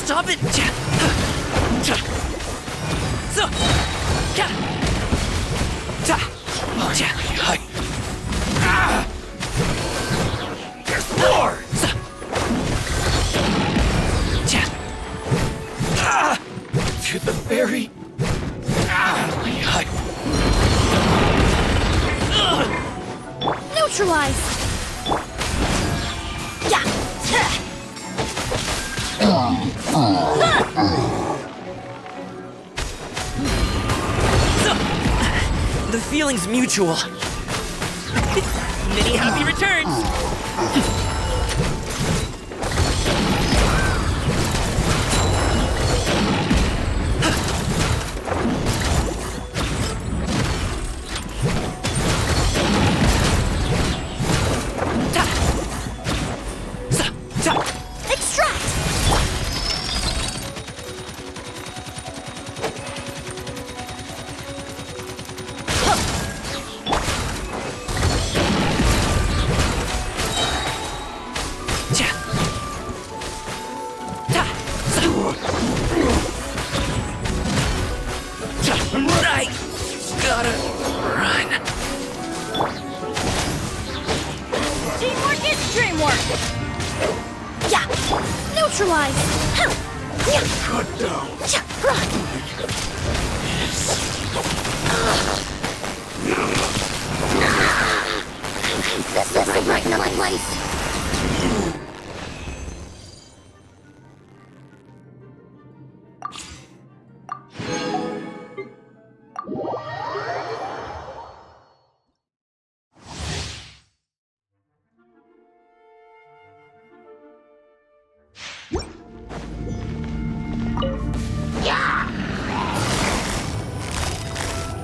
Stop it! There's more! To the very... Neutralize! Yeah! The feeling's mutual. Many happy returns!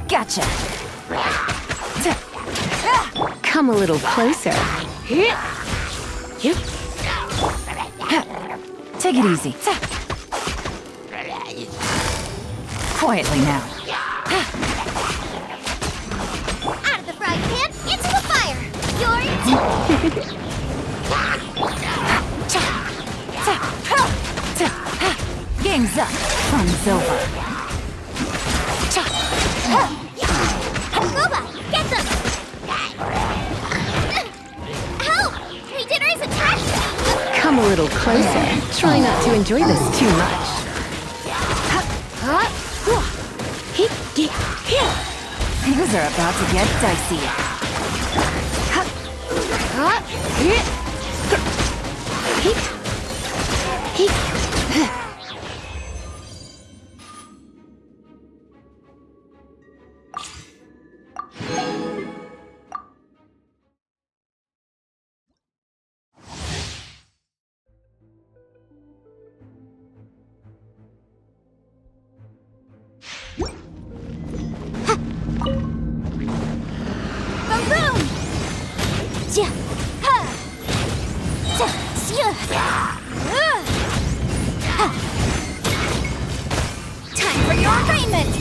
Gotcha! Come a little closer. Take it easy. Quietly now. Out of the frying pan, into the fire! You're Game's up. Fun's over. Robot, get them! Help! My dinner is attached! Come a little closer. Try not to enjoy this too much. Things are about to get dicey. Time for your arraignment!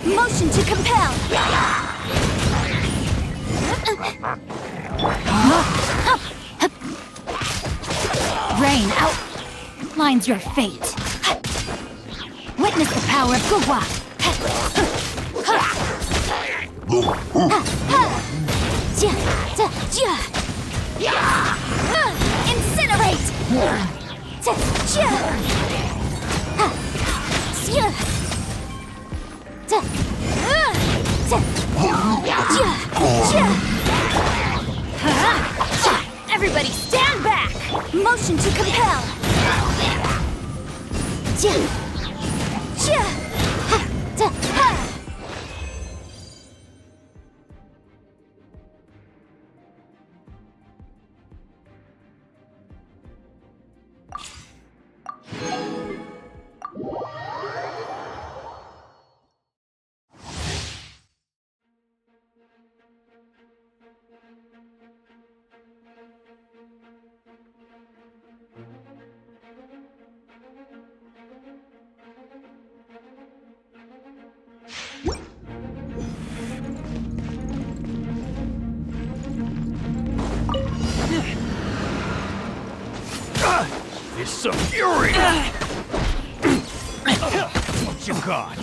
Motion to compel! Rain out. Mine's your fate. Witness the power of Gugwa. Incinerate! Everybody stand back! Motion to compel! is some fury! What you got?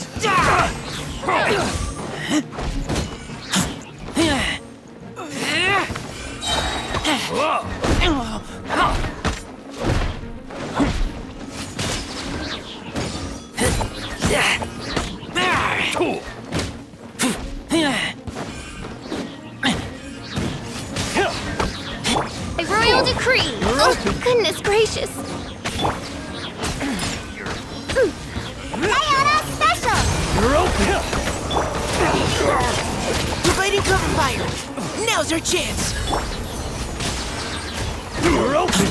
A royal decree! Oh, goodness gracious! Yaoyao special! You're open! Providing cover fire! Now's our chance! You're open!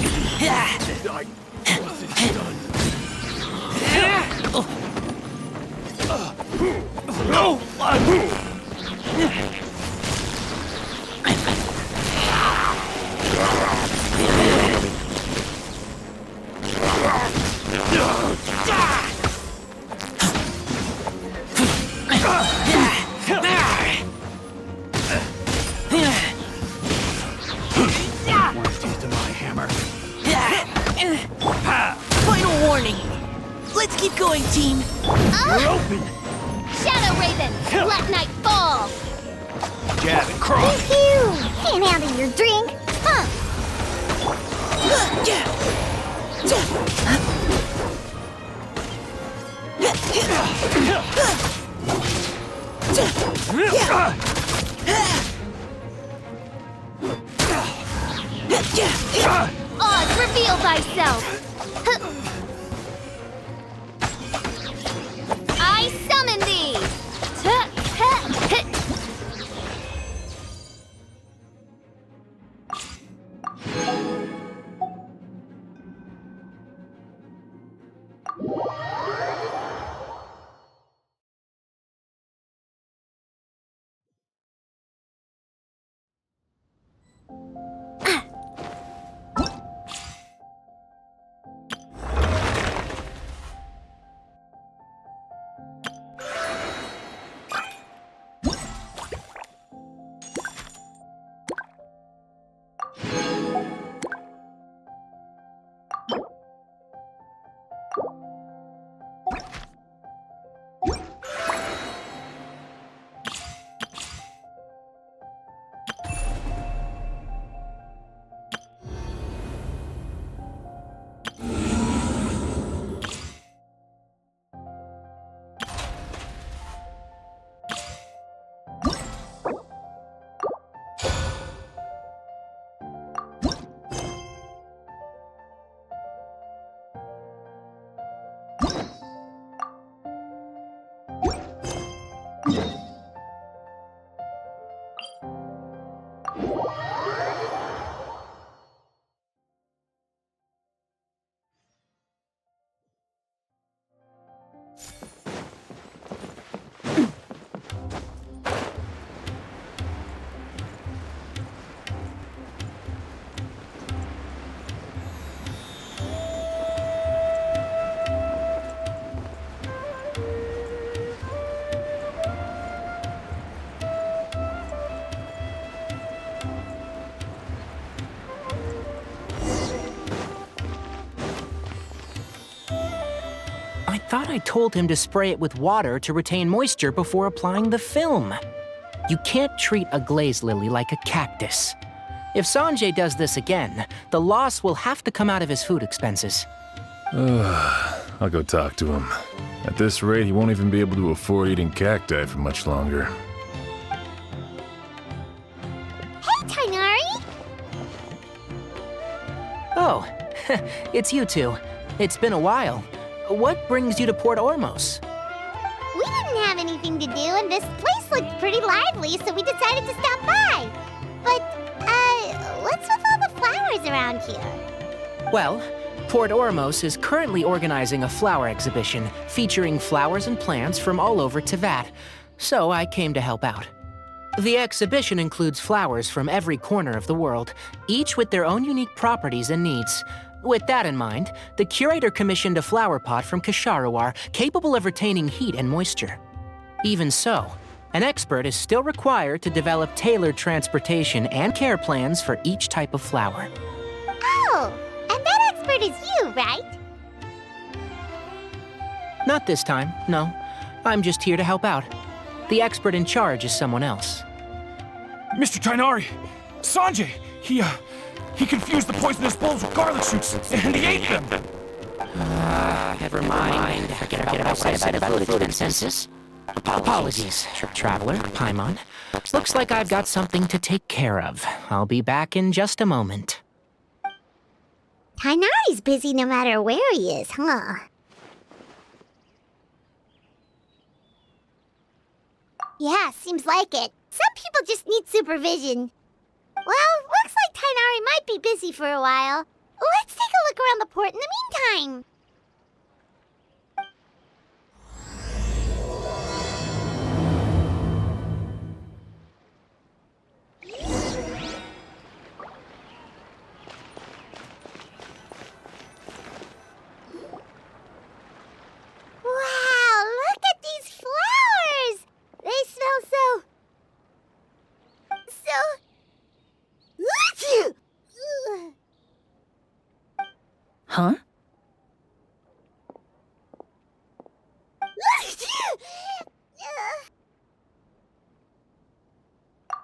No! Final warning! Let's keep going, team! You're open! Shadow Raven, let night fall! Jab and cross! Phew! Can't handle your drink, huh? Oz, reveal thyself! I summon thee! I thought I told him to spray it with water to retain moisture before applying the film. You can't treat a glaze lily like a cactus. If Sanjay does this again, the loss will have to come out of his food expenses. I'll go talk to him. At this rate, he won't even be able to afford eating cacti for much longer. Hey, Tainari! Oh, it's you two. It's been a while. What brings you to Port Ormos? We didn't have anything to do, and this place looked pretty lively, so we decided to stop by. But, what's with all the flowers around here? Well, Port Ormos is currently organizing a flower exhibition featuring flowers and plants from all over Teyvat, so I came to help out. The exhibition includes flowers from every corner of the world, each with their own unique properties and needs. With that in mind, the curator commissioned a flower pot from Ksharawar capable of retaining heat and moisture. Even so, an expert is still required to develop tailored transportation and care plans for each type of flower. Oh, and that expert is you, right? Not this time, no. I'm just here to help out. The expert in charge is someone else. Mr. Tainari! Sanjay! He confused the poisonous bulbs with garlic shoots, and he ate them! Never mind. Forget about what I said about the food consensus. Apologies, Traveler, Paimon. Looks like I've got something to take care of. I'll be back in just a moment. Tainari's busy no matter where he is, huh? Yeah, seems like it. Some people just need supervision. Well, looks like Tainari might be busy for a while. Let's take a look around the port in the meantime. Wow, look at these flowers! They smell so... Huh?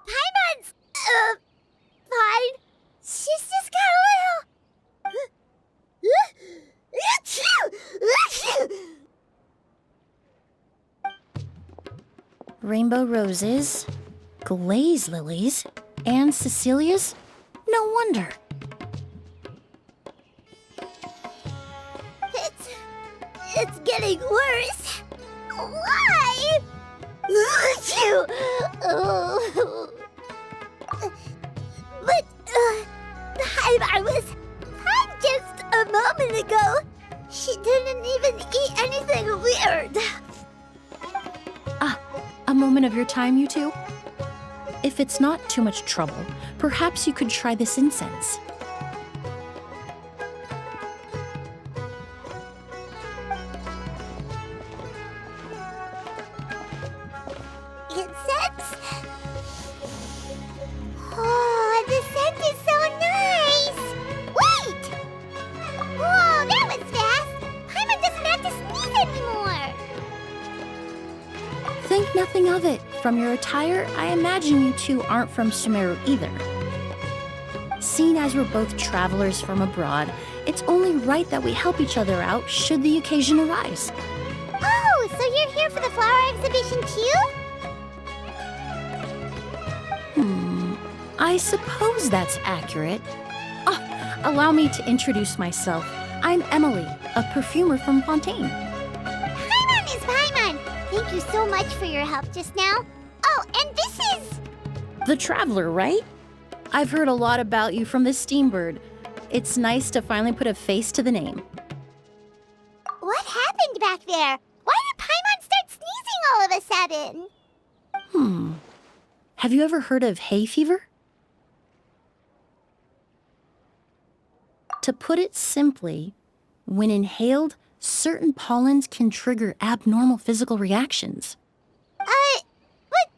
Paimon's... fine. She's just got a little... Rainbow roses, glaze lilies, and Cecilia's? No wonder. It's getting worse. Why? But I was fine just a moment ago. She didn't even eat anything weird. A moment of your time, you two? If it's not too much trouble, perhaps you could try this incense. Incense? Oh, the scent is so nice! Wait! Whoa, that was fast! Paimon doesn't have to sneeze anymore! Think nothing of it. From your attire, I imagine you two aren't from Sumeru either. Seeing as we're both travelers from abroad, it's only right that we help each other out should the occasion arise. Oh, so you're here for the flower exhibition too? I suppose that's accurate. Allow me to introduce myself. I'm Emilie, a perfumer from Fontaine. Paimon is Paimon! Thank you so much for your help just now. Oh, and this is... The Traveler, right? I've heard a lot about you from the Steambird. It's nice to finally put a face to the name. What happened back there? Why did Paimon start sneezing all of a sudden? Have you ever heard of hay fever? To put it simply, when inhaled, certain pollens can trigger abnormal physical reactions. But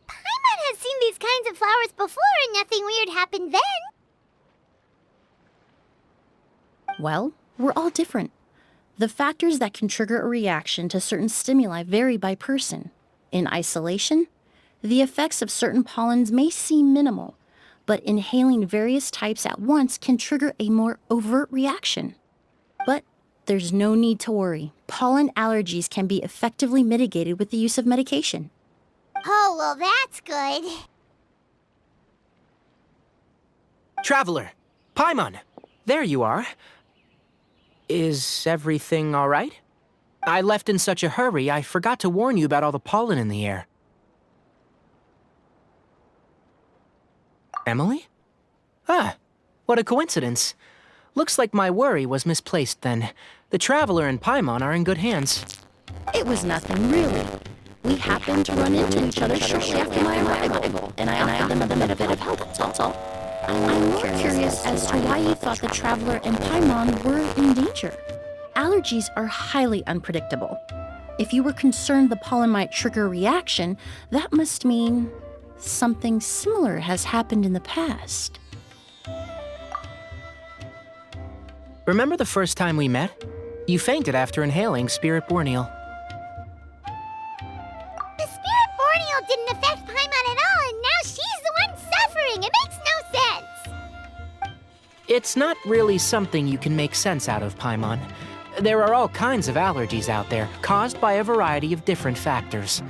Paimon has seen these kinds of flowers before and nothing weird happened then. Well, we're all different. The factors that can trigger a reaction to certain stimuli vary by person. In isolation, the effects of certain pollens may seem minimal, but inhaling various types at once can trigger a more overt reaction. But there's no need to worry. Pollen allergies can be effectively mitigated with the use of medication. Oh, well, that's good. Traveler, Paimon, there you are. Is everything all right? I left in such a hurry, I forgot to warn you about all the pollen in the air. Emily? Ah, what a coincidence. Looks like my worry was misplaced then. The Traveler and Paimon are in good hands. It was nothing, really. We happened to run into each other shortly after my arrival, and I offered them a benefit of help, that's all. I'm more curious as to why you thought the Traveler and Paimon were in danger. Allergies are highly unpredictable. If you were concerned the pollen might trigger a reaction, that must mean something similar has happened in the past. Remember the first time we met? You fainted after inhaling Spirit Borneal. The Spirit Borneal didn't affect Paimon at all, and now she's the one suffering. It makes no sense. It's not really something you can make sense out of, Paimon. There are all kinds of allergies out there, caused by a variety of different factors.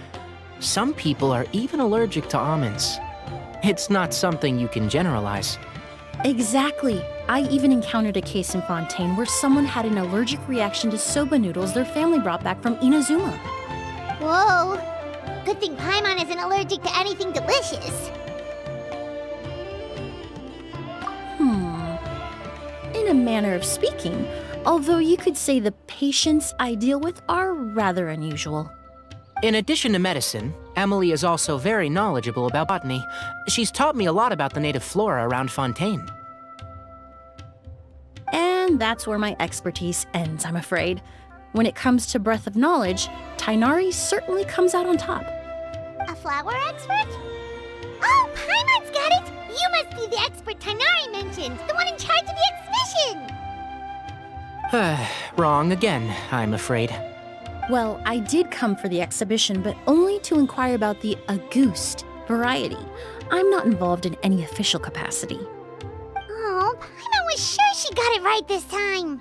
Some people are even allergic to almonds. It's not something you can generalize. Exactly. I even encountered a case in Fontaine where someone had an allergic reaction to soba noodles their family brought back from Inazuma. Whoa. Good thing Paimon isn't allergic to anything delicious. In a manner of speaking, although you could say the patients I deal with are rather unusual. In addition to medicine, Emilie is also very knowledgeable about botany. She's taught me a lot about the native flora around Fontaine. And that's where my expertise ends, I'm afraid. When it comes to breadth of knowledge, Tighnari certainly comes out on top. A flower expert? Oh, Paimon's got it! You must be the expert Tighnari mentioned, the one in charge of the exhibition! Wrong again, I'm afraid. Well, I did come for the exhibition, but only to inquire about the Auguste variety. I'm not involved in any official capacity. Oh, Paimon was sure she got it right this time.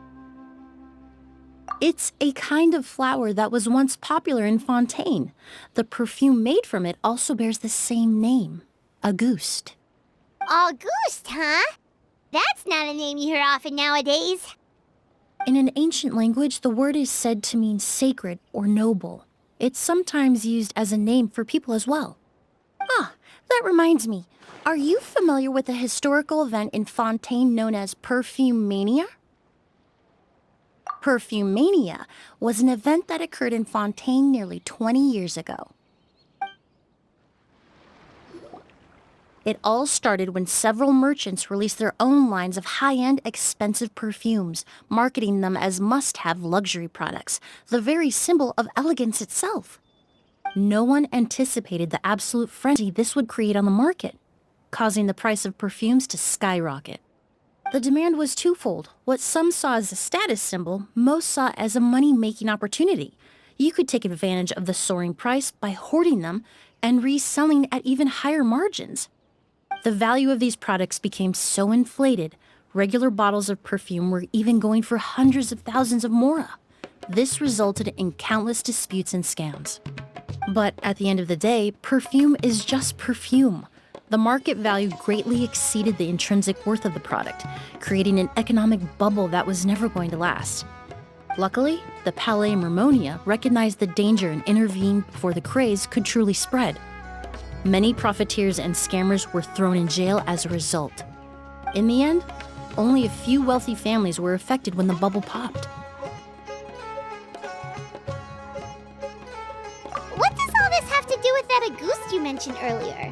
It's a kind of flower that was once popular in Fontaine. The perfume made from it also bears the same name, Auguste. Auguste, huh? That's not a name you hear often nowadays. In an ancient language, the word is said to mean sacred or noble. It's sometimes used as a name for people as well. Ah, that reminds me. Are you familiar with a historical event in Fontaine known as Perfume Mania? Perfume Mania was an event that occurred in Fontaine nearly 20 years ago. It all started when several merchants released their own lines of high-end, expensive perfumes, marketing them as must-have luxury products, the very symbol of elegance itself. No one anticipated the absolute frenzy this would create on the market, causing the price of perfumes to skyrocket. The demand was twofold. What some saw as a status symbol, most saw as a money-making opportunity. You could take advantage of the soaring price by hoarding them and reselling at even higher margins. The value of these products became so inflated, regular bottles of perfume were even going for hundreds of thousands of mora. This resulted in countless disputes and scams. But at the end of the day, perfume is just perfume. The market value greatly exceeded the intrinsic worth of the product, creating an economic bubble that was never going to last. Luckily, the Palais Mermonia recognized the danger and intervened before the craze could truly spread. Many profiteers and scammers were thrown in jail as a result. In the end, only a few wealthy families were affected when the bubble popped. What does all this have to do with that Auguste you mentioned earlier?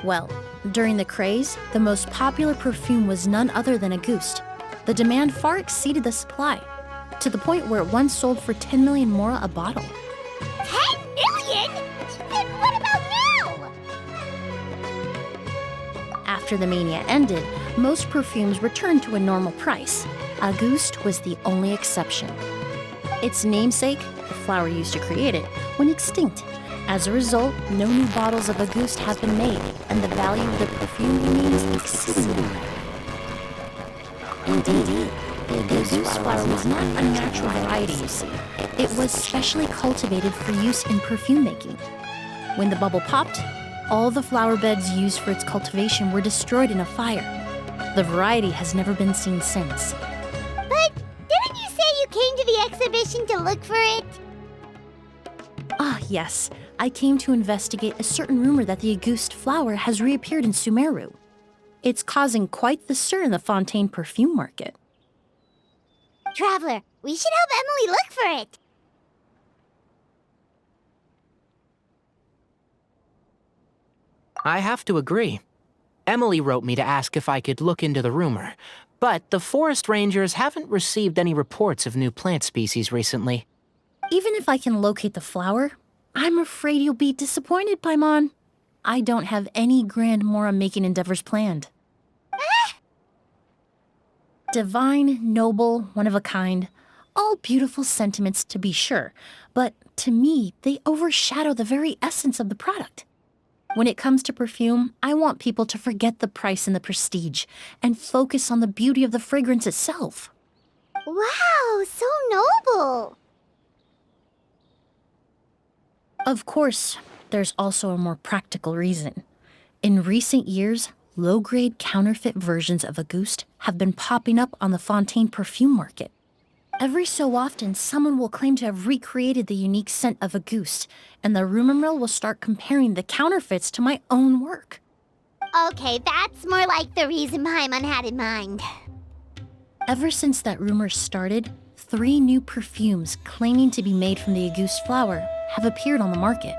Well, during the craze, the most popular perfume was none other than Auguste. The demand far exceeded the supply, to the point where it once sold for 10 million mora a bottle. 10 million? Then what about now? After the mania ended, most perfumes returned to a normal price. Auguste was the only exception. Its namesake, the flower used to create it, went extinct. As a result, no new bottles of Auguste have been made, and the value of the perfume remains exceedingly high. Indeed, the Auguste flower was not a natural variety, you see. It was specially cultivated for use in perfume making. When the bubble popped, all the flower beds used for its cultivation were destroyed in a fire. The variety has never been seen since. But didn't you say you came to the exhibition to look for it? Ah, yes. I came to investigate a certain rumor that the Auguste flower has reappeared in Sumeru. It's causing quite the stir in the Fontaine perfume market. Traveler, we should help Emilie look for it. I have to agree. Emilie wrote me to ask if I could look into the rumor, but the forest rangers haven't received any reports of new plant species recently. Even if I can locate the flower, I'm afraid you'll be disappointed, Paimon. I don't have any grand mora making endeavors planned. Divine, noble, one of a kind. All beautiful sentiments to be sure, but to me, they overshadow the very essence of the product. When it comes to perfume, I want people to forget the price and the prestige and focus on the beauty of the fragrance itself. Wow, so noble. Of course, there's also a more practical reason. In recent years, low-grade counterfeit versions of Auguste have been popping up on the Fontaine perfume market. Every so often, someone will claim to have recreated the unique scent of Auguste, and the rumor mill will start comparing the counterfeits to my own work. Okay, that's more like the reason Paimon had in mind. Ever since that rumor started, 3 new perfumes claiming to be made from the Auguste flower have appeared on the market.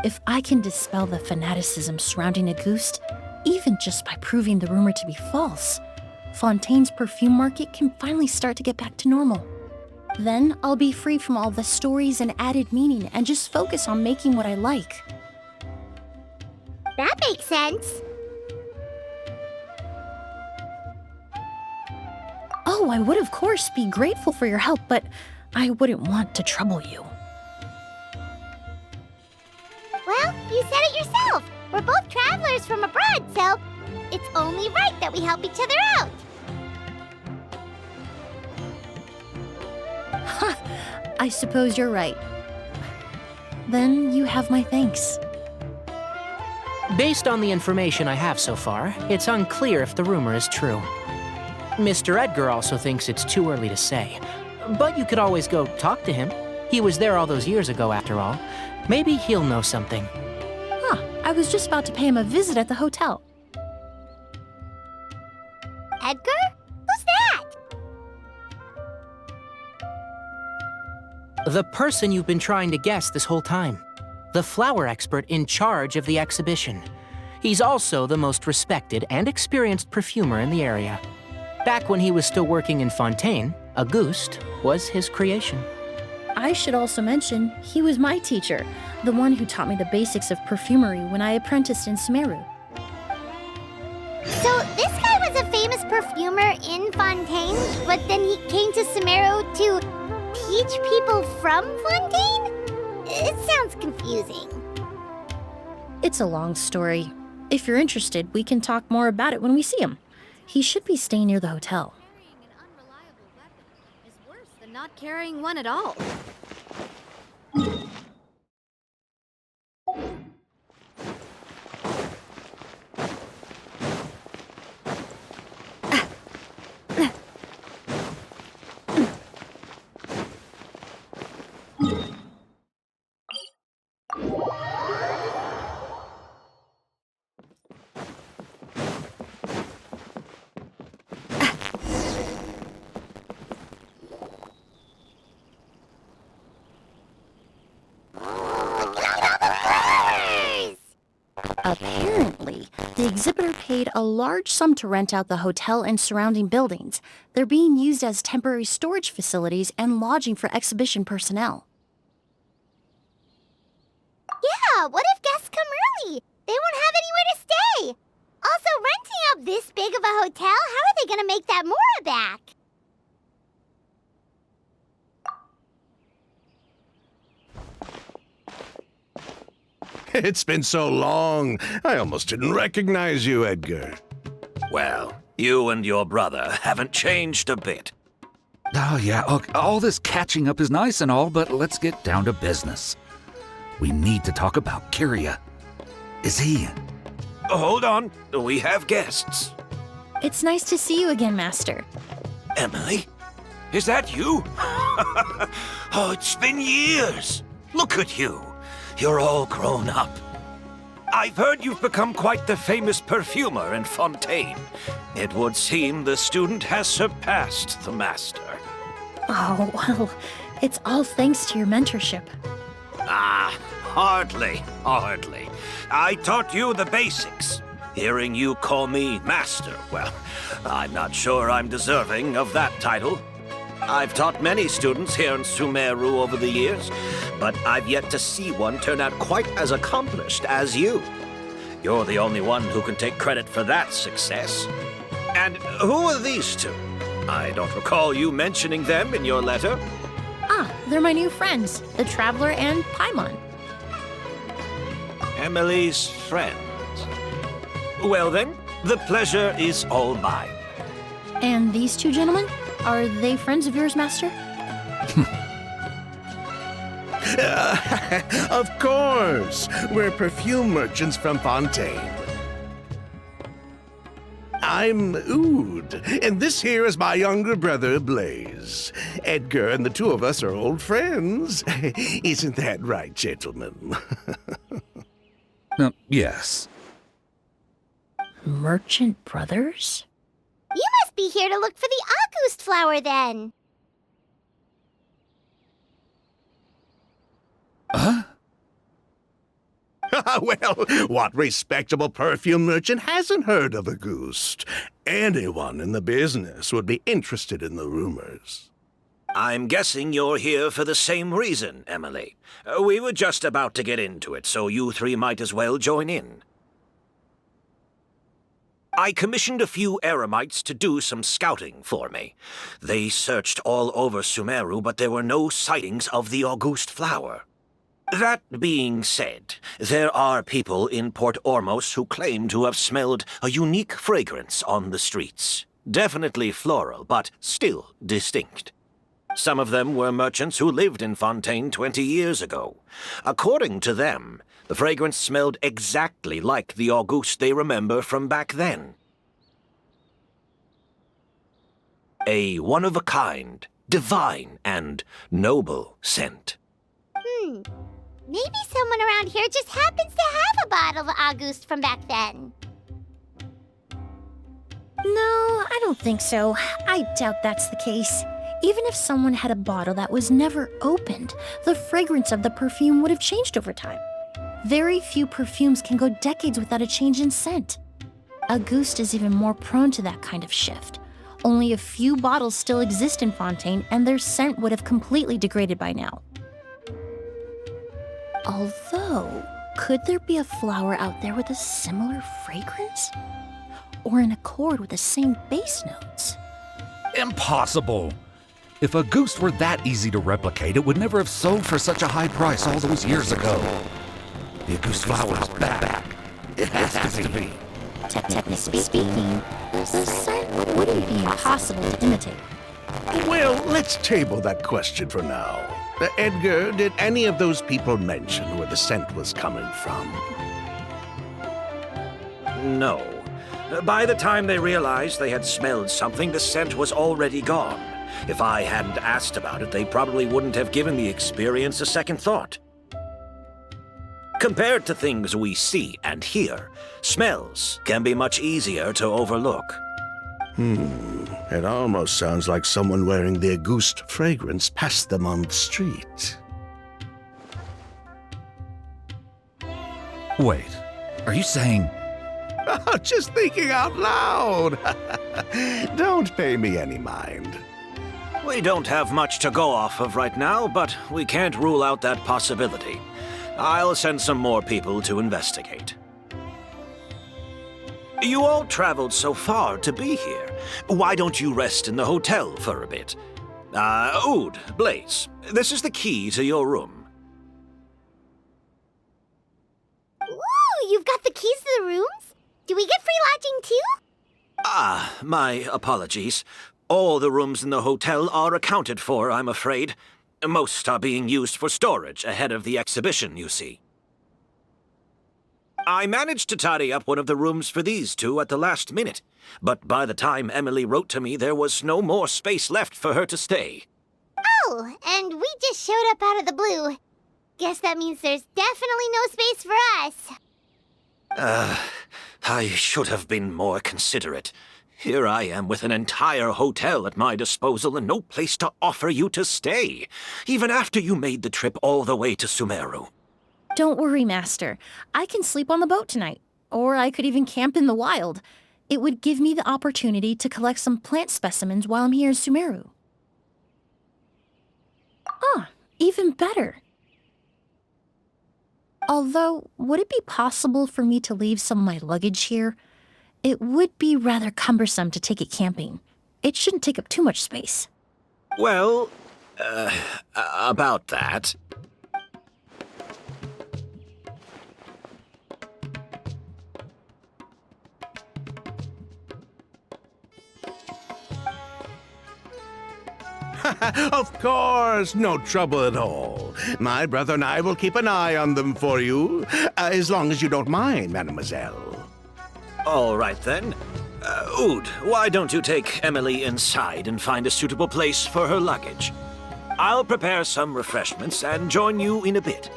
If I can dispel the fanaticism surrounding Auguste, even just by proving the rumor to be false, Fontaine's perfume market can finally start to get back to normal. Then I'll be free from all the stories and added meaning and just focus on making what I like. That makes sense. Oh, I would of course be grateful for your help, but I wouldn't want to trouble you. Well, you said it yourself. We're both travelers from abroad, so it's only right that we help each other out. Ha! I suppose you're right. Then you have my thanks. Based on the information I have so far, it's unclear if the rumor is true. Mr. Edgar also thinks it's too early to say. But you could always go talk to him. He was there all those years ago, after all. Maybe he'll know something. Huh, I was just about to pay him a visit at the hotel. Edgar? Who's that? The person you've been trying to guess this whole time. The flower expert in charge of the exhibition. He's also the most respected and experienced perfumer in the area. Back when he was still working in Fontaine, Auguste was his creation. I should also mention, he was my teacher, the one who taught me the basics of perfumery when I apprenticed in Sumeru. So this guy was a famous perfumer in Fontaine, but then he came to Sumeru to teach people from Fontaine? It sounds confusing. It's a long story. If you're interested, we can talk more about it when we see him. He should be staying near the hotel. Carrying an unreliable weapon is worse than not carrying one at all. Apparently, the exhibitor paid a large sum to rent out the hotel and surrounding buildings. They're being used as temporary storage facilities and lodging for exhibition personnel. Yeah, what if guests come early? They won't have anywhere to stay. Also, renting out this big of a hotel, how are they gonna make that more back? It's been so long, I almost didn't recognize you, Edgar. Well, you and your brother haven't changed a bit. Oh, yeah, look, all this catching up is nice and all, but let's get down to business. We need to talk about Kyria. Is he... Hold on, we have guests. It's nice to see you again, Master. Emily? Is that you? Oh, it's been years. Look at you. You're all grown up. I've heard you've become quite the famous perfumer in Fontaine. It would seem the student has surpassed the master. Oh, well, it's all thanks to your mentorship. Ah, hardly. I taught you the basics. Hearing you call me master, well, I'm not sure I'm deserving of that title. I've taught many students here in Sumeru over the years, but I've yet to see one turn out quite as accomplished as you. You're the only one who can take credit for that success. And who are these two? I don't recall you mentioning them in your letter. Ah, they're my new friends, the Traveler and Paimon. Emilie's friends. Well then, the pleasure is all mine. And these two gentlemen? Are they friends of yours, Master? Of course! We're perfume merchants from Fontaine. I'm Oud, and this here is my younger brother, Blaze. Edgar and the two of us are old friends. Isn't that right, gentlemen? Yes. Merchant brothers? You must be here to look for the August flower, then. Huh? Well, what respectable perfume merchant hasn't heard of a goose? Anyone in the business would be interested in the rumors. I'm guessing you're here for the same reason, Emilie. We were just about to get into it, so you three might as well join in. I commissioned a few eremites to do some scouting for me. They searched all over Sumeru, but there were no sightings of the August flower. That being said, there are people in Port Ormos who claim to have smelled a unique fragrance on the streets. Definitely floral, but still distinct. Some of them were merchants who lived in Fontaine 20 years ago. According to them, the fragrance smelled exactly like the August they remember from back then. A one-of-a-kind, divine, and noble scent. Maybe someone around here just happens to have a bottle of August from back then. No, I don't think so. I doubt that's the case. Even if someone had a bottle that was never opened, the fragrance of the perfume would have changed over time. Very few perfumes can go decades without a change in scent. August is even more prone to that kind of shift. Only a few bottles still exist in Fontaine, and their scent would have completely degraded by now. Although, could there be a flower out there with a similar fragrance? Or in accord with the same base notes? Impossible! If a goose were that easy to replicate, it would never have sold for such a high price all those years ago. The goose flower is back. It has to be. Technically speaking, the scent wouldn't be impossible to imitate. Well, let's table that question for now. Edgar, did any of those people mention where the scent was coming from? No. By the time they realized they had smelled something, the scent was already gone. If I hadn't asked about it, they probably wouldn't have given the experience a second thought. Compared to things we see and hear, smells can be much easier to overlook. It almost sounds like someone wearing the August fragrance passed them on the street. Wait, are you saying... Just thinking out loud. Don't pay me any mind. We don't have much to go off of right now, but we can't rule out that possibility. I'll send some more people to investigate. You all traveled so far to be here. Why don't you rest in the hotel for a bit? Oud, Blaze, this is the key to your room. Ooh, you've got the keys to the rooms? Do we get free lodging too? My apologies. All the rooms in the hotel are accounted for, I'm afraid. Most are being used for storage ahead of the exhibition, you see. I managed to tidy up one of the rooms for these two at the last minute, but by the time Emilie wrote to me, there was no more space left for her to stay. Oh, and we just showed up out of the blue. Guess that means there's definitely no space for us. I should have been more considerate. Here I am with an entire hotel at my disposal and no place to offer you to stay, even after you made the trip all the way to Sumeru. Don't worry, Master. I can sleep on the boat tonight. Or I could even camp in the wild. It would give me the opportunity to collect some plant specimens while I'm here in Sumeru. Ah, even better. Although, would it be possible for me to leave some of my luggage here? It would be rather cumbersome to take it camping. It shouldn't take up too much space. Well, about that. Of course, no trouble at all. My brother and I will keep an eye on them for you, as long as you don't mind, mademoiselle. All right, then. Oud, why don't you take Emilie inside and find a suitable place for her luggage? I'll prepare some refreshments and join you in a bit.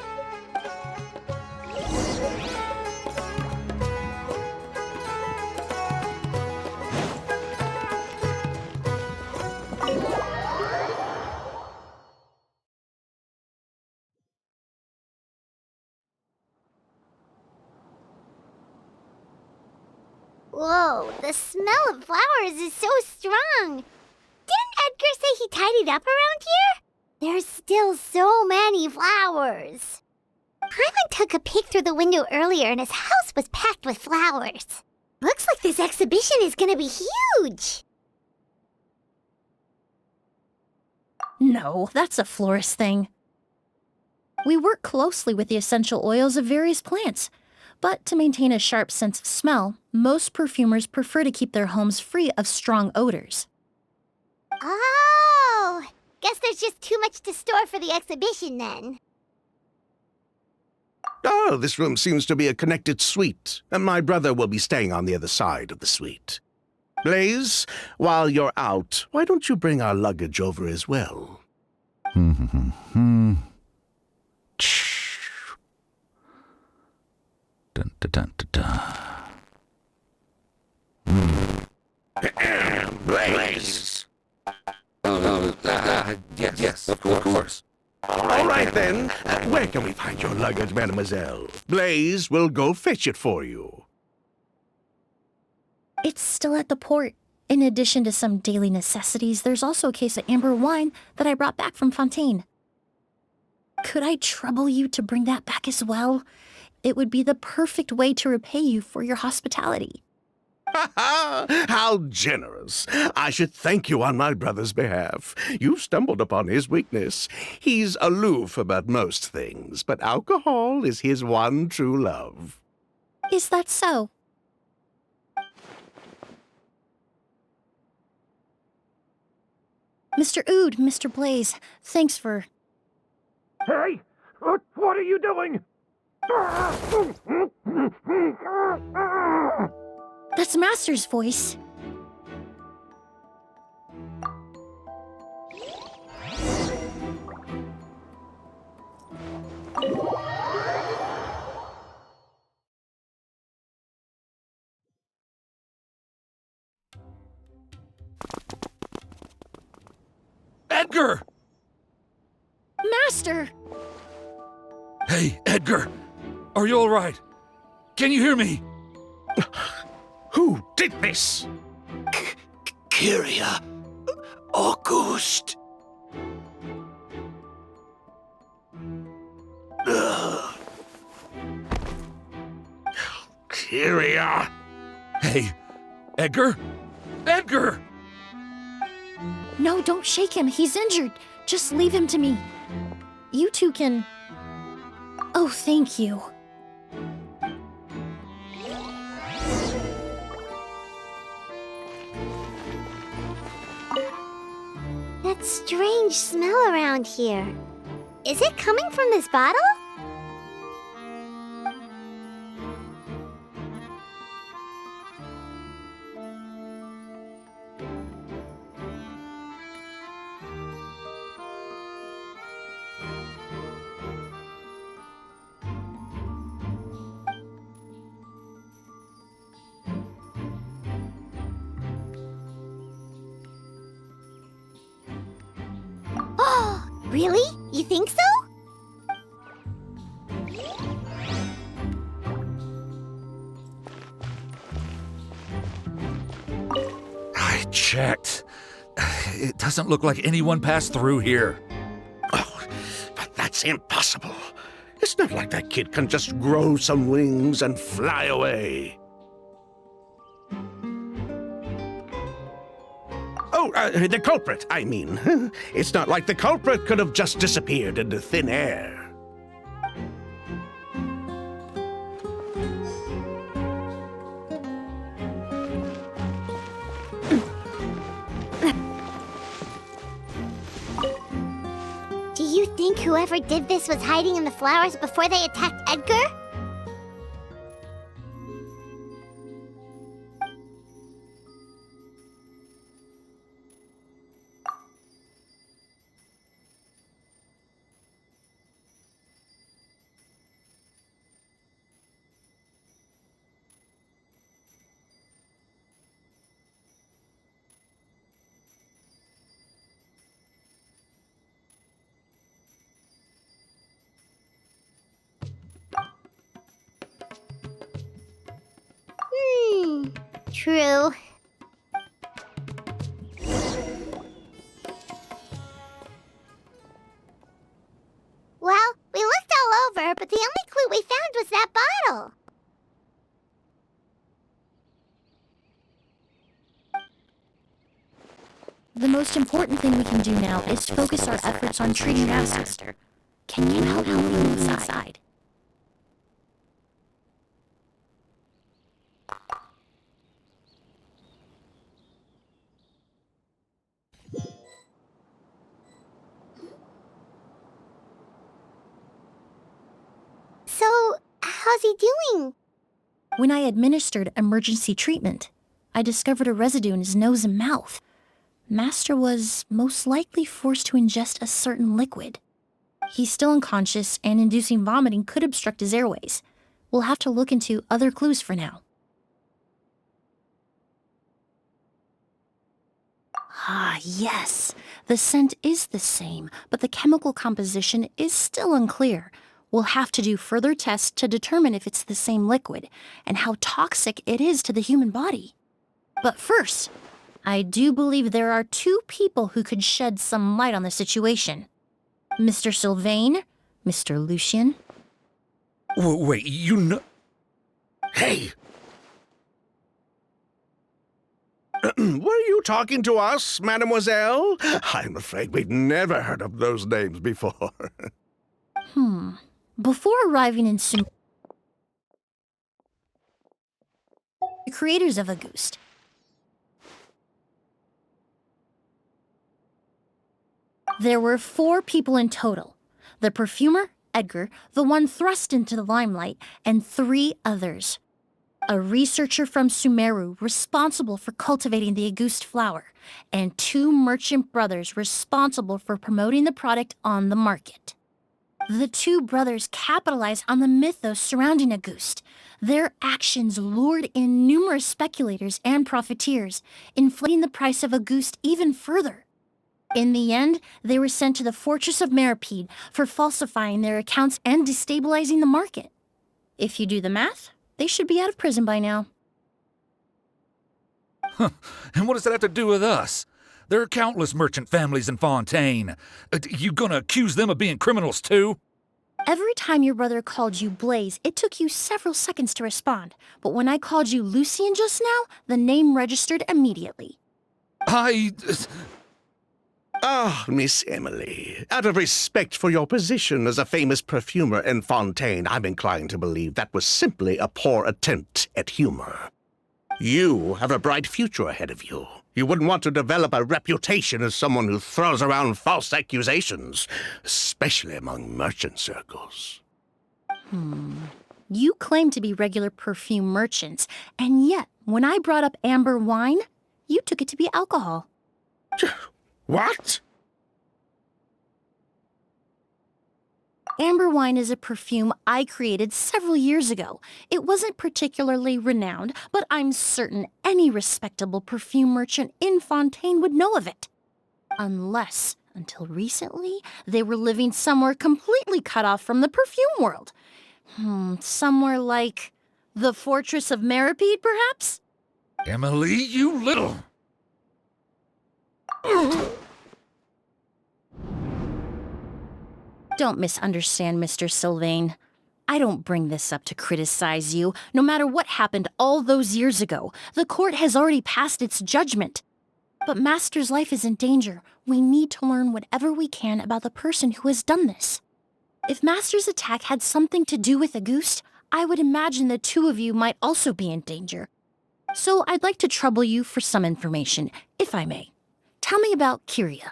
Whoa, the smell of flowers is so strong. Didn't Edgar say he tidied up around here? There's still so many flowers. Hyman took a peek through the window earlier and his house was packed with flowers. Looks like this exhibition is gonna be huge. No, that's a florist thing. We work closely with the essential oils of various plants, but to maintain a sharp sense of smell, most perfumers prefer to keep their homes free of strong odors. Oh, guess there's just too much to store for the exhibition then. Oh, this room seems to be a connected suite, and my brother will be staying on the other side of the suite. Blaze, while you're out, why don't you bring our luggage over as well? Dun, dun, dun, dun, dun. Blaze! Yes, of course. All right, then. Where can we find your luggage, mademoiselle? Blaze will go fetch it for you. It's still at the port. In addition to some daily necessities, there's also a case of amber wine that I brought back from Fontaine. Could I trouble you to bring that back as well? It would be the perfect way to repay you for your hospitality. How generous. I should thank you on my brother's behalf. You stumbled upon his weakness. He's aloof about most things, but alcohol is his one true love. Is that so? Mr. Oud, Mr. Blaze, thanks for... Hey! What are you doing? That's Master's voice. Edgar! Master! Hey, Edgar! Are you all right? Can you hear me? Who did this? Kyria. August. Kyria. Hey, Edgar? Edgar! No, don't shake him. He's injured. Just leave him to me. You two can... Oh, thank you. That strange smell around here. Is it coming from this bottle? Oh, really? You think so? I checked. It doesn't look like anyone passed through here. Oh, but that's impossible. It's not like that kid can just grow some wings and fly away. The culprit, I mean. It's not like the culprit could have just disappeared into thin air. Do you think whoever did this was hiding in the flowers before they attacked Edgar? True. Well, we looked all over, but the only clue we found was that bottle. The most important thing we can do now is focus our efforts on treating Master. Can you help me move inside? So, how's he doing? When I administered emergency treatment, I discovered a residue in his nose and mouth. Master was most likely forced to ingest a certain liquid. He's still unconscious, and inducing vomiting could obstruct his airways. We'll have to look into other clues for now. Ah, yes. The scent is the same, but the chemical composition is still unclear. We'll have to do further tests to determine if it's the same liquid and how toxic it is to the human body. But first, I do believe there are two people who could shed some light on the situation. Mr. Sylvain, Mr. Lucien. Wait, you know... Hey! Were you talking to us, mademoiselle? I'm afraid we'd never heard of those names before. Before arriving in the creators of Auguste, there were 4 people in total. The perfumer, Edgar, the one thrust into the limelight, and 3 others. A researcher from Sumeru responsible for cultivating the Auguste flower, and 2 merchant brothers responsible for promoting the product on the market. The 2 brothers capitalized on the mythos surrounding Auguste. Their actions lured in numerous speculators and profiteers, inflating the price of Auguste even further. In the end, they were sent to the fortress of Meripede for falsifying their accounts and destabilizing the market. If you do the math, they should be out of prison by now. And what does that have to do with us? There are countless merchant families in Fontaine. You gonna accuse them of being criminals too? Every time your brother called you Blaze, it took you several seconds to respond. But when I called you Lucien just now, the name registered immediately. Miss Emilie, out of respect for your position as a famous perfumer in Fontaine, I'm inclined to believe that was simply a poor attempt at humor. You have a bright future ahead of you. You wouldn't want to develop a reputation as someone who throws around false accusations, especially among merchant circles. You claim to be regular perfume merchants, and yet, when I brought up amber wine, you took it to be alcohol. What? Amber wine is a perfume I created several years ago. It wasn't particularly renowned, but I'm certain any respectable perfume merchant in Fontaine would know of it. Unless, until recently, they were living somewhere completely cut off from the perfume world. Somewhere like the fortress of Meripede, perhaps? Emily, you little... Don't misunderstand, Mr. Sylvain. I don't bring this up to criticize you. No matter what happened all those years ago, the court has already passed its judgment. But Master's life is in danger. We need to learn whatever we can about the person who has done this. If Master's attack had something to do with Auguste, I would imagine the two of you might also be in danger. So I'd like to trouble you for some information, if I may. Tell me about Kyria.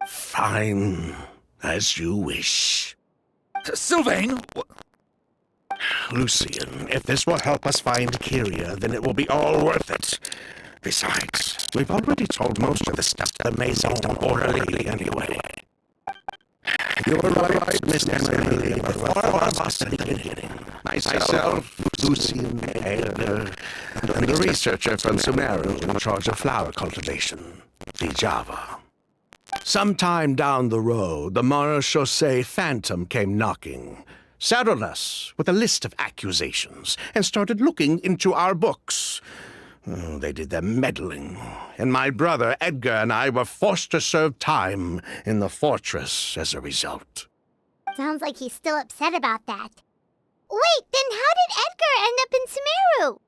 Fine, as you wish. Sylvain! Lucien, if this will help us find Kyria, then it will be all worth it. Besides, we've already told most of the stuff to the Maison orally anyway. You're right, Miss Emilie, but four of us at the beginning. Myself, Lucien, Edgar, and the researcher from Sumeru in charge of flower cultivation, Vijava. Sometime down the road, the Marechaussee Phantom came knocking, saddled us with a list of accusations, and started looking into our books. Oh, they did their meddling, and my brother Edgar and I were forced to serve time in the fortress as a result. Sounds like he's still upset about that. Wait, then how did Edgar end up in Sumeru?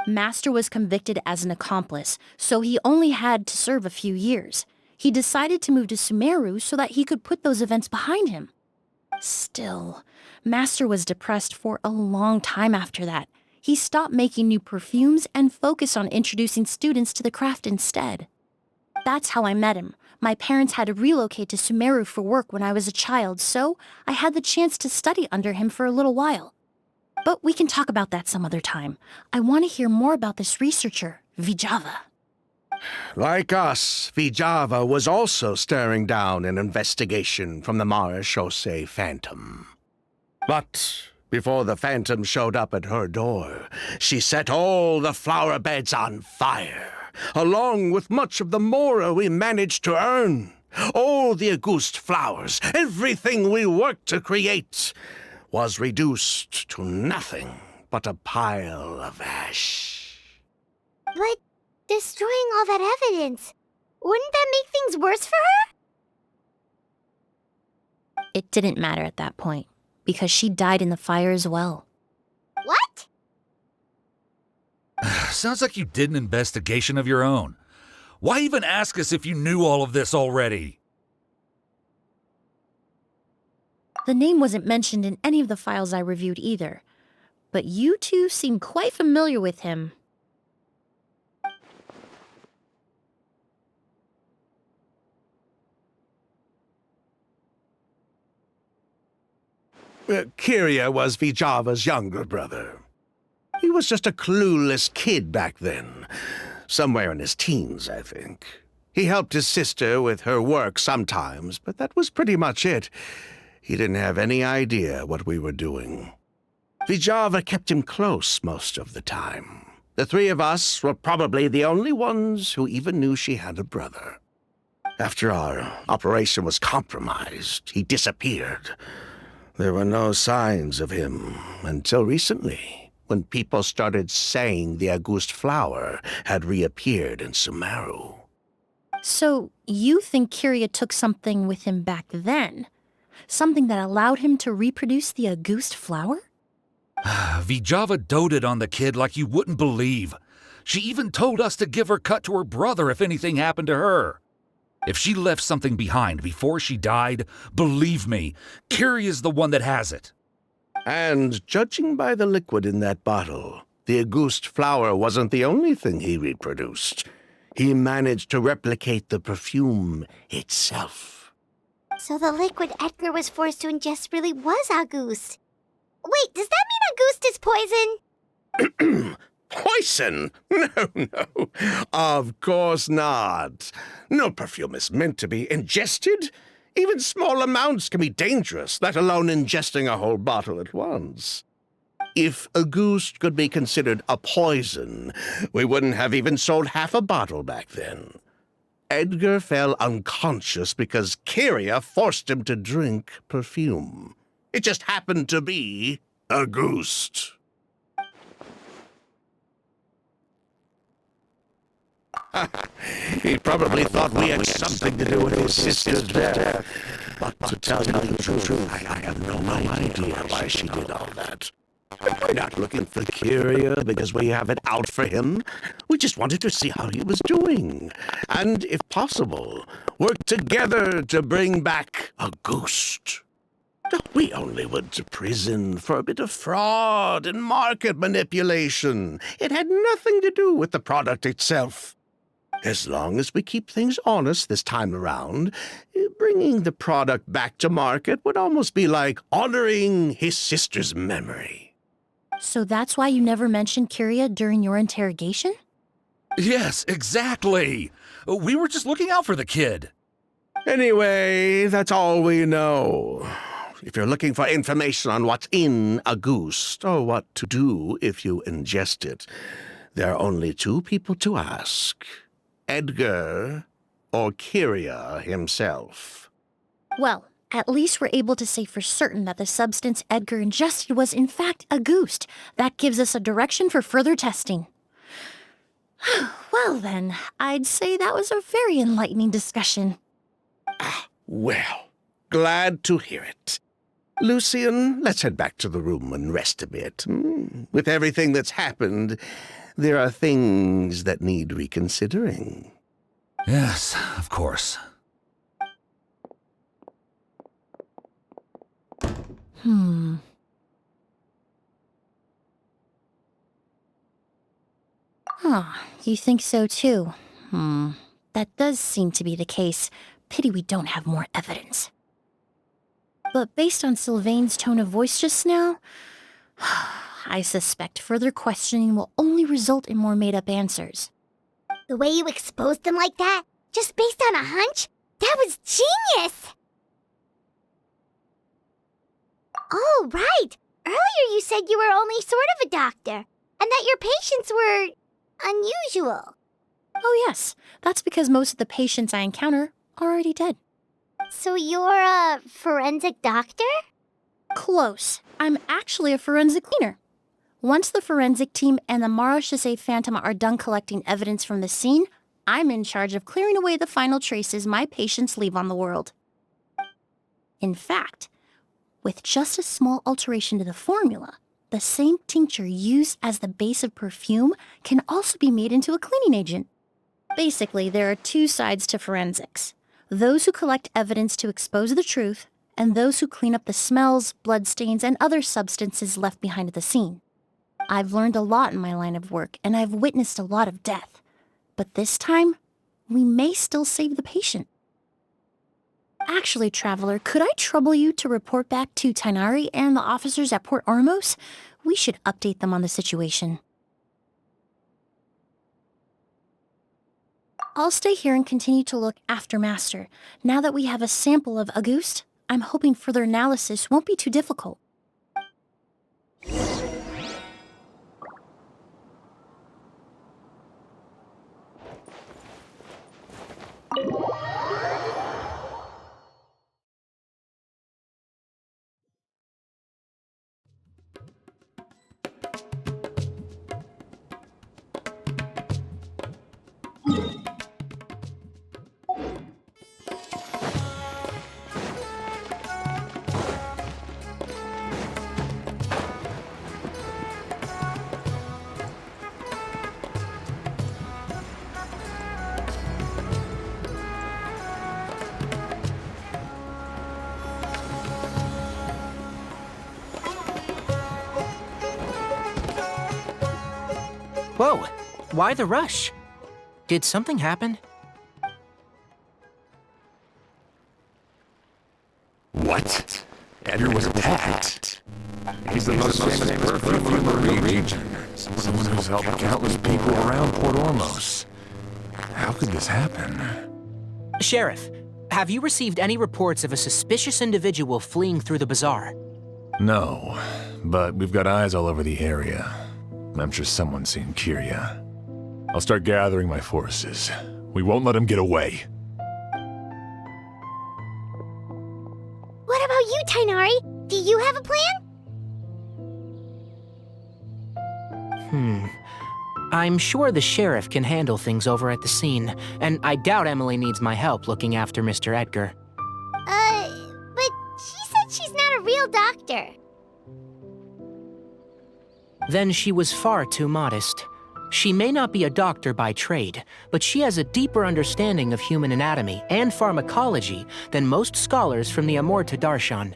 Master was convicted as an accomplice, so he only had to serve a few years. He decided to move to Sumeru so that he could put those events behind him. Still, Master was depressed for a long time after that. He stopped making new perfumes and focused on introducing students to the craft instead. That's how I met him. My parents had to relocate to Sumeru for work when I was a child, so I had the chance to study under him for a little while. But we can talk about that some other time. I want to hear more about this researcher, Vijava. Like us, Vijava was also staring down an investigation from the Marechaussee Phantom. But before the Phantom showed up at her door, she set all the flower beds on fire, along with much of the mora we managed to earn. All the Auguste flowers, everything we worked to create, was reduced to nothing but a pile of ash. But destroying all that evidence, wouldn't that make things worse for her? It didn't matter at that point, because she died in the fire as well. What? Sounds like you did an investigation of your own. Why even ask us if you knew all of this already? The name wasn't mentioned in any of the files I reviewed either, but you two seem quite familiar with him. Kyria was Vijava's younger brother. He was just a clueless kid back then. Somewhere in his teens, I think. He helped his sister with her work sometimes, but that was pretty much it. He didn't have any idea what we were doing. Vijava kept him close most of the time. The three of us were probably the only ones who even knew she had a brother. After our operation was compromised, he disappeared. There were no signs of him until recently, when people started saying the Auguste flower had reappeared in Sumeru. So, you think Kyria took something with him back then? Something that allowed him to reproduce the Auguste flower? Vijava doted on the kid like you wouldn't believe. She even told us to give her cut to her brother if anything happened to her. If she left something behind before she died, believe me, Kyria's the one that has it. And judging by the liquid in that bottle, the Auguste flower wasn't the only thing he reproduced. He managed to replicate the perfume itself. So the liquid Edgar was forced to ingest really was Auguste. Wait, does that mean Auguste is poison? Poison? No. Of course not. No perfume is meant to be ingested. Even small amounts can be dangerous, let alone ingesting a whole bottle at once. If Auguste could be considered a poison, we wouldn't have even sold half a bottle back then. Edgar fell unconscious because Kyria forced him to drink perfume. It just happened to be Auguste. He probably thought we had something to do with his sister's death. But to tell you the truth, I have no idea why she did all that. We're not looking for Kyria because we have it out for him. We just wanted to see how he was doing. And, if possible, work together to bring back a ghost. We only went to prison for a bit of fraud and market manipulation. It had nothing to do with the product itself. As long as we keep things honest this time around, bringing the product back to market would almost be like honoring his sister's memory. So that's why you never mentioned Kyria during your interrogation? Yes, exactly. We were just looking out for the kid. Anyway, that's all we know. If you're looking for information on what's in a goose, or what to do if you ingest it, there are only two people to ask. Edgar or Kyria himself. Well, at least we're able to say for certain that the substance Edgar ingested was in fact a goose. That gives us a direction for further testing. Well then, I'd say that was a very enlightening discussion. Well, glad to hear it. Lucian, let's head back to the room and rest a bit. With everything that's happened, there are things that need reconsidering. Yes, of course. You think so too? That does seem to be the case. Pity we don't have more evidence. But based on Sylvain's tone of voice just now, I suspect further questioning will only result in more made-up answers. The way you exposed them like that, just based on a hunch, that was genius! Oh, right! Earlier you said you were only sort of a doctor, and that your patients were unusual. Oh yes, that's because most of the patients I encounter are already dead. So you're a forensic doctor? Close. I'm actually a forensic cleaner. Once the forensic team and the Marechaussee Phantom are done collecting evidence from the scene, I'm in charge of clearing away the final traces my patients leave on the world. In fact, with just a small alteration to the formula, the same tincture used as the base of perfume can also be made into a cleaning agent. Basically, there are two sides to forensics. Those who collect evidence to expose the truth, and those who clean up the smells, bloodstains, and other substances left behind at the scene. I've learned a lot in my line of work, and I've witnessed a lot of death. But this time, we may still save the patient. Actually, Traveler, could I trouble you to report back to Tainari and the officers at Port Ormos? We should update them on the situation. I'll stay here and continue to look after Master. Now that we have a sample of Auguste, I'm hoping further analysis won't be too difficult. Whoa, why the rush? Did something happen? What? Edgar was attacked. He's the most famous perfumer in the region. Someone who's helped countless people around Port Ormos. How could this happen? Sheriff, have you received any reports of a suspicious individual fleeing through the bazaar? No, but we've got eyes all over the area. I'm sure someone's seen Kyria. I'll start gathering my forces. We won't let him get away. What about you, Tainari? Do you have a plan? I'm sure the sheriff can handle things over at the scene, and I doubt Emilie needs my help looking after Mr. Edgar. But she said she's not a real doctor. Then she was far too modest. She may not be a doctor by trade, but she has a deeper understanding of human anatomy and pharmacology than most scholars from the Amurta Darshan.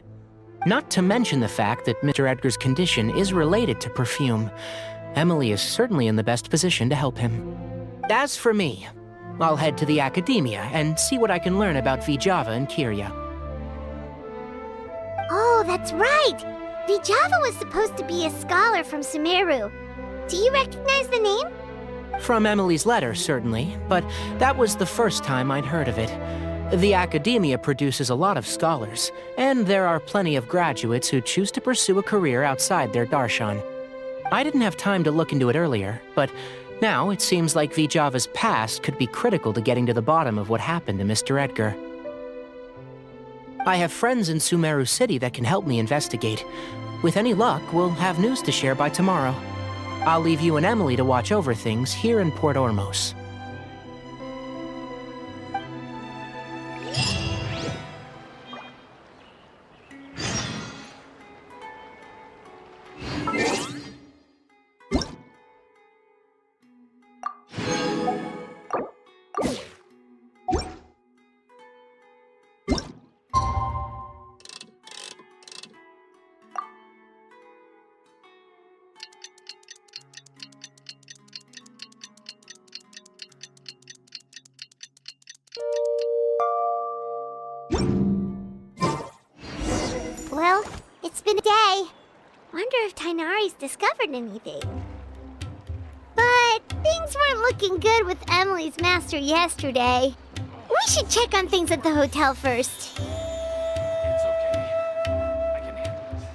Not to mention the fact that Mr. Edgar's condition is related to perfume. Emilie is certainly in the best position to help him. As for me, I'll head to the academia and see what I can learn about Vijava and Kirya. Oh, that's right! Vijava was supposed to be a scholar from Sumeru. Do you recognize the name? From Emilie's letter, certainly, but that was the first time I'd heard of it. The academia produces a lot of scholars, and there are plenty of graduates who choose to pursue a career outside their darshan. I didn't have time to look into it earlier, but now it seems like Vijava's past could be critical to getting to the bottom of what happened to Mr. Edgar. I have friends in Sumeru City that can help me investigate. With any luck, we'll have news to share by tomorrow. I'll leave you and Emilie to watch over things here in Port Ormos. Well, it's been a day. Wonder if Tainari's discovered anything. But things weren't looking good with Emilie's master yesterday. We should check on things at the hotel first. It's okay. I can handle it.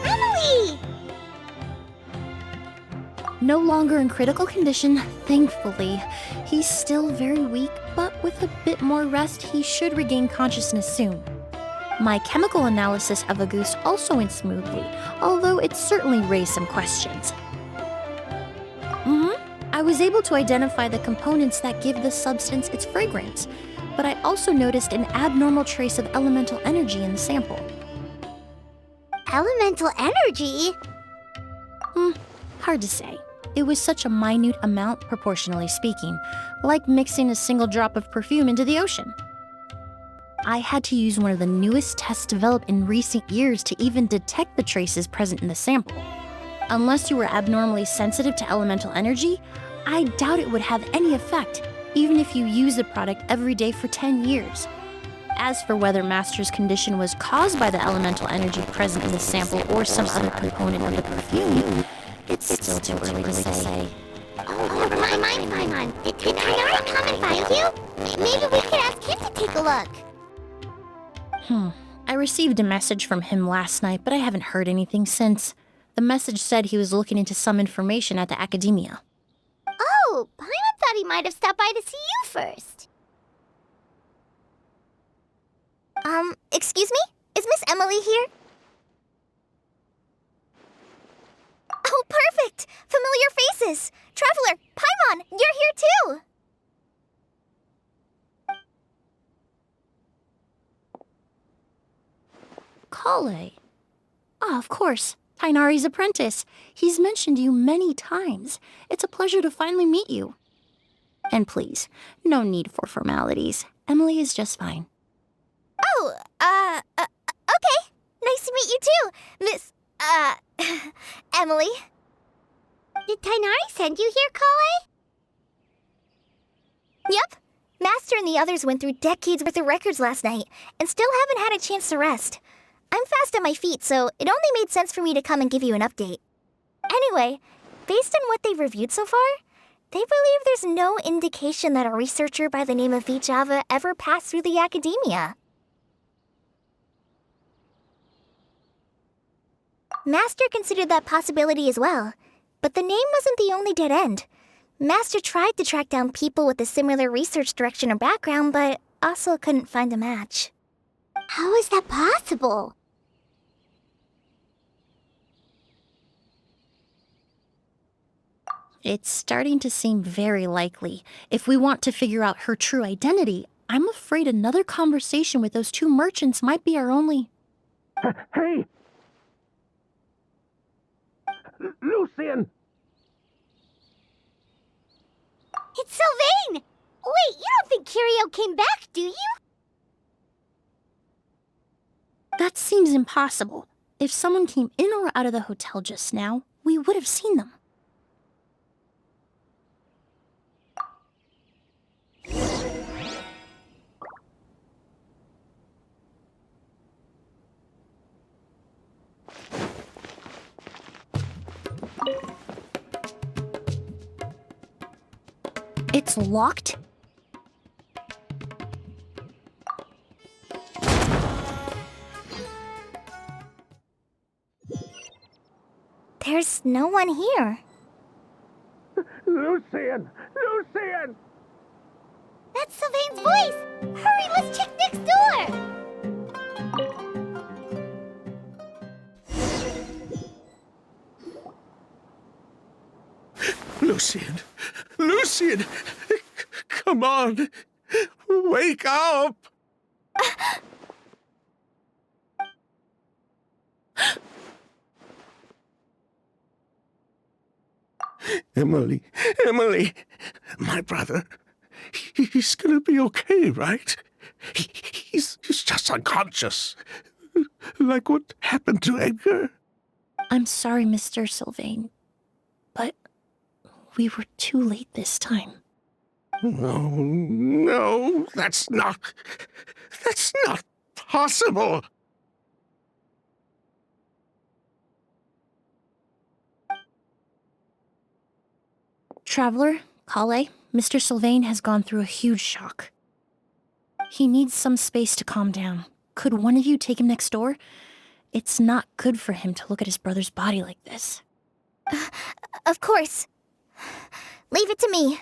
Emilie! No longer in critical condition, thankfully. He's still very weak, but with a bit more rest, he should regain consciousness soon. My chemical analysis of Auguste also went smoothly, although it certainly raised some questions. I was able to identify the components that give the substance its fragrance, but I also noticed an abnormal trace of elemental energy in the sample. Elemental energy? Hard to say. It was such a minute amount, proportionally speaking, like mixing a single drop of perfume into the ocean. I had to use one of the newest tests developed in recent years to even detect the traces present in the sample. Unless you were abnormally sensitive to elemental energy, I doubt it would have any effect, even if you use the product every day for 10 years. As for whether Master's condition was caused by the elemental energy present in the sample or some other component of the perfume, it's still too early to say. Oh, never mind. Did Tainari come and find you? Maybe we could ask him to take a look. I received a message from him last night, but I haven't heard anything since. The message said he was looking into some information at the academia. Oh, Paimon thought he might have stopped by to see you first. Excuse me? Is Miss Emilie here? Oh, perfect! Familiar faces! Traveler, Paimon, you're here too! Kale. Of course. Tainari's apprentice. He's mentioned you many times. It's a pleasure to finally meet you. And please, no need for formalities. Emilie is just fine. Oh, okay. Nice to meet you too, Miss, Emilie. Did Tainari send you here, Kale? Yep. Master and the others went through decades worth of records last night, and still haven't had a chance to rest. I'm fast on my feet, so it only made sense for me to come and give you an update. Anyway, based on what they've reviewed so far, they believe there's no indication that a researcher by the name of Vijava ever passed through the academia. Master considered that possibility as well. But the name wasn't the only dead end. Master tried to track down people with a similar research direction or background, but also couldn't find a match. How is that possible? It's starting to seem very likely. If we want to figure out her true identity, I'm afraid another conversation with those two merchants might be our only... Hey! Lucian! It's Sylvain! Wait, you don't think Kirio came back, do you? That seems impossible. If someone came in or out of the hotel just now, we would have seen them. It's locked? There's no one here. Lucian! Lucian! That's Sylvain's voice! Hurry, let's check next door! Lucian! Lucian! Come on! Wake up! Emilie! Emilie! My brother, he's gonna be okay, right? He's just unconscious. Like what happened to Edgar. I'm sorry, Mr. Sylvain, but we were too late this time. No, that's not possible. Traveler, Kale, Mr. Sylvain has gone through a huge shock. He needs some space to calm down. Could one of you take him next door? It's not good for him to look at his brother's body like this. Of course. Leave it to me.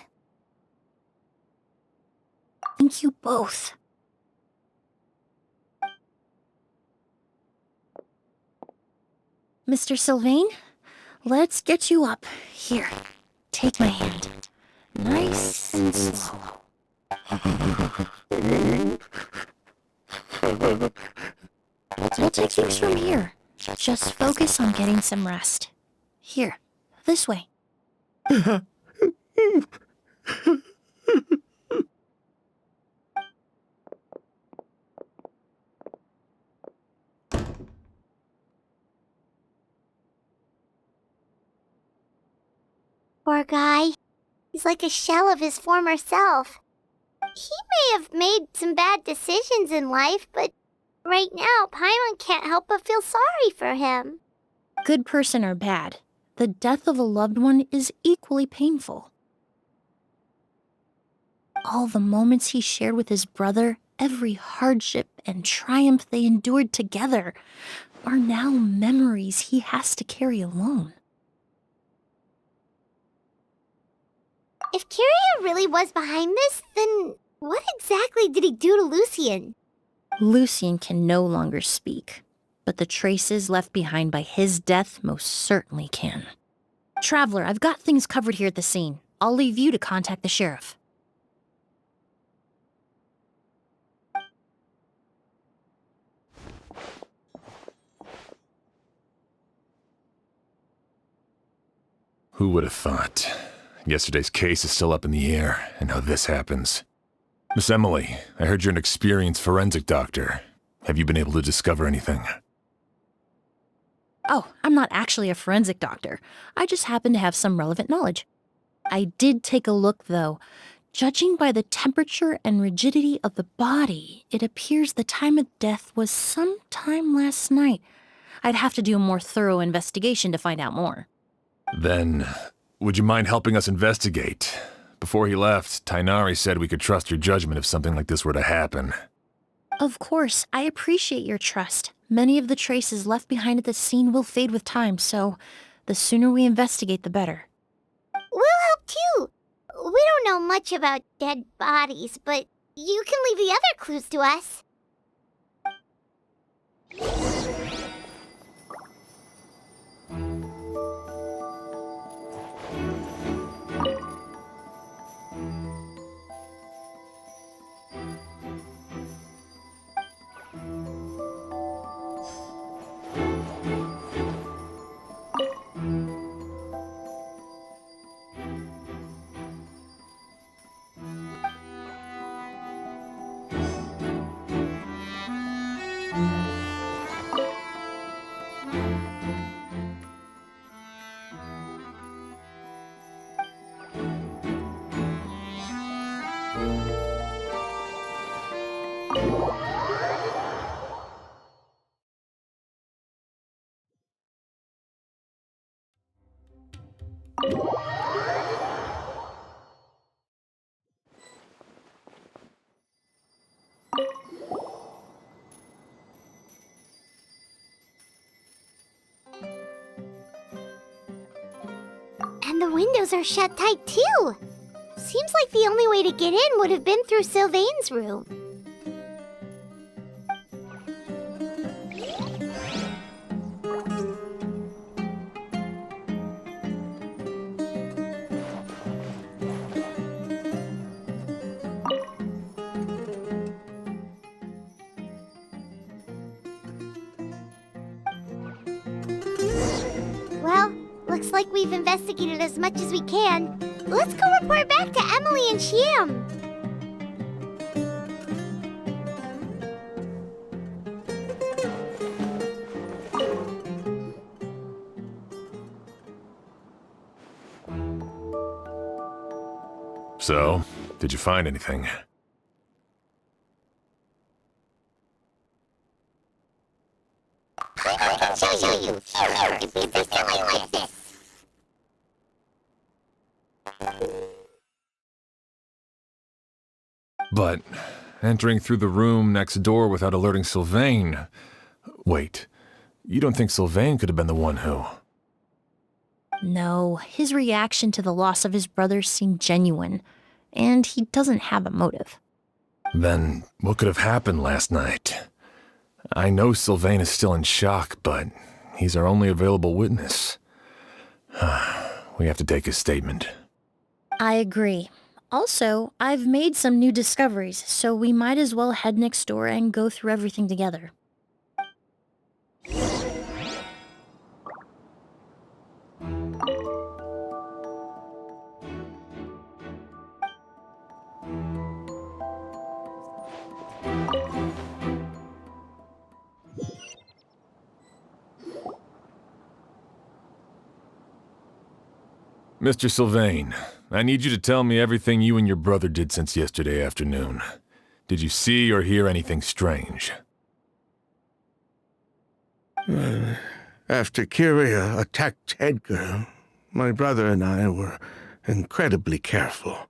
Thank you both. Mr. Sylvain, let's get you up. Here, take my hand. Nice and slow. We'll take things from here. Just focus on getting some rest. Here, this way. Poor guy. He's like a shell of his former self. He may have made some bad decisions in life, but right now, Paimon can't help but feel sorry for him. Good person or bad, the death of a loved one is equally painful. All the moments he shared with his brother, every hardship and triumph they endured together, are now memories he has to carry alone. If Kirio really was behind this, then what exactly did he do to Lucian? Lucian can no longer speak, but the traces left behind by his death most certainly can. Traveler, I've got things covered here at the scene. I'll leave you to contact the sheriff. Who would have thought? Yesterday's case is still up in the air, and now this happens. Miss Emilie, I heard you're an experienced forensic doctor. Have you been able to discover anything? Oh, I'm not actually a forensic doctor. I just happen to have some relevant knowledge. I did take a look, though. Judging by the temperature and rigidity of the body, it appears the time of death was sometime last night. I'd have to do a more thorough investigation to find out more. Then, would you mind helping us investigate? Before he left, Tighnari said we could trust your judgment if something like this were to happen. Of course, I appreciate your trust. Many of the traces left behind at the scene will fade with time, so the sooner we investigate, the better. We'll help too. We don't know much about dead bodies, but you can leave the other clues to us. And the windows are shut tight too. Seems like the only way to get in would have been through Sylvain's room. Well, looks like we've investigated as much as we can. Let's go report back to Emilie and Shiam. So, did you find anything? But entering through the room next door without alerting Sylvain... Wait, you don't think Sylvain could have been the one who... No, his reaction to the loss of his brother seemed genuine, and he doesn't have a motive. Then what could have happened last night? I know Sylvain is still in shock, but he's our only available witness. We have to take his statement. I agree. Also, I've made some new discoveries, so we might as well head next door and go through everything together. Mr. Sylvain, I need you to tell me everything you and your brother did since yesterday afternoon. Did you see or hear anything strange? After Kyria attacked Edgar, my brother and I were incredibly careful.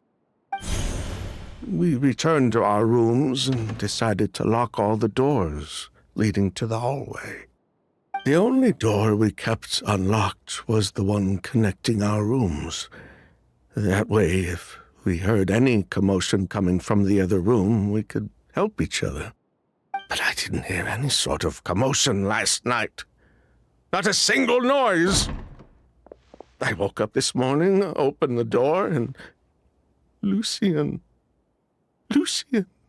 We returned to our rooms and decided to lock all the doors leading to the hallway. The only door we kept unlocked was the one connecting our rooms. That way, if we heard any commotion coming from the other room, we could help each other. But I didn't hear any sort of commotion last night. Not a single noise. I woke up this morning, opened the door, and Lucien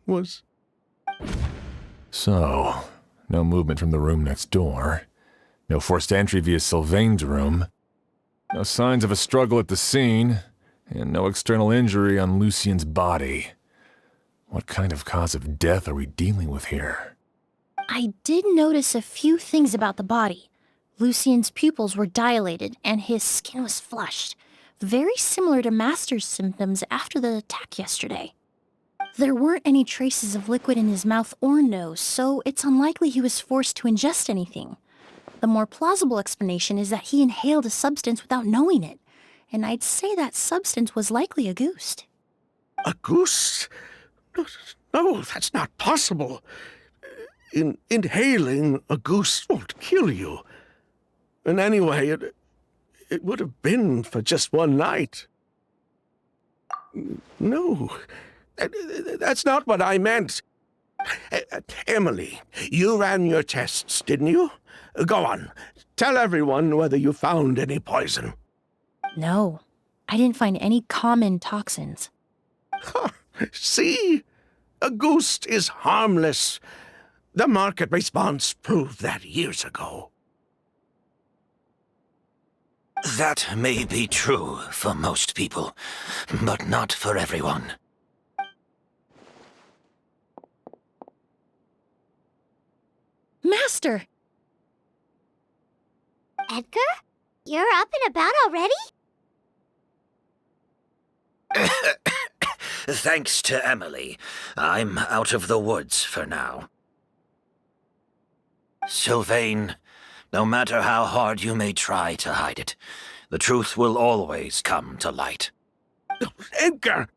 was... So, no movement from the room next door. No forced entry via Sylvain's room. No signs of a struggle at the scene. And no external injury on Lucien's body. What kind of cause of death are we dealing with here? I did notice a few things about the body. Lucien's pupils were dilated, and his skin was flushed. Very similar to Master's symptoms after the attack yesterday. There weren't any traces of liquid in his mouth or nose, so it's unlikely he was forced to ingest anything. The more plausible explanation is that he inhaled a substance without knowing it, and I'd say that substance was likely a goose. A goose? No, that's not possible. Inhaling a goose won't kill you. And anyway, it would have been for just one night. No, that's not what I meant. Emily, you ran your tests, didn't you? Go on. Tell everyone whether you found any poison. No, I didn't find any common toxins. See? A goose is harmless. The market response proved that years ago. That may be true for most people, but not for everyone. Master! Edgar? You're up and about already? Thanks to Emily, I'm out of the woods for now. Sylvain, no matter how hard you may try to hide it, the truth will always come to light. Edgar!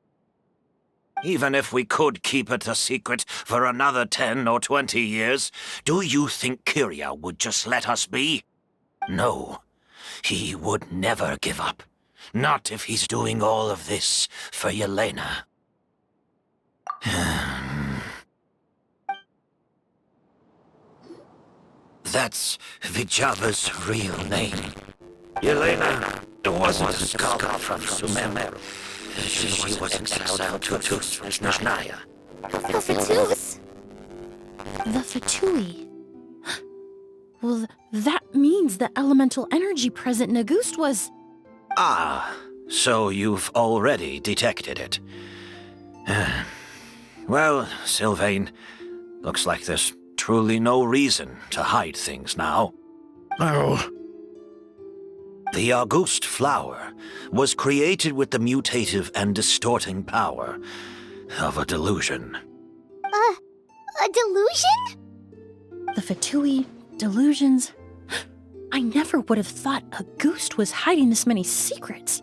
Even if we could keep it a secret for another 10 or 20 years, do you think Kiria would just let us be? No, he would never give up. Not if he's doing all of this for Yelena. That's Vijava's real name. Yelena wasn't a scholar from Sumer. She was exiled to Snaya. The Fatus? The Fatui. Well, that means the elemental energy present in Auguste was... Ah, so you've already detected it. Well, Sylvain, looks like there's truly no reason to hide things now. Oh. The Auguste flower was created with the mutative and distorting power of a delusion. A delusion? The Fatui, delusions... I never would have thought Auguste was hiding this many secrets.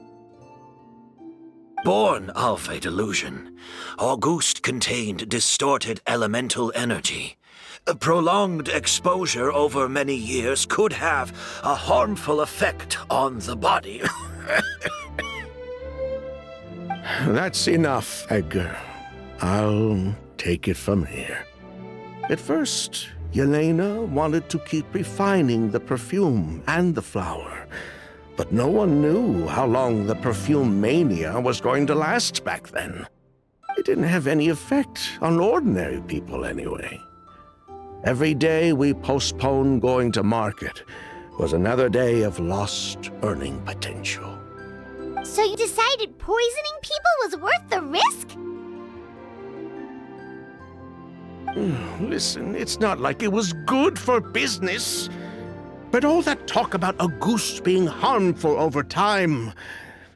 Born of a delusion, Auguste contained distorted elemental energy. A prolonged exposure over many years could have a harmful effect on the body. That's enough, Edgar. I'll take it from here. At first, Yelena wanted to keep refining the perfume and the flower, but no one knew how long the perfume mania was going to last back then. It didn't have any effect on ordinary people anyway. Every day we postponed going to market was another day of lost earning potential. So you decided poisoning people was worth the risk? Listen, it's not like it was good for business. But all that talk about Auguste being harmful over time,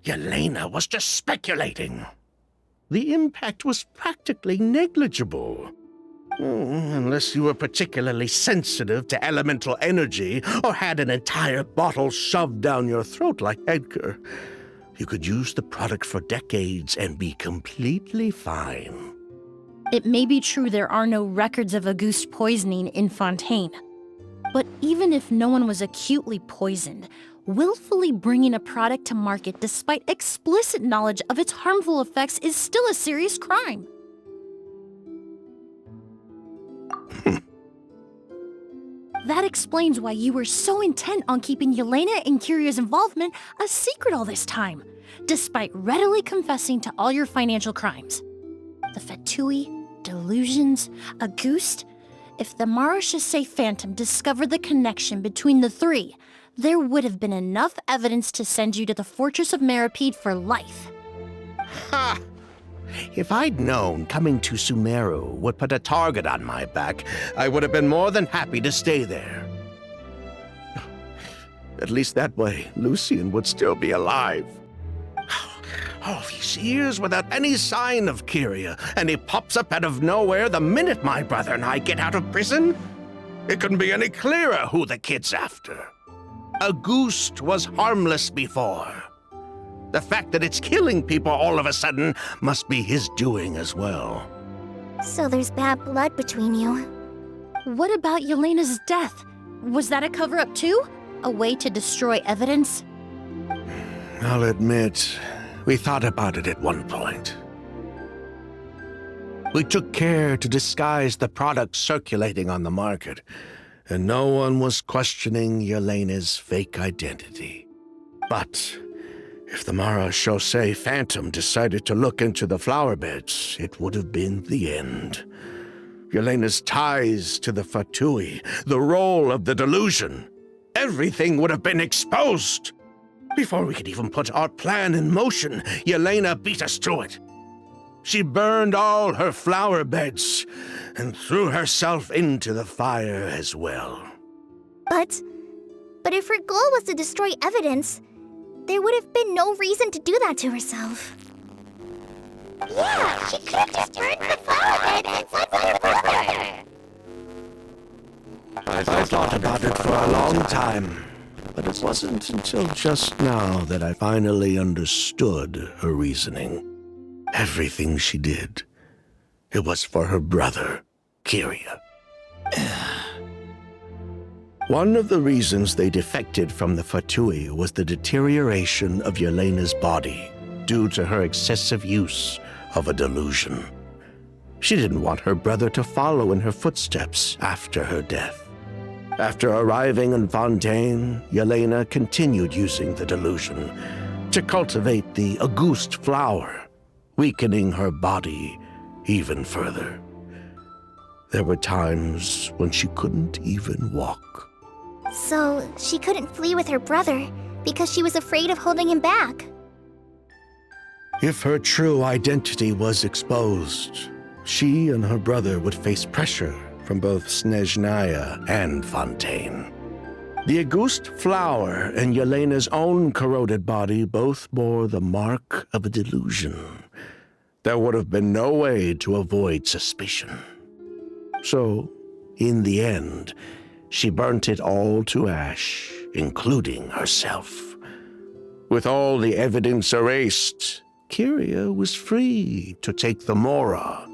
Yelena was just speculating. The impact was practically negligible. Unless you were particularly sensitive to elemental energy or had an entire bottle shoved down your throat like Edgar. You could use the product for decades and be completely fine. It may be true there are no records of Auguste poisoning in Fontaine. But even if no one was acutely poisoned, willfully bringing a product to market despite explicit knowledge of its harmful effects is still a serious crime. That explains why you were so intent on keeping Yelena and Kiria's involvement a secret all this time, despite readily confessing to all your financial crimes. The Fatui, delusions, Auguste. If the Marechaussee Phantom discovered the connection between the three, there would have been enough evidence to send you to the Fortress of Meripede for life. Ha! If I'd known coming to Sumeru would put a target on my back, I would have been more than happy to stay there. At least that way, Lucien would still be alive. All these years without any sign of Kiria, and he pops up out of nowhere the minute my brother and I get out of prison? It couldn't be any clearer who the kid's after. Auguste was harmless before. The fact that it's killing people all of a sudden must be his doing as well. So there's bad blood between you. What about Yelena's death? Was that a cover-up too? A way to destroy evidence? I'll admit, we thought about it at one point. We took care to disguise the products circulating on the market, and no one was questioning Yelena's fake identity. But if the Marechaussee Phantom decided to look into the flower beds, it would have been the end. Yelena's ties to the Fatui, the role of the delusion, everything would have been exposed. Before we could even put our plan in motion, Yelena beat us to it. She burned all her flower beds and threw herself into the fire as well. But if her goal was to destroy evidence, there would have been no reason to do that to herself. Yeah, she could have just burned the flower bed and set her brother. I thought about it for a long time, but it wasn't until just now that I finally understood her reasoning. Everything she did, it was for her brother, Kiria. One of the reasons they defected from the Fatui was the deterioration of Yelena's body due to her excessive use of a delusion. She didn't want her brother to follow in her footsteps after her death. After arriving in Fontaine, Yelena continued using the delusion to cultivate the Auguste flower, weakening her body even further. There were times when she couldn't even walk. So she couldn't flee with her brother because she was afraid of holding him back. If her true identity was exposed, she and her brother would face pressure from both Snezhnaya and Fontaine. The Auguste flower and Yelena's own corroded body both bore the mark of a delusion. There would have been no way to avoid suspicion. So, in the end, she burnt it all to ash, including herself. With all the evidence erased, Kiria was free to take the Mora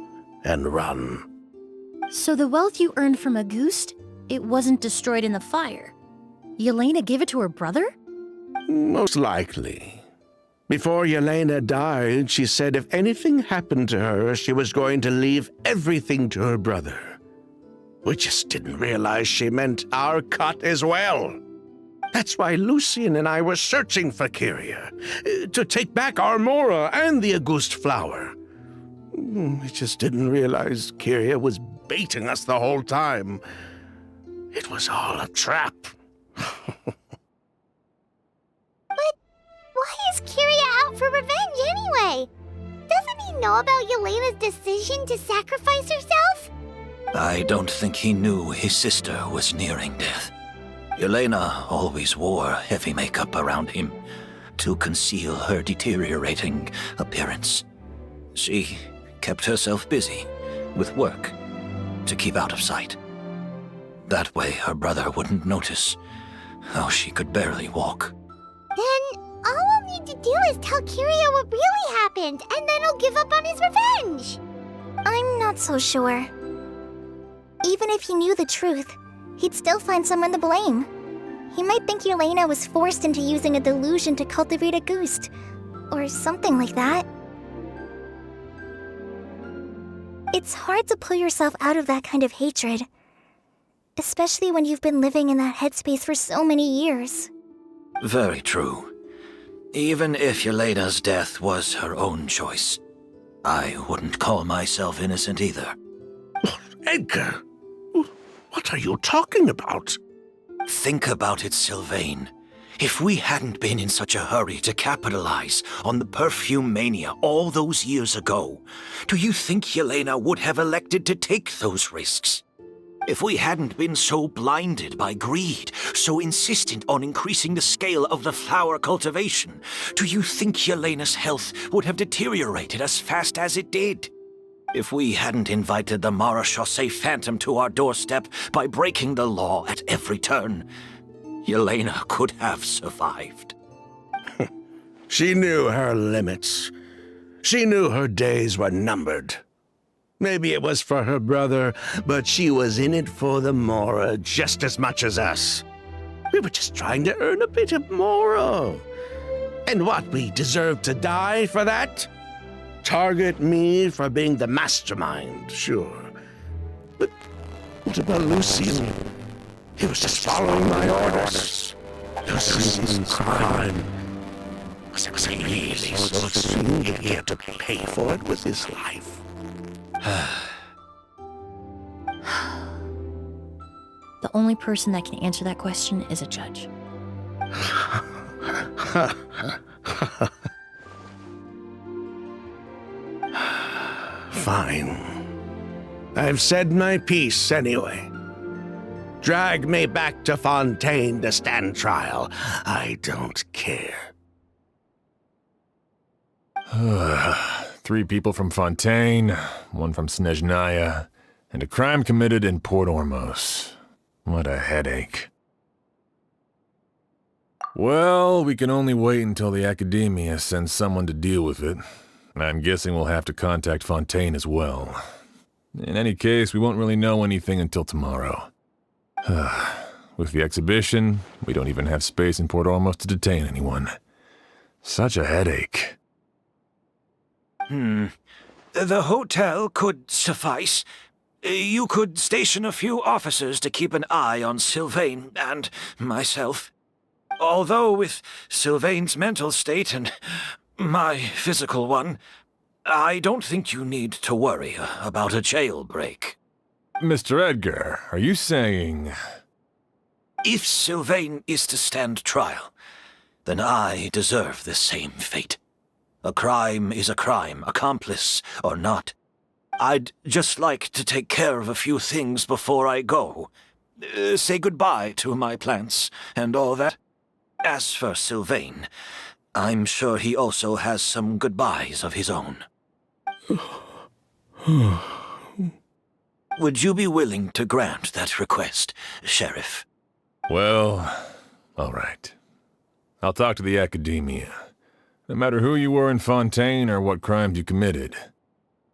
and run. So the wealth you earned from Auguste, it wasn't destroyed in the fire. Yelena gave it to her brother? Most likely. Before Yelena died, she said if anything happened to her, she was going to leave everything to her brother. We just didn't realize she meant our cut as well. That's why Lucien and I were searching for Kiria, to take back our Mora and the Auguste flower. We just didn't realize Kiria was baiting us the whole time. It was all a trap. But why is Kiria out for revenge anyway? Doesn't he know about Yelena's decision to sacrifice herself? I don't think he knew his sister was nearing death. Yelena always wore heavy makeup around him to conceal her deteriorating appearance. She kept herself busy with work to keep out of sight. That way her brother wouldn't notice how she could barely walk. Then all we'll need to do is tell Kiria what really happened, and then he'll give up on his revenge. I'm not so sure. Even if he knew the truth, he'd still find someone to blame. He might think Yelena was forced into using a delusion to cultivate a Auguste, or something like that. It's hard to pull yourself out of that kind of hatred, especially when you've been living in that headspace for so many years. Very true. Even if Yelena's death was her own choice, I wouldn't call myself innocent either. Edgar, what are you talking about? Think about it, Sylvain. If we hadn't been in such a hurry to capitalize on the perfume mania all those years ago, do you think Yelena would have elected to take those risks? If we hadn't been so blinded by greed, so insistent on increasing the scale of the flower cultivation, do you think Yelena's health would have deteriorated as fast as it did? If we hadn't invited the Marechaussee Phantom to our doorstep by breaking the law at every turn, Yelena could have survived. She knew her limits. She knew her days were numbered. Maybe it was for her brother, but she was in it for the Mora just as much as us. We were just trying to earn a bit of Mora. And what, we deserve to die for that? Target me for being the mastermind, sure. But what about Lucian? He was just following my orders. Lucian's crime was he really so extreme that he had to pay for it with his life? The only person that can answer that question is a judge. Fine. I've said my piece anyway. Drag me back to Fontaine to stand trial. I don't care. 3 people from Fontaine, 1 from Snezhnaya, and a crime committed in Port Ormos. What a headache. Well, we can only wait until the Academia sends someone to deal with it. I'm guessing we'll have to contact Fontaine as well. In any case, we won't really know anything until tomorrow. With the exhibition, we don't even have space in Port Ormos to detain anyone. Such a headache. The hotel could suffice. You could station a few officers to keep an eye on Sylvain and myself. Although with Sylvain's mental state and my physical one, I don't think you need to worry about a jailbreak. Mr. Edgar, are you saying... If Sylvain is to stand trial, then I deserve the same fate. A crime is a crime, accomplice or not. I'd just like to take care of a few things before I go. Say goodbye to my plants and all that. As for Sylvain, I'm sure he also has some goodbyes of his own. Would you be willing to grant that request, Sheriff? Well, all right. I'll talk to the Academia. No matter who you were in Fontaine or what crimes you committed,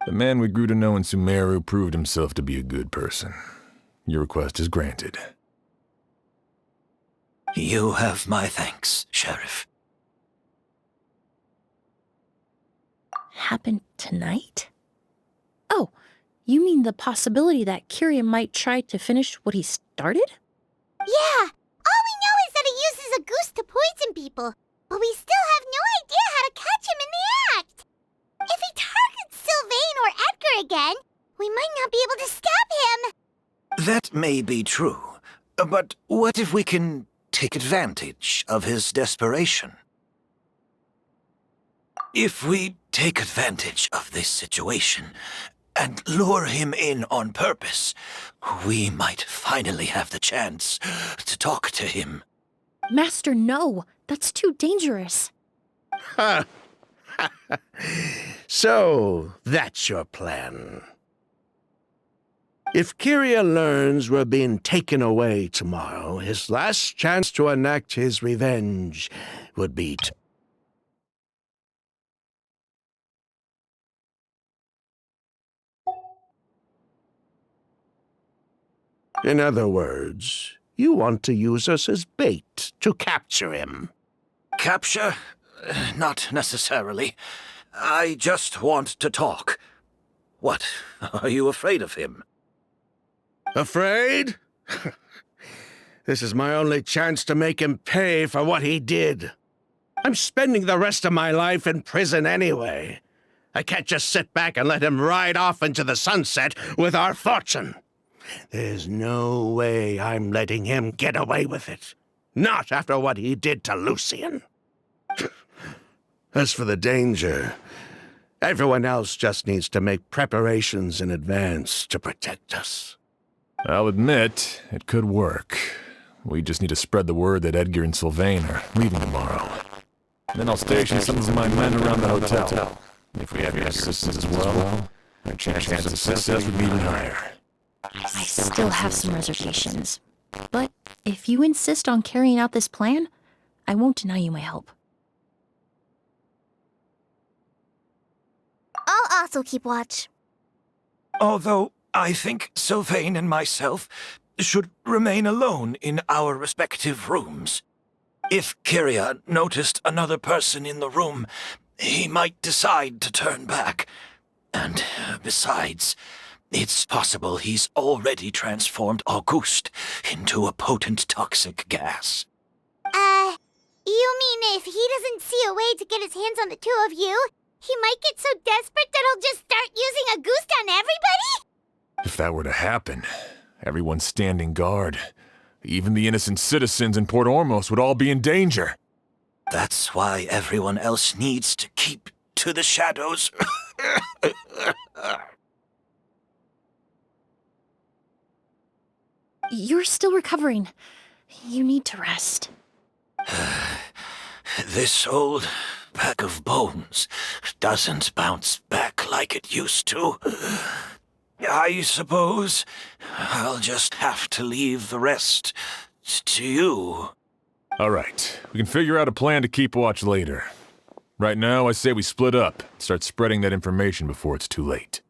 the man we grew to know in Sumeru proved himself to be a good person. Your request is granted. You have my thanks, Sheriff. Happened tonight? Oh, you mean the possibility that Kyria might try to finish what he started? Yeah, all we know is that he uses a goose to poison people, but we still have no idea how to catch him in the act. If he targets Sylvain or Edgar again, we might not be able to stop him. That may be true, but what if we can take advantage of his desperation? If we take advantage of this situation and lure him in on purpose, we might finally have the chance to talk to him. Master, no. That's too dangerous. So, that's your plan. If Kyria learns we're being taken away tomorrow, his last chance to enact his revenge would be to... In other words, you want to use us as bait to capture him. Capture? Not necessarily. I just want to talk. What? Are you afraid of him? Afraid? This is my only chance to make him pay for what he did. I'm spending the rest of my life in prison anyway. I can't just sit back and let him ride off into the sunset with our fortune. There's no way I'm letting him get away with it. Not after what he did to Lucian. As for the danger, everyone else just needs to make preparations in advance to protect us. I'll admit, it could work. We just need to spread the word that Edgar and Sylvain are leaving tomorrow. Then I'll station some of my men around the hotel. If we have your assistance as well, our chance of success would be even higher. I still have some reservations. But if you insist on carrying out this plan, I won't deny you my help. I'll also keep watch. Although I think Sylvain and myself should remain alone in our respective rooms. If Kyria noticed another person in the room, he might decide to turn back. And besides, it's possible he's already transformed Auguste into a potent toxic gas. You mean if he doesn't see a way to get his hands on the two of you, he might get so desperate that he'll just start using Auguste on everybody? If that were to happen, everyone standing guard, even the innocent citizens in Port Ormos would all be in danger. That's why everyone else needs to keep to the shadows. You're still recovering. You need to rest. This old bag of bones doesn't bounce back like it used to. I suppose I'll just have to leave the rest to you. All right, we can figure out a plan to keep watch later. Right now, I say we split up and start spreading that information before it's too late.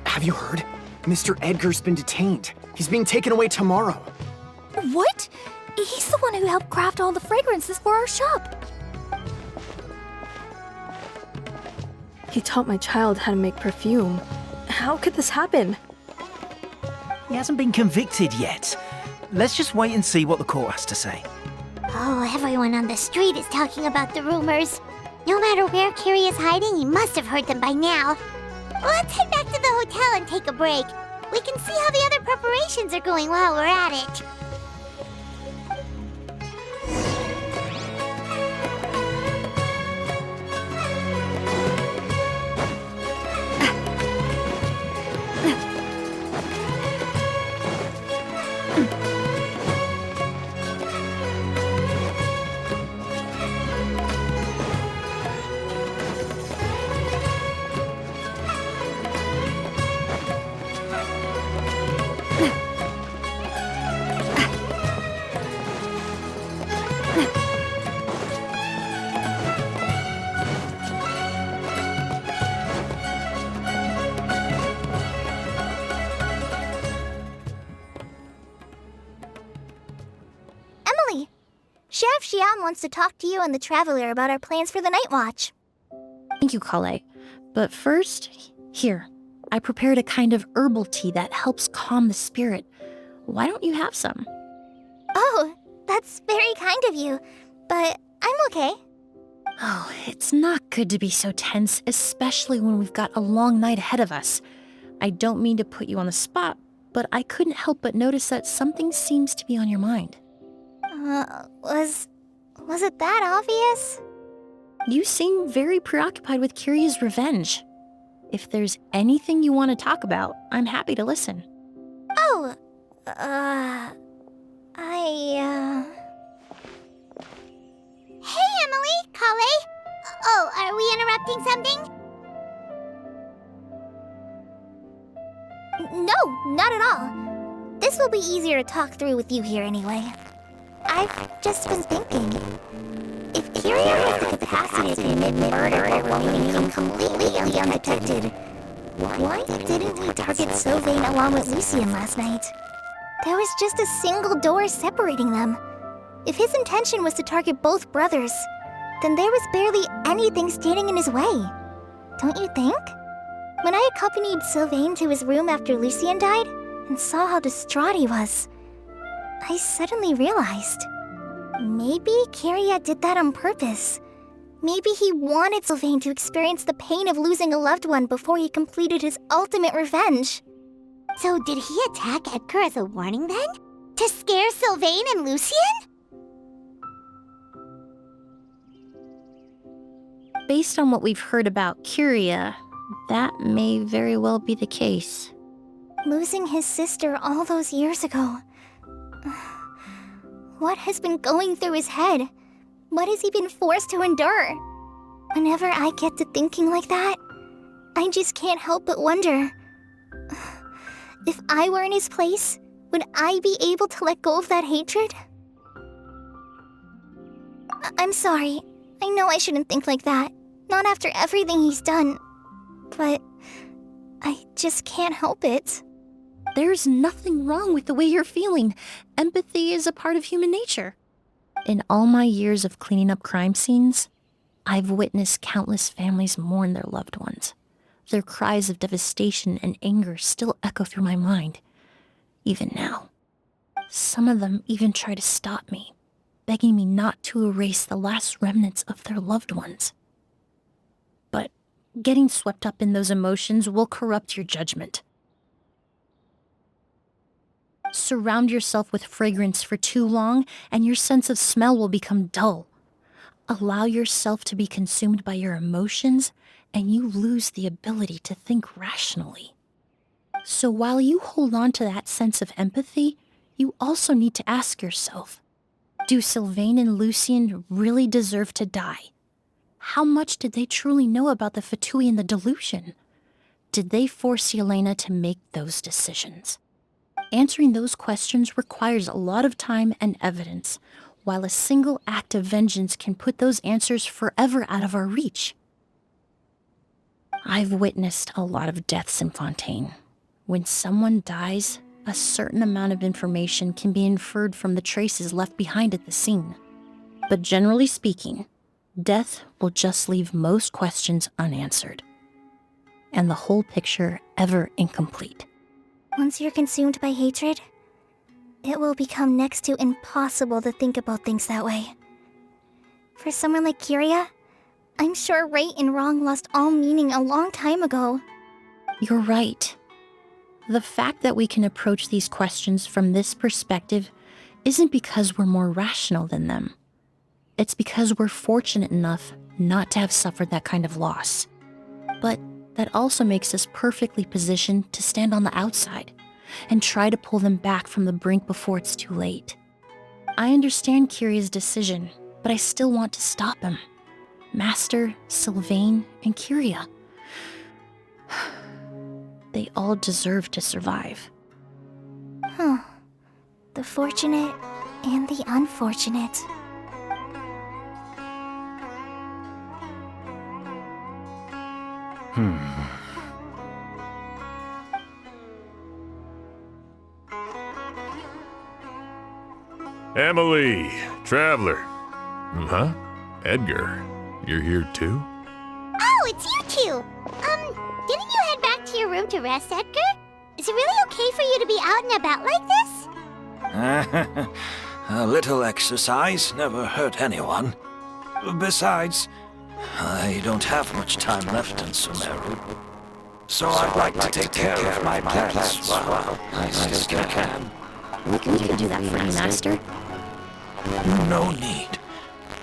Have you heard? Mr. Edgar's been detained. He's being taken away tomorrow. What? He's the one who helped craft all the fragrances for our shop. He taught my child how to make perfume. How could this happen? He hasn't been convicted yet. Let's just wait and see what the court has to say. Oh, everyone on the street is talking about the rumors. No matter where Kyria is hiding, he must have heard them by now. Let's head back to the hotel and take a break. We can see how the other preparations are going while we're at it. Emily, Sheriff Xian wants to talk to you and the Traveler about our plans for the Night Watch. Thank you, Kale. But first, here, I prepared a kind of herbal tea that helps calm the spirit. Why don't you have some? Oh, that's very kind of you, but I'm okay. Oh, it's not good to be so tense, especially when we've got a long night ahead of us. I don't mean to put you on the spot, but I couldn't help but notice that something seems to be on your mind. Was it that obvious? You seem very preoccupied with Kyria's revenge. If there's anything you want to talk about, I'm happy to listen. Oh, Hey, Emily, Kale. Oh, are we interrupting something? No, not at all. This will be easier to talk through with you here anyway. I've just been thinking. If Kyria has the capacity to commit murder while remaining completely undetected, why didn't we target Sylvain along with Lucien last night? There was just a single door separating them. If his intention was to target both brothers, then there was barely anything standing in his way. Don't you think? When I accompanied Sylvain to his room after Lucien died, and saw how distraught he was, I suddenly realized. Maybe Kyria did that on purpose. Maybe he wanted Sylvain to experience the pain of losing a loved one before he completed his ultimate revenge. So did he attack Edgar as a warning then? To scare Sylvain and Lucien? Based on what we've heard about Kyria, that may very well be the case. Losing his sister all those years ago. What has been going through his head? What has he been forced to endure? Whenever I get to thinking like that, I just can't help but wonder. If I were in his place, would I be able to let go of that hatred? I'm sorry. I know I shouldn't think like that. Not after everything he's done. But I just can't help it. There's nothing wrong with the way you're feeling. Empathy is a part of human nature. In all my years of cleaning up crime scenes, I've witnessed countless families mourn their loved ones. Their cries of devastation and anger still echo through my mind, even now. Some of them even try to stop me, begging me not to erase the last remnants of their loved ones. But getting swept up in those emotions will corrupt your judgment. Surround yourself with fragrance for too long, and your sense of smell will become dull. Allow yourself to be consumed by your emotions, and you lose the ability to think rationally. So while you hold on to that sense of empathy, you also need to ask yourself, do Sylvain and Lucien really deserve to die? How much did they truly know about the Fatui and the delusion? Did they force Yelena to make those decisions? Answering those questions requires a lot of time and evidence, while a single act of vengeance can put those answers forever out of our reach. I've witnessed a lot of deaths in Fontaine. When someone dies, a certain amount of information can be inferred from the traces left behind at the scene. But generally speaking, death will just leave most questions unanswered, and the whole picture ever incomplete. Once you're consumed by hatred, it will become next to impossible to think about things that way. For someone like Kiria, I'm sure right and wrong lost all meaning a long time ago. You're right. The fact that we can approach these questions from this perspective isn't because we're more rational than them. It's because we're fortunate enough not to have suffered that kind of loss. But that also makes us perfectly positioned to stand on the outside and try to pull them back from the brink before it's too late. I understand Kiria's decision, but I still want to stop him. Master, Sylvain, and Kiria. They all deserve to survive. The fortunate and the unfortunate. Emilie, Traveler. Huh? Edgar, you're here too? Oh, it's you two! Didn't you head back to your room to rest, Edgar? Is it really okay for you to be out and about like this? A little exercise never hurt anyone. Besides, I don't have much time left in Sumeru. So I'd like to take care of my plants while I still can. We can do that for you, Master. No need.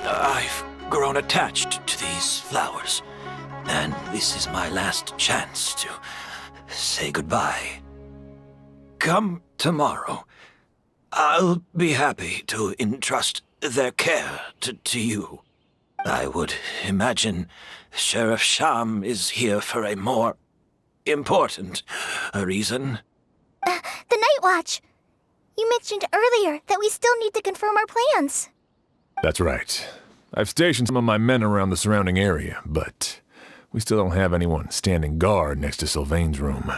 I've grown attached to these flowers, and this is my last chance to say goodbye. Come tomorrow. I'll be happy to entrust their care to you. I would imagine Sheriff Sham is here for a more important reason. The Night Watch! You mentioned earlier that we still need to confirm our plans. That's right. I've stationed some of my men around the surrounding area, but we still don't have anyone standing guard next to Sylvain's room.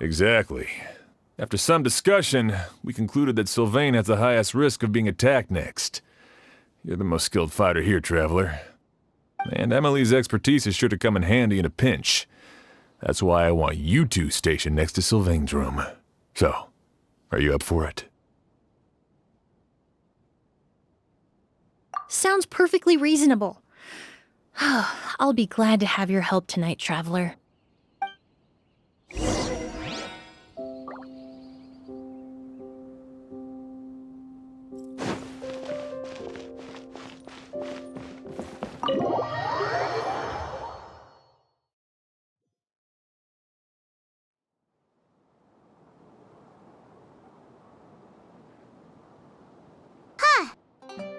Exactly. After some discussion, we concluded that Sylvain has the highest risk of being attacked next. You're the most skilled fighter here, Traveler. And Emilie's expertise is sure to come in handy in a pinch. That's why I want you two stationed next to Sylvain's room. So, are you up for it? Sounds perfectly reasonable. I'll be glad to have your help tonight, Traveler.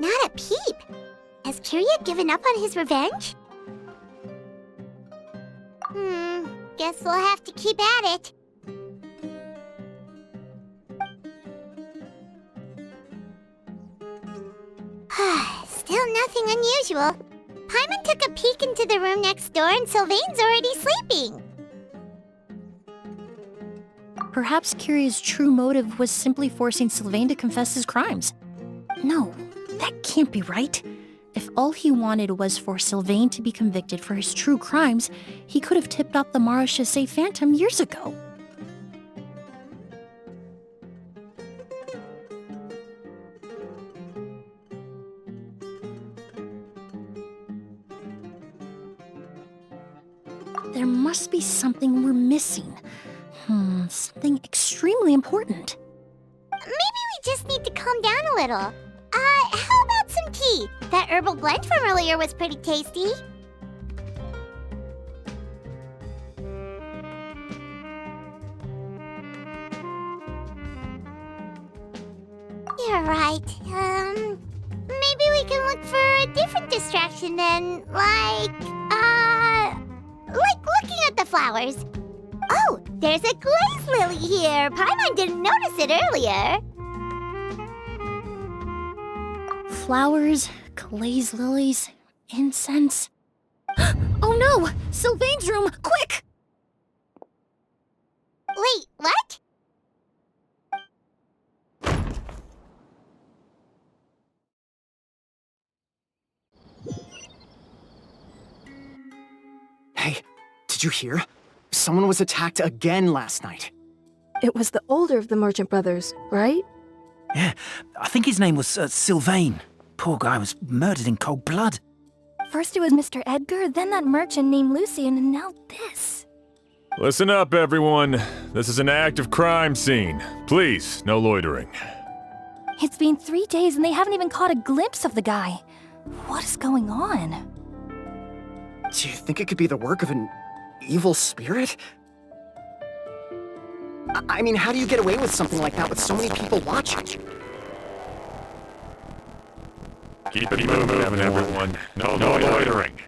Not a peep. Has Kiria given up on his revenge? Guess we'll have to keep at it. Still nothing unusual. Paimon took a peek into the room next door and Sylvain's already sleeping. Perhaps Kiria's true motive was simply forcing Sylvain to confess his crimes. No, that can't be right. If all he wanted was for Sylvain to be convicted for his true crimes, he could have tipped off the Marechaussee Phantom years ago. There must be something we're missing. Something extremely important. Maybe we just need to calm down a little. How about some tea? That herbal blend from earlier was pretty tasty. You're right. Maybe we can look for a different distraction then, like looking at the flowers. Oh, there's a glaze lily here. Paimon didn't notice it earlier. Flowers, glaze lilies, incense. Oh no! Sylvain's room! Quick! Wait, what? Hey, did you hear? Someone was attacked again last night. It was the older of the merchant brothers, right? Yeah, I think his name was Sylvain. Poor guy was murdered in cold blood. First it was Mr. Edgar, then that merchant named Lucian, and now this. Listen up, everyone. This is an active crime scene. Please, no loitering. It's been 3 days and they haven't even caught a glimpse of the guy. What is going on? Do you think it could be the work of an evil spirit? I mean, how do you get away with something like that with so many people watching? Keep it moving, everyone. No loitering.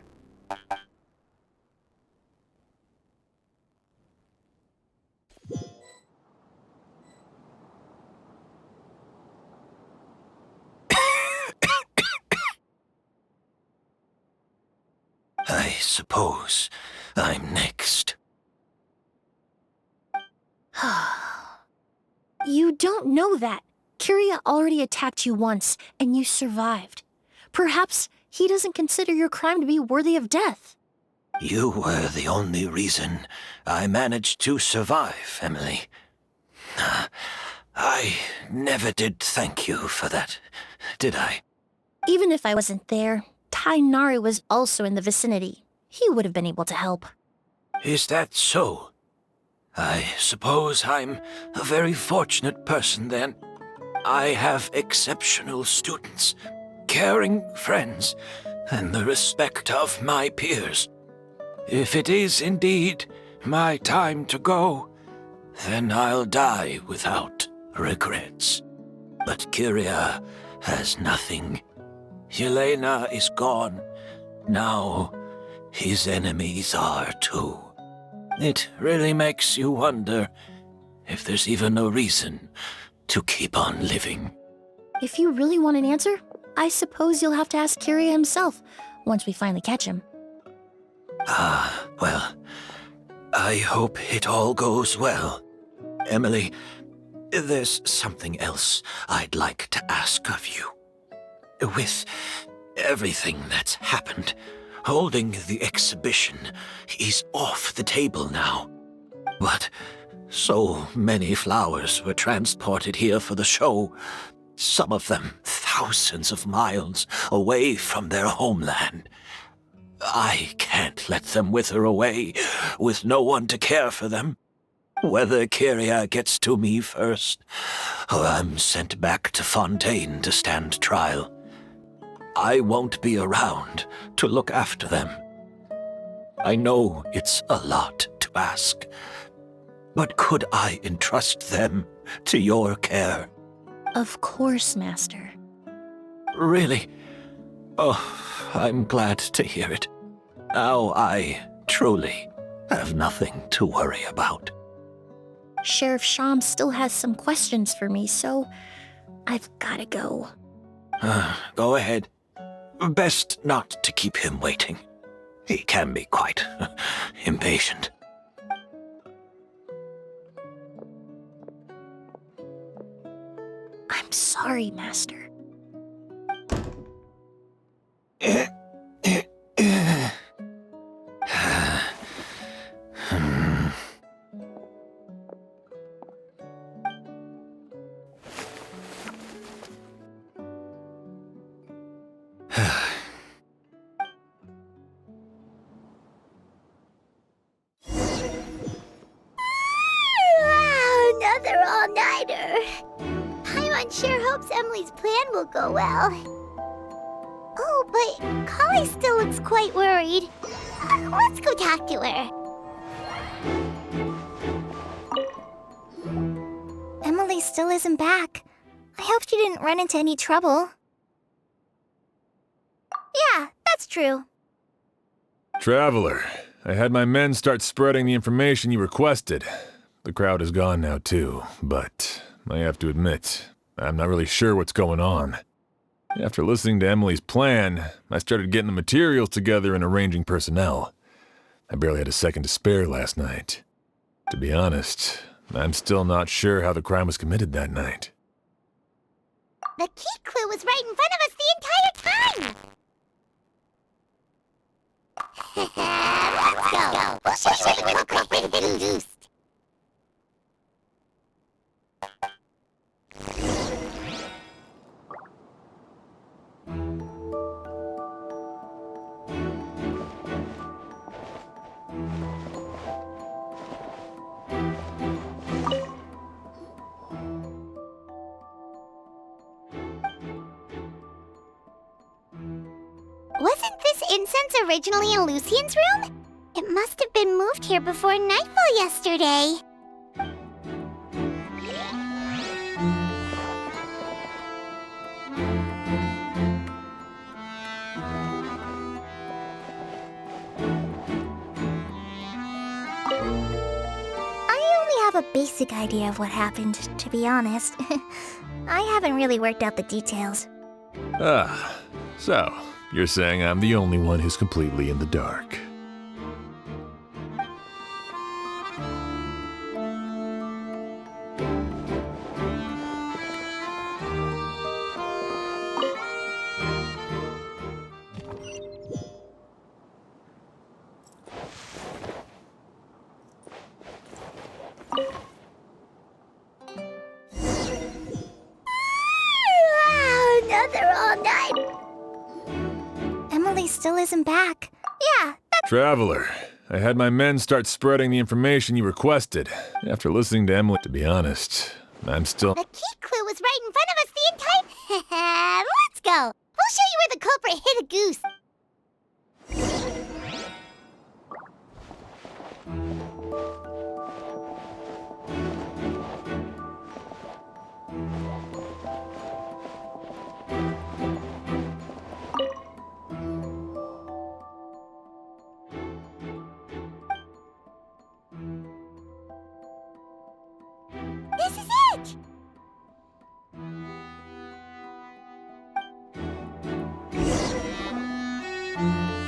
I suppose I'm next. You don't know that. Kiria already attacked you once, and you survived. Perhaps he doesn't consider your crime to be worthy of death. You were the only reason I managed to survive, Emilie. I never did thank you for that, did I? Even if I wasn't there, Tainari was also in the vicinity. He would have been able to help. Is that so? I suppose I'm a very fortunate person then. I have exceptional students, caring friends, and the respect of my peers. If it is indeed my time to go, then I'll die without regrets. But Kiria has nothing. Yelena is gone. Now his enemies are too. It really makes you wonder if there's even a reason to keep on living. If you really want an answer, I suppose you'll have to ask Kiria himself, once we finally catch him. Well, I hope it all goes well. Emilie, there's something else I'd like to ask of you. With everything that's happened, holding the exhibition is off the table now. But so many flowers were transported here for the show, some of them thousands of miles away from their homeland. I can't let them wither away with no one to care for them. Whether Kiria gets to me first, or I'm sent back to Fontaine to stand trial, I won't be around to look after them. I know it's a lot to ask, but could I entrust them to your care? Of course, Master. Really? Oh, I'm glad to hear it. Now I truly have nothing to worry about. Sheriff Sham still has some questions for me, so I've gotta go. Go ahead. Best not to keep him waiting. He can be quite impatient. I'm sorry, Master. Another all-nighter. Paimon sure hopes Emilie's plan will go well. Oh, but Kali still looks quite worried. Let's go talk to her. Emilie still isn't back. I hope she didn't run into any trouble. Yeah, that's true. Traveler, I had my men start spreading the information you requested. The crowd is gone now too, but I have to admit, I'm not really sure what's going on. After listening to Emilie's plan, I started getting the materials together and arranging personnel. I barely had a second to spare last night. To be honest, I'm still not sure how the crime was committed that night. The key clue was right in front of us the entire time! Let's go! We'll show you where the culprit hidden goose. Wasn't this incense originally in Lucien's room? It must have been moved here before nightfall yesterday. I only have a basic idea of what happened, to be honest. I haven't really worked out the details. Ah, so you're saying I'm the only one who's completely in the dark. Another all-night. Emilie still isn't back. Yeah, that's... Traveler, I had my men start spreading the information you requested. After listening to Emilie, to be honest, I'm still... The key clue was right in front of us the entire... Let's go! We'll show you where the culprit hid a goose. This is it!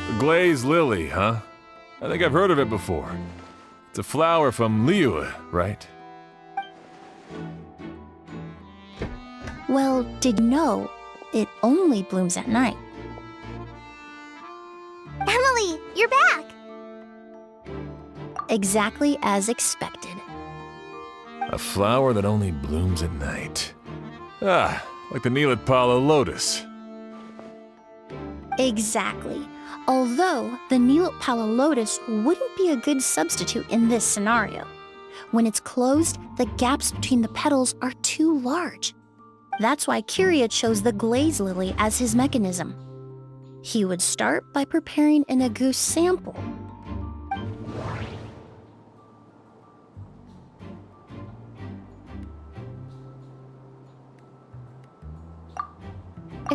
The glazed lily, huh? I think I've heard of it before. It's a flower from Liyue, right? Well, did you know it only blooms at night? Emilie, you're back! Exactly as expected. A flower that only blooms at night. Ah, like the Neelitpala lotus. Exactly. Although the Neelitpala lotus wouldn't be a good substitute in this scenario. When it's closed, the gaps between the petals are too large. That's why Kiria chose the glaze lily as his mechanism. He would start by preparing an agouti sample.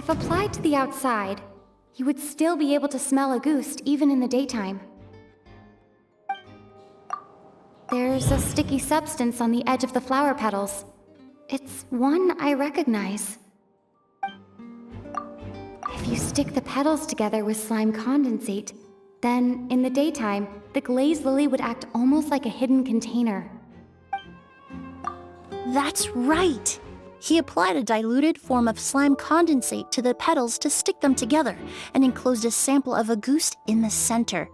If applied to the outside, you would still be able to smell a goose even in the daytime. There's a sticky substance on the edge of the flower petals. It's one I recognize. If you stick the petals together with slime condensate, then in the daytime, the glazed lily would act almost like a hidden container. That's right! He applied a diluted form of slime condensate to the petals to stick them together and enclosed a sample of agouste in the center.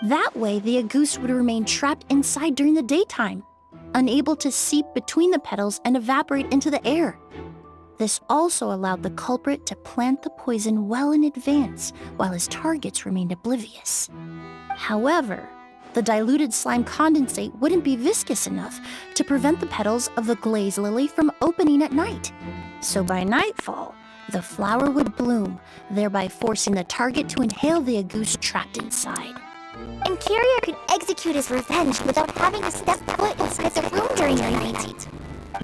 That way, the agouste would remain trapped inside during the daytime, unable to seep between the petals and evaporate into the air. This also allowed the culprit to plant the poison well in advance while his targets remained oblivious. However, the diluted slime condensate wouldn't be viscous enough to prevent the petals of the glazed lily from opening at night. So by nightfall, the flower would bloom, thereby forcing the target to inhale the agouste trapped inside. And Carrier could execute his revenge without having to step foot inside the room during the night.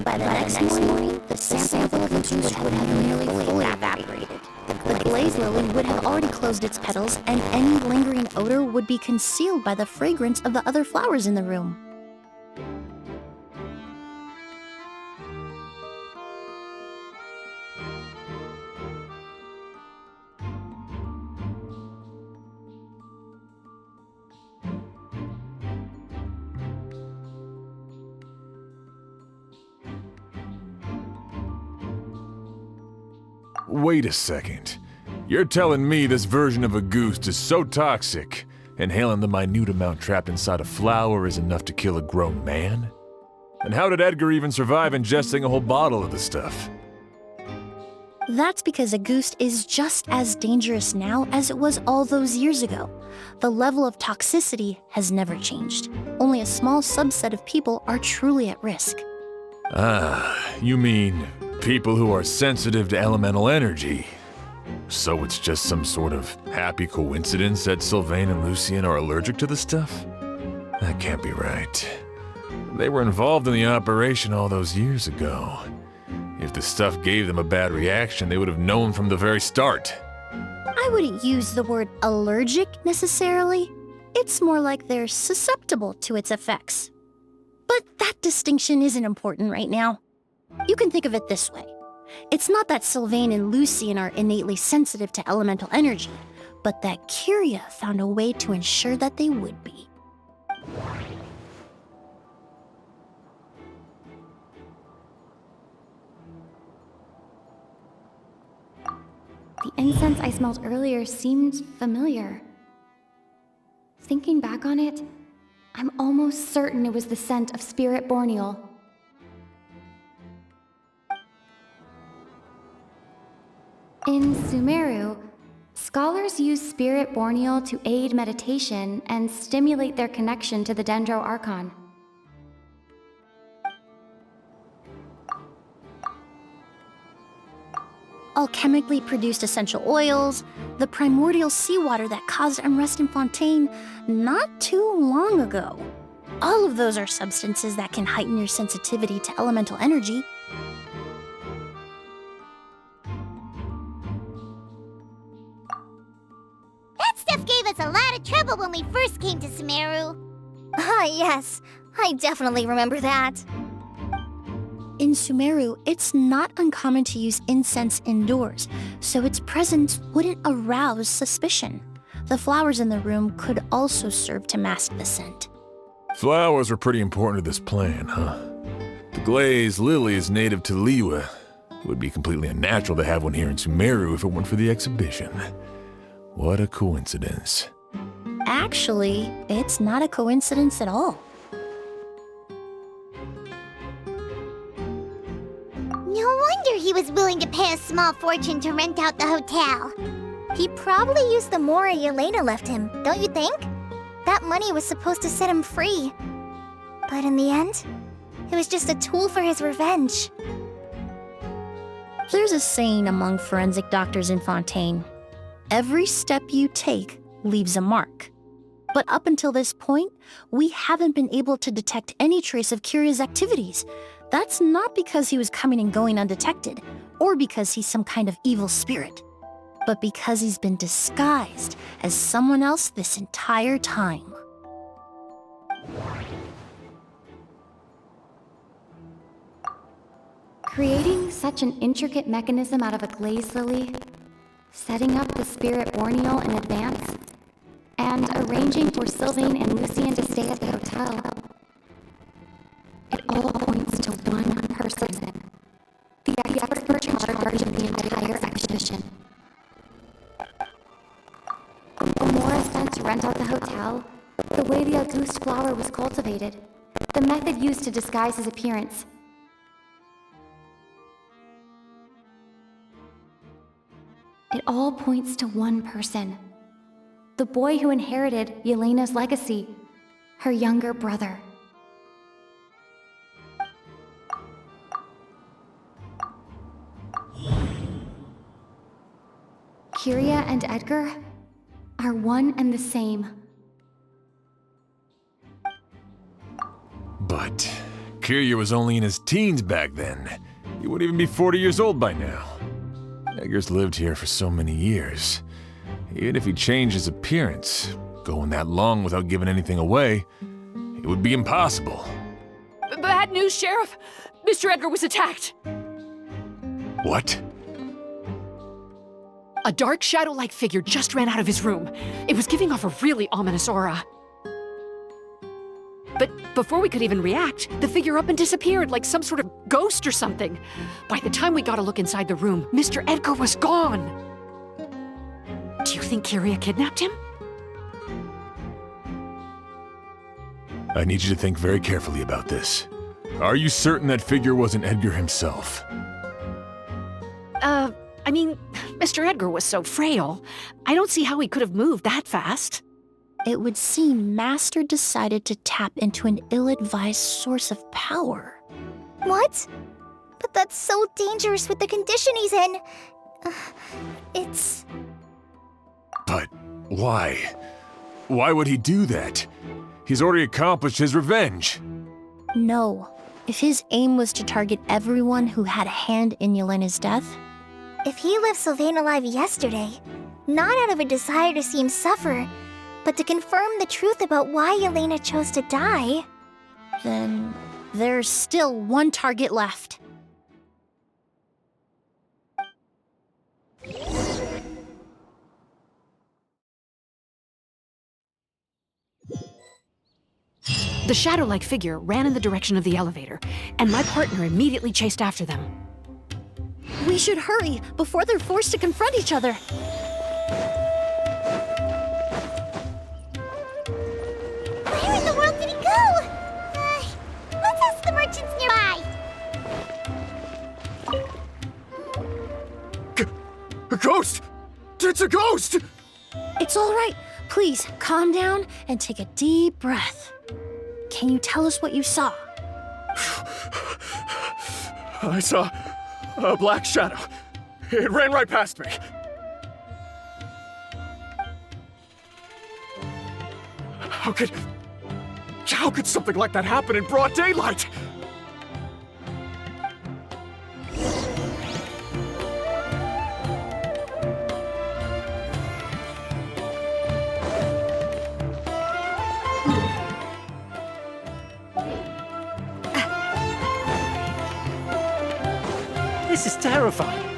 By the next morning, the sample of agouste would have nearly fully evaporated. The glazed lily would have already closed its petals, and any lingering odor would be concealed by the fragrance of the other flowers in the room. Wait a second. You're telling me this version of a goose is so toxic, inhaling the minute amount trapped inside a flower is enough to kill a grown man? And how did Edgar even survive ingesting a whole bottle of the stuff? That's because agouste is just as dangerous now as it was all those years ago. The level of toxicity has never changed. Only a small subset of people are truly at risk. Ah, you mean people who are sensitive to elemental energy. So it's just some sort of happy coincidence that Sylvain and Lucien are allergic to the stuff? That can't be right. They were involved in the operation all those years ago. If the stuff gave them a bad reaction, they would have known from the very start. I wouldn't use the word allergic necessarily. It's more like they're susceptible to its effects. But that distinction isn't important right now. You can think of it this way. It's not that Sylvain and Lucien are innately sensitive to elemental energy, but that Kyria found a way to ensure that they would be. The incense I smelled earlier seemed familiar. Thinking back on it, I'm almost certain it was the scent of spirit borneal. In Sumeru, scholars use spirit borneal to aid meditation and stimulate their connection to the Dendro Archon. Alchemically produced essential oils, the primordial seawater that caused unrest in Fontaine not too long ago. All of those are substances that can heighten your sensitivity to elemental energy. That stuff gave us a lot of trouble when we first came to Sumeru. Ah, yes. I definitely remember that. In Sumeru, it's not uncommon to use incense indoors, so its presence wouldn't arouse suspicion. The flowers in the room could also serve to mask the scent. Flowers were pretty important to this plan, huh? The glazed lily is native to Liyue. It would be completely unnatural to have one here in Sumeru if it weren't for the exhibition. What a coincidence. Actually, it's not a coincidence at all. No wonder he was willing to pay a small fortune to rent out the hotel. He probably used the Mora Yelena left him, don't you think? That money was supposed to set him free. But in the end, it was just a tool for his revenge. There's a saying among forensic doctors in Fontaine. Every step you take leaves a mark. But up until this point, we haven't been able to detect any trace of Kyria's activities. That's not because he was coming and going undetected, or because he's some kind of evil spirit, but because he's been disguised as someone else this entire time. Creating such an intricate mechanism out of a glazed lily, setting up the spirit Borneal in advance, and arranging for Sylvain and Lucien to stay at the hotel. It all points to one person, the expert in charge of the entire expedition. Amora sent to rent out the hotel, the way the Auguste flower was cultivated, the method used to disguise his appearance. It all points to one person. The boy who inherited Yelena's legacy, her younger brother. Kyria and Edgar are one and the same. But Kyria was only in his teens back then. He wouldn't even be 40 years old by now. Edgar's lived here for so many years. Even if he changed his appearance, going that long without giving anything away, it would be impossible. Bad news, Sheriff! Mr. Edgar was attacked! What? A dark shadow-like figure just ran out of his room. It was giving off a really ominous aura. But before we could even react, the figure up and disappeared like some sort of ghost or something. By the time we got a look inside the room, Mr. Edgar was gone. Do you think Kyria kidnapped him? I need you to think very carefully about this. Are you certain that figure wasn't Edgar himself? I mean, Mr. Edgar was so frail. I don't see how he could have moved that fast. It would seem Master decided to tap into an ill-advised source of power. What? But that's so dangerous with the condition he's in. It's... But why? Why would he do that? He's already accomplished his revenge. No. If his aim was to target everyone who had a hand in Yelena's death... If he left Sylvain alive yesterday, not out of a desire to see him suffer, but to confirm the truth about why Yelena chose to die... Then there's still one target left. The shadow-like figure ran in the direction of the elevator, and my partner immediately chased after them. We should hurry before they're forced to confront each other. Where in the world did he go? Let's ask the merchants nearby. A ghost! It's a ghost! It's all right. Please, calm down and take a deep breath. Can you tell us what you saw? I saw a black shadow. It ran right past me. How could something like that happen in broad daylight? This is terrifying.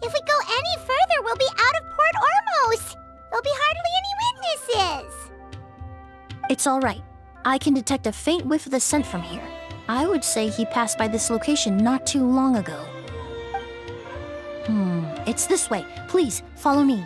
If we go any further, we'll be out of Port Ormos. There'll be hardly any witnesses. It's all right. I can detect a faint whiff of the scent from here. I would say he passed by this location not too long ago. It's this way. Please, follow me.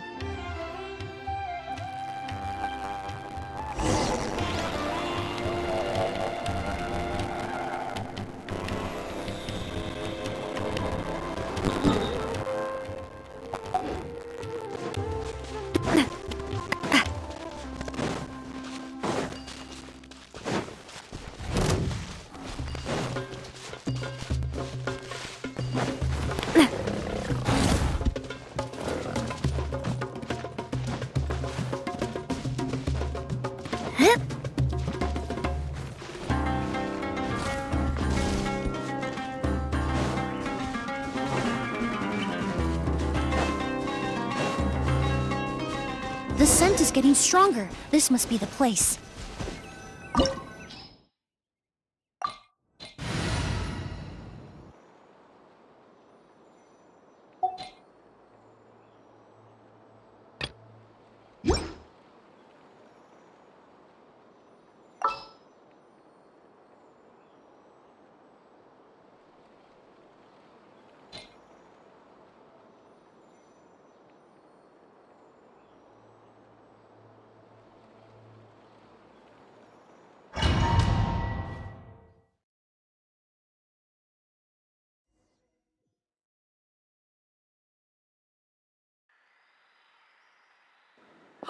The scent is getting stronger. This must be the place.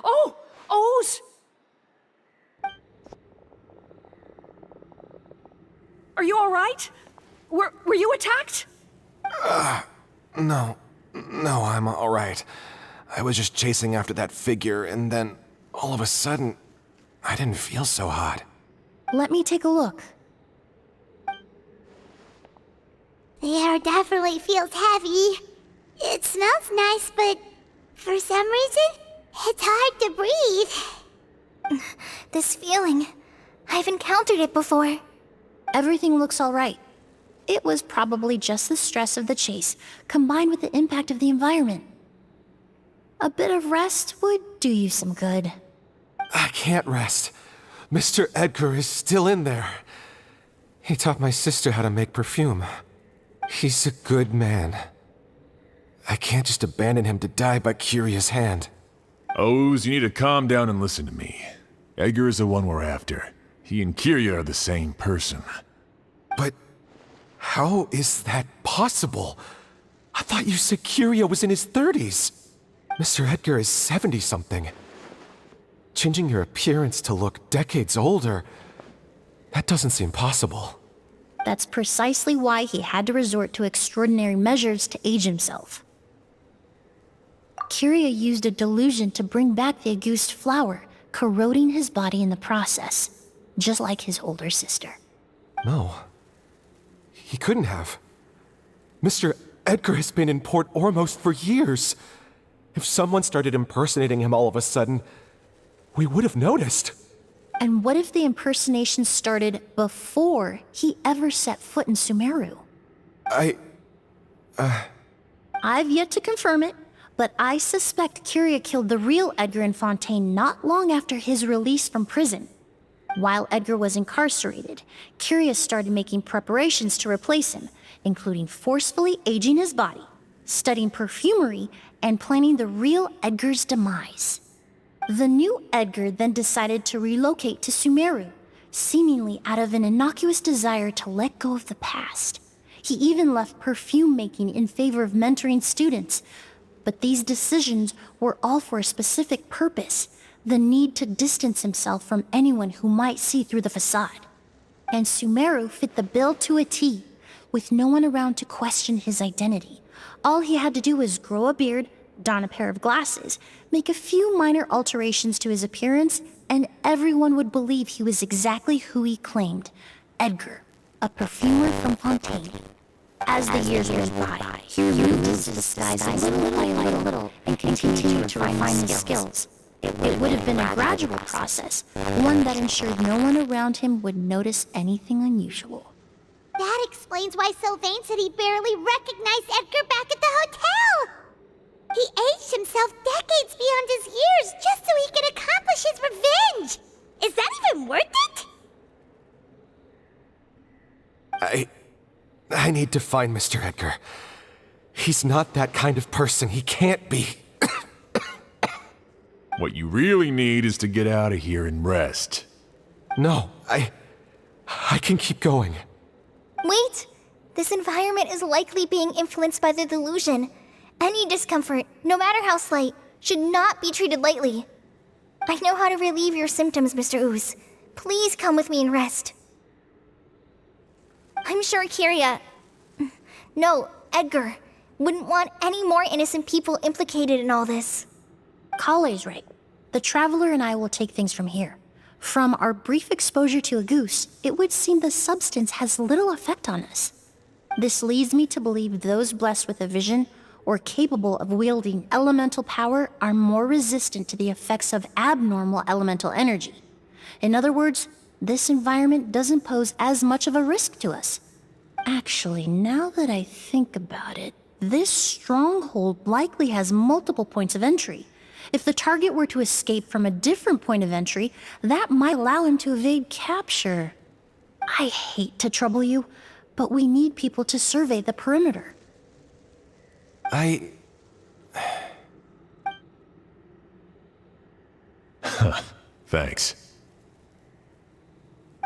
Oh! O's! Are you alright? Were you attacked? No, I'm all right. I was just chasing after that figure, and then all of a sudden, I didn't feel so hot. Let me take a look. The air definitely feels heavy. It smells nice, but for some reason, it's hard to breathe. This feeling, I've encountered it before. Everything looks all right. It was probably just the stress of the chase, combined with the impact of the environment. A bit of rest would do you some good. I can't rest. Mr. Edgar is still in there. He taught my sister how to make perfume. He's a good man. I can't just abandon him to die by Curia's hand. O's, you need to calm down and listen to me. Edgar is the one we're after. He and Kiria are the same person. But how is that possible? I thought you said Kiria was in his 30s. Mr. Edgar is 70-something. Changing your appearance to look decades older, that doesn't seem possible. That's precisely why he had to resort to extraordinary measures to age himself. Kiria used a delusion to bring back the Auguste flower, corroding his body in the process, just like his older sister. No. He couldn't have. Mr. Edgar has been in Port Ormos for years. If someone started impersonating him all of a sudden, we would have noticed. And what if the impersonation started before he ever set foot in Sumeru? I've yet to confirm it, but I suspect Kiria killed the real Edgar in Fontaine not long after his release from prison. While Edgar was incarcerated, Kiria started making preparations to replace him, including forcefully aging his body, studying perfumery, and planning the real Edgar's demise. The new Edgar then decided to relocate to Sumeru, seemingly out of an innocuous desire to let go of the past. He even left perfume making in favor of mentoring students. But these decisions were all for a specific purpose: the need to distance himself from anyone who might see through the facade. And Sumeru fit the bill to a T, with no one around to question his identity. All he had to do was grow a beard, don a pair of glasses, make a few minor alterations to his appearance, and everyone would believe he was exactly who he claimed: Edgar, a perfumer from Fontaine. As the years went by, he removed his disguise little by little and continued to refine his skills. It would have been a gradual process, one that ensured no one around him would notice anything unusual. That explains why Sylvain said he barely recognized Edgar back at the hotel! He aged himself decades beyond his years just so he could accomplish his revenge! Is that even worth it? I need to find Mr. Edgar. He's not that kind of person. He can't be. What you really need is to get out of here and rest. No, I can keep going. Wait! This environment is likely being influenced by the delusion. Any discomfort, no matter how slight, should not be treated lightly. I know how to relieve your symptoms, Mr. Ooze. Please come with me and rest. I'm sure Kiria... No, Edgar wouldn't want any more innocent people implicated in all this. Kale's right. The Traveler and I will take things from here. From our brief exposure to a goose, it would seem the substance has little effect on us. This leads me to believe those blessed with a vision, or capable of wielding elemental power are more resistant to the effects of abnormal elemental energy. In other words, this environment doesn't pose as much of a risk to us. Actually, now that I think about it, this stronghold likely has multiple points of entry. If the target were to escape from a different point of entry, that might allow him to evade capture. I hate to trouble you, but we need people to survey the perimeter. Thanks.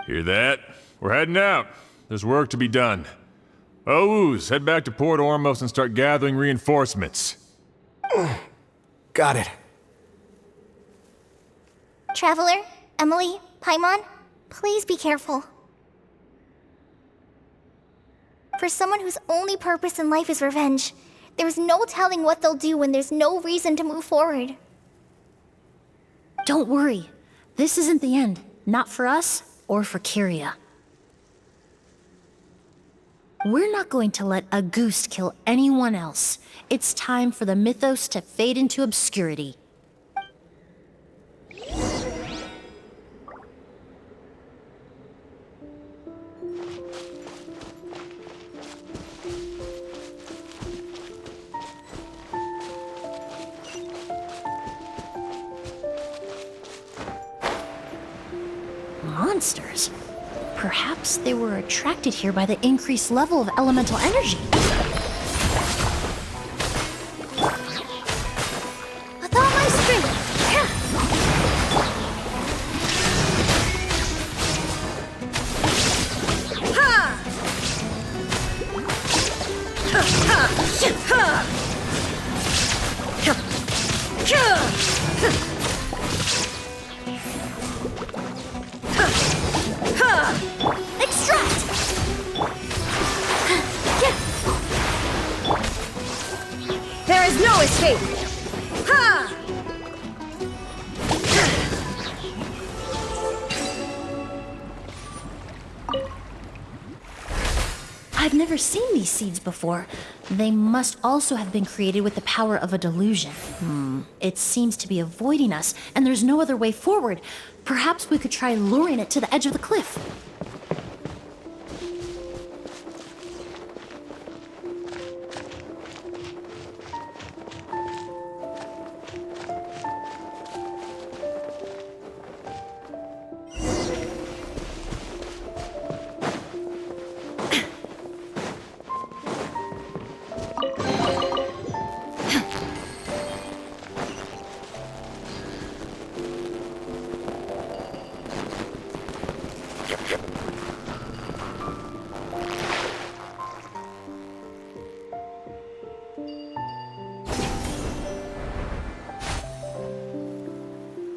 Hear that? We're heading out. There's work to be done. Ooze, head back to Port Ormos and start gathering reinforcements. Got it. Traveler, Emilie, Paimon, please be careful. For someone whose only purpose in life is revenge, there's no telling what they'll do when there's no reason to move forward. Don't worry. This isn't the end. Not for us or for Kyria. We're not going to let a goose kill anyone else. It's time for the mythos to fade into obscurity. Monsters? Perhaps they were attracted here by the increased level of elemental energy. With all my strength! Extract! There is no escape! Ha! I've never seen these seeds before. They must also have been created with the power of a delusion. It seems to be avoiding us, and there's no other way forward. Perhaps we could try luring it to the edge of the cliff.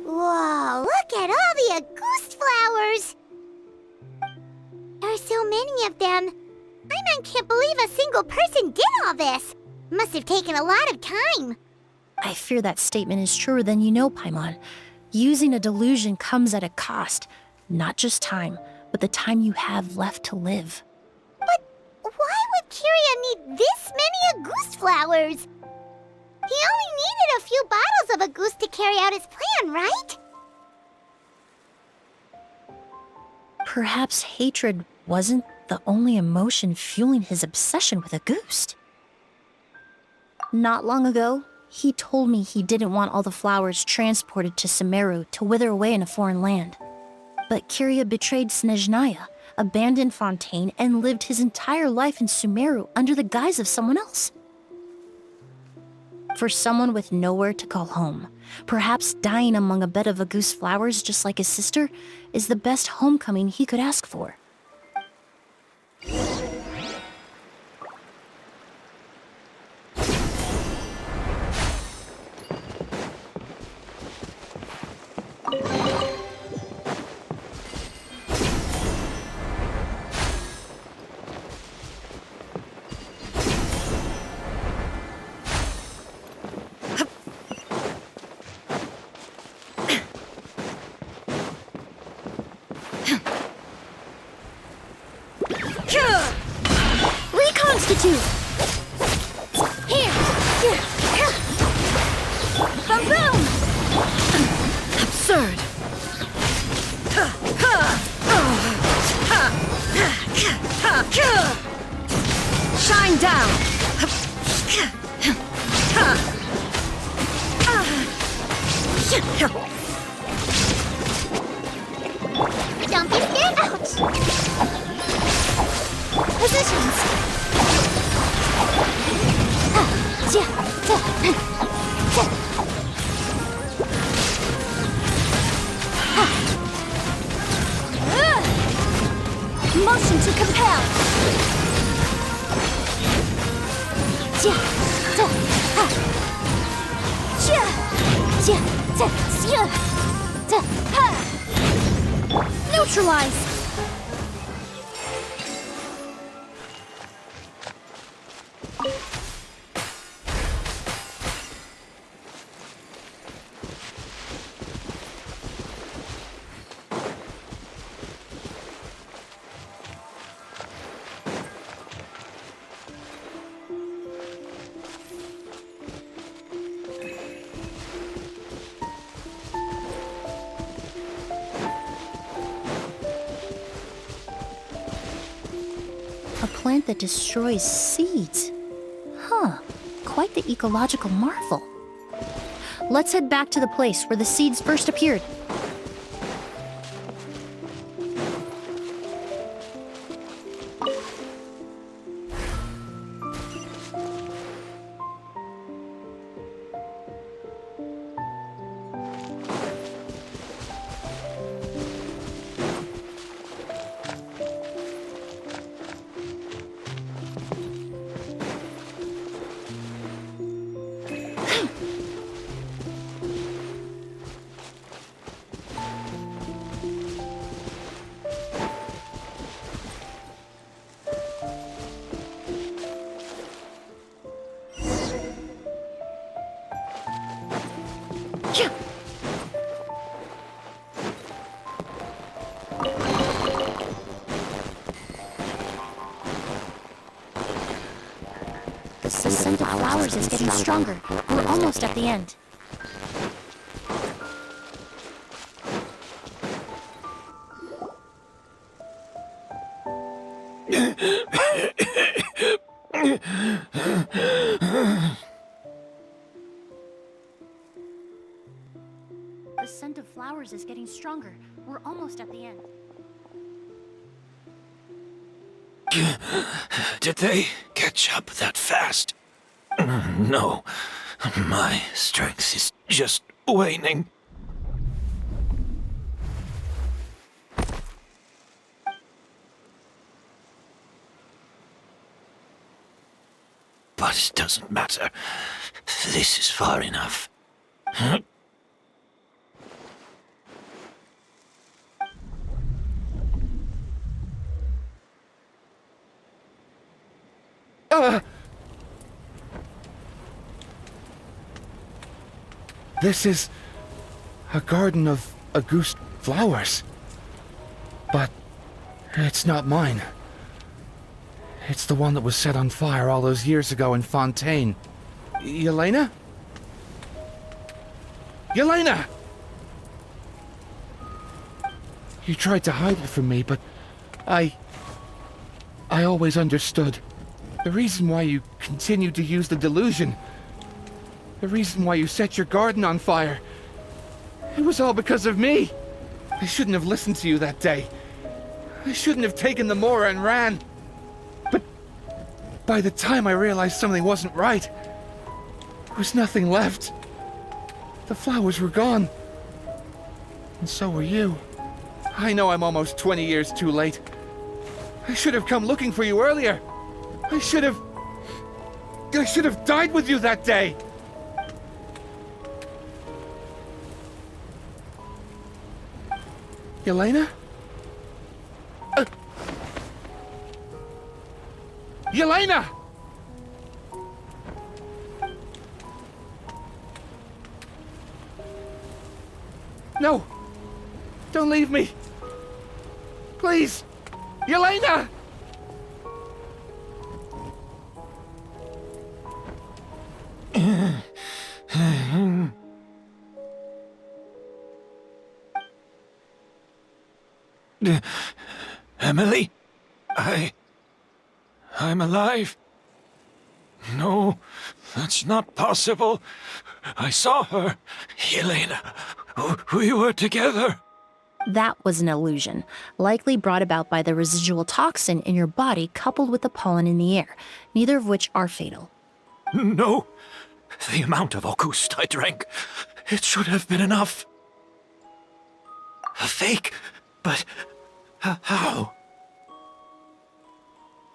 Whoa, look at all the Auguste flowers! There are so many of them. I can't believe a single person did all this. Must have taken a lot of time. I fear that statement is truer than you know, Paimon. Using a delusion comes at a cost. Not just time, but the time you have left to live. But why would Kyria need this many Auguste flowers? He only needed a few bottles of Auguste to carry out his plan, right? Perhaps hatred wasn't the only emotion fueling his obsession with Auguste. Not long ago, he told me he didn't want all the flowers transported to Sumeru to wither away in a foreign land. But Kyria betrayed Snezhnaya, abandoned Fontaine, and lived his entire life in Sumeru under the guise of someone else. For someone with nowhere to call home, perhaps dying among a bed of Auguste flowers just like his sister is the best homecoming he could ask for. Don't be scared. Ouch. Positions. Motion to compel. Neutralize. A plant that destroys seeds. Huh, quite the ecological marvel. Let's head back to the place where the seeds first appeared. The scent of flowers is getting stronger. We're almost at the end. The scent of flowers is getting stronger. We're almost at the end. Did they catch up that fast? No. My strength is just waning. But it doesn't matter. This is far enough. This is a garden of Auguste flowers. But it's not mine. It's the one that was set on fire all those years ago in Fontaine. Yelena? Yelena! You tried to hide it from me, but I always understood. The reason why you continued to use the delusion, the reason why you set your garden on fire, it was all because of me. I shouldn't have listened to you that day. I shouldn't have taken the Mora and ran. But by the time I realized something wasn't right, there was nothing left. The flowers were gone. And so were you. I know I'm almost 20 years too late. I should have come looking for you earlier. I should have died with you that day. Yelena? Yelena! No! Don't leave me! Please! Yelena! Emilie? I'm alive. No, that's not possible. I saw her, Yelena. We were together. That was an illusion, likely brought about by the residual toxin in your body coupled with the pollen in the air, neither of which are fatal. No. The amount of August I drank, it should have been enough. A fake? But how?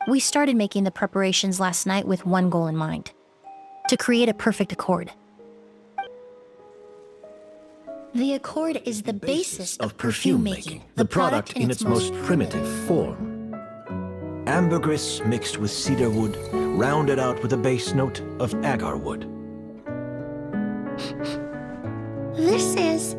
We started making the preparations last night with one goal in mind: to create a perfect accord. The accord is the basis of perfume making, the product in its most primitive form. Ambergris mixed with cedar wood, rounded out with a base note of agar wood. This is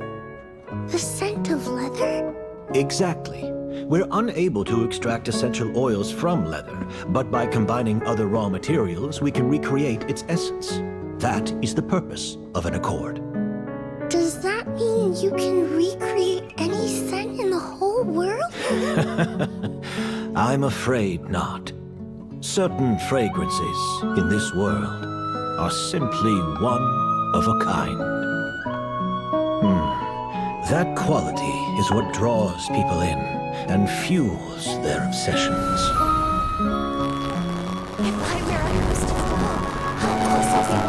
the scent of leather? Exactly. We're unable to extract essential oils from leather, but by combining other raw materials, we can recreate its essence. That is the purpose of an accord. Does that mean you can recreate any scent in the whole world? I'm afraid not. Certain fragrances in this world are simply one of a kind. That quality is what draws people in and fuels their obsessions. If I were a ghost as well, how close is it?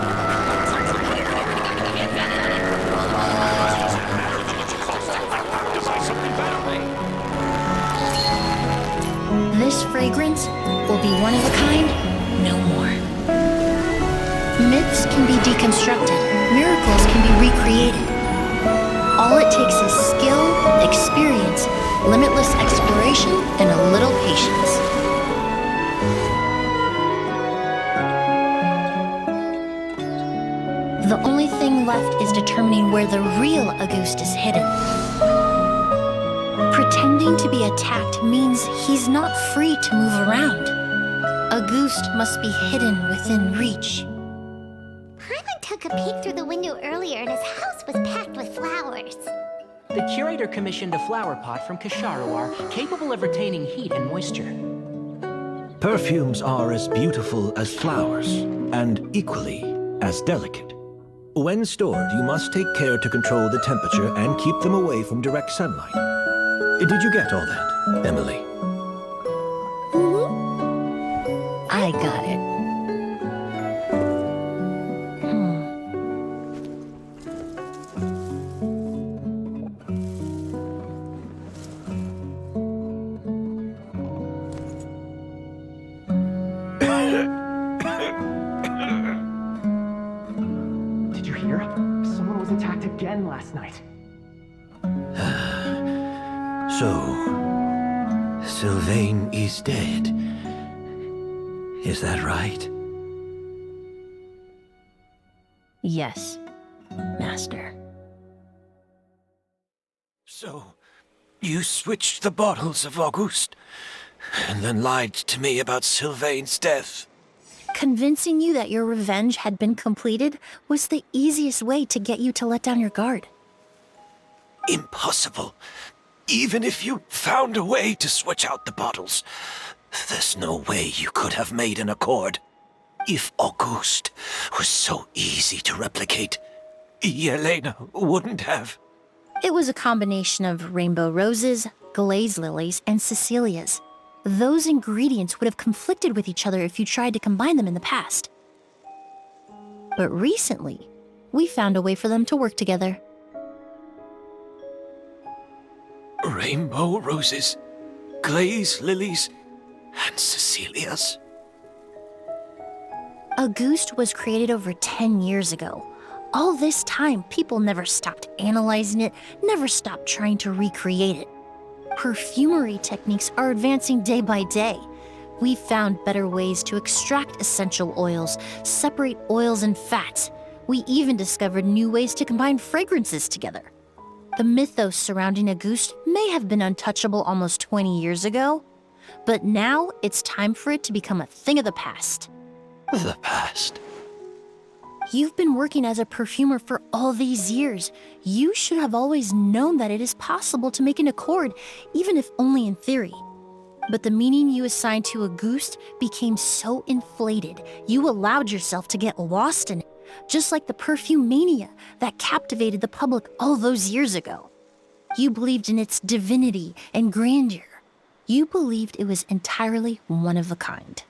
This fragrance will be one of a kind, no more. Myths can be deconstructed, miracles can be recreated. All it takes is skill, experience, limitless exploration, and a little patience. The only thing left is determining where the real Auguste is hidden. Pretending to be attacked means he's not free to move around. Auguste must be hidden within reach. Paimon took a peek through the window earlier and his house was packed with flowers. The curator commissioned a flower pot from Kasharawar, capable of retaining heat and moisture. Perfumes are as beautiful as flowers, and equally as delicate. When stored, you must take care to control the temperature and keep them away from direct sunlight. Did you get all that, Emilie? I got it. Did you hear? Someone was attacked again last night. So, Sylvain is dead. Is that right? Yes, Master. So, you switched the bottles of Auguste, and then lied to me about Sylvain's death. Convincing you that your revenge had been completed was the easiest way to get you to let down your guard. Impossible. Even if you found a way to switch out the bottles, there's no way you could have made an accord. If Auguste was so easy to replicate, Yelena wouldn't have. It was a combination of rainbow roses, glaze lilies, and Cecilias. Those ingredients would have conflicted with each other if you tried to combine them in the past. But recently, we found a way for them to work together. Rainbow roses, glaze lilies, and Cecilias. Auguste was created over 10 years ago. All this time, people never stopped analyzing it, never stopped trying to recreate it. Perfumery techniques are advancing day by day. We've found better ways to extract essential oils, separate oils and fats. We even discovered new ways to combine fragrances together. The mythos surrounding Auguste may have been untouchable almost 20 years ago, but now it's time for it to become a thing of the past. The past? You've been working as a perfumer for all these years. You should have always known that it is possible to make an accord, even if only in theory. But the meaning you assigned to Auguste became so inflated, you allowed yourself to get lost in it, just like the perfume mania that captivated the public all those years ago. You believed in its divinity and grandeur. You believed it was entirely one of a kind.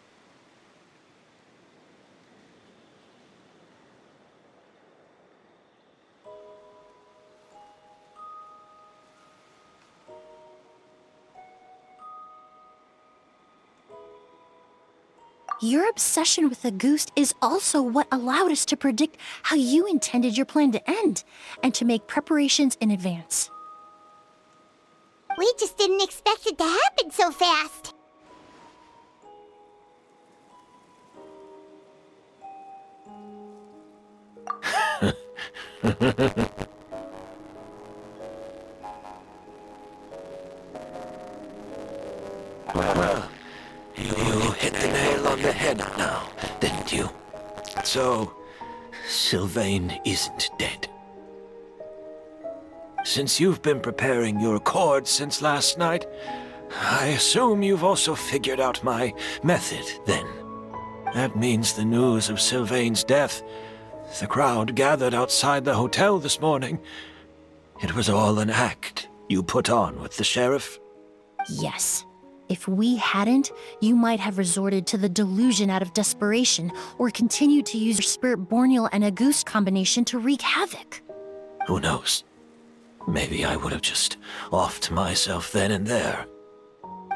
Your obsession with Auguste is also what allowed us to predict how you intended your plan to end, and to make preparations in advance. We just didn't expect it to happen so fast. Well, you hit the nail on the head now, didn't you? So, Sylvain isn't dead. Since you've been preparing your accord since last night, I assume you've also figured out my method, then. That means the news of Sylvain's death, the crowd gathered outside the hotel this morning, it was all an act you put on with the sheriff? Yes. If we hadn't, you might have resorted to the delusion out of desperation, or continued to use your spirit borneal and Auguste combination to wreak havoc. Who knows? Maybe I would have just offed myself then and there.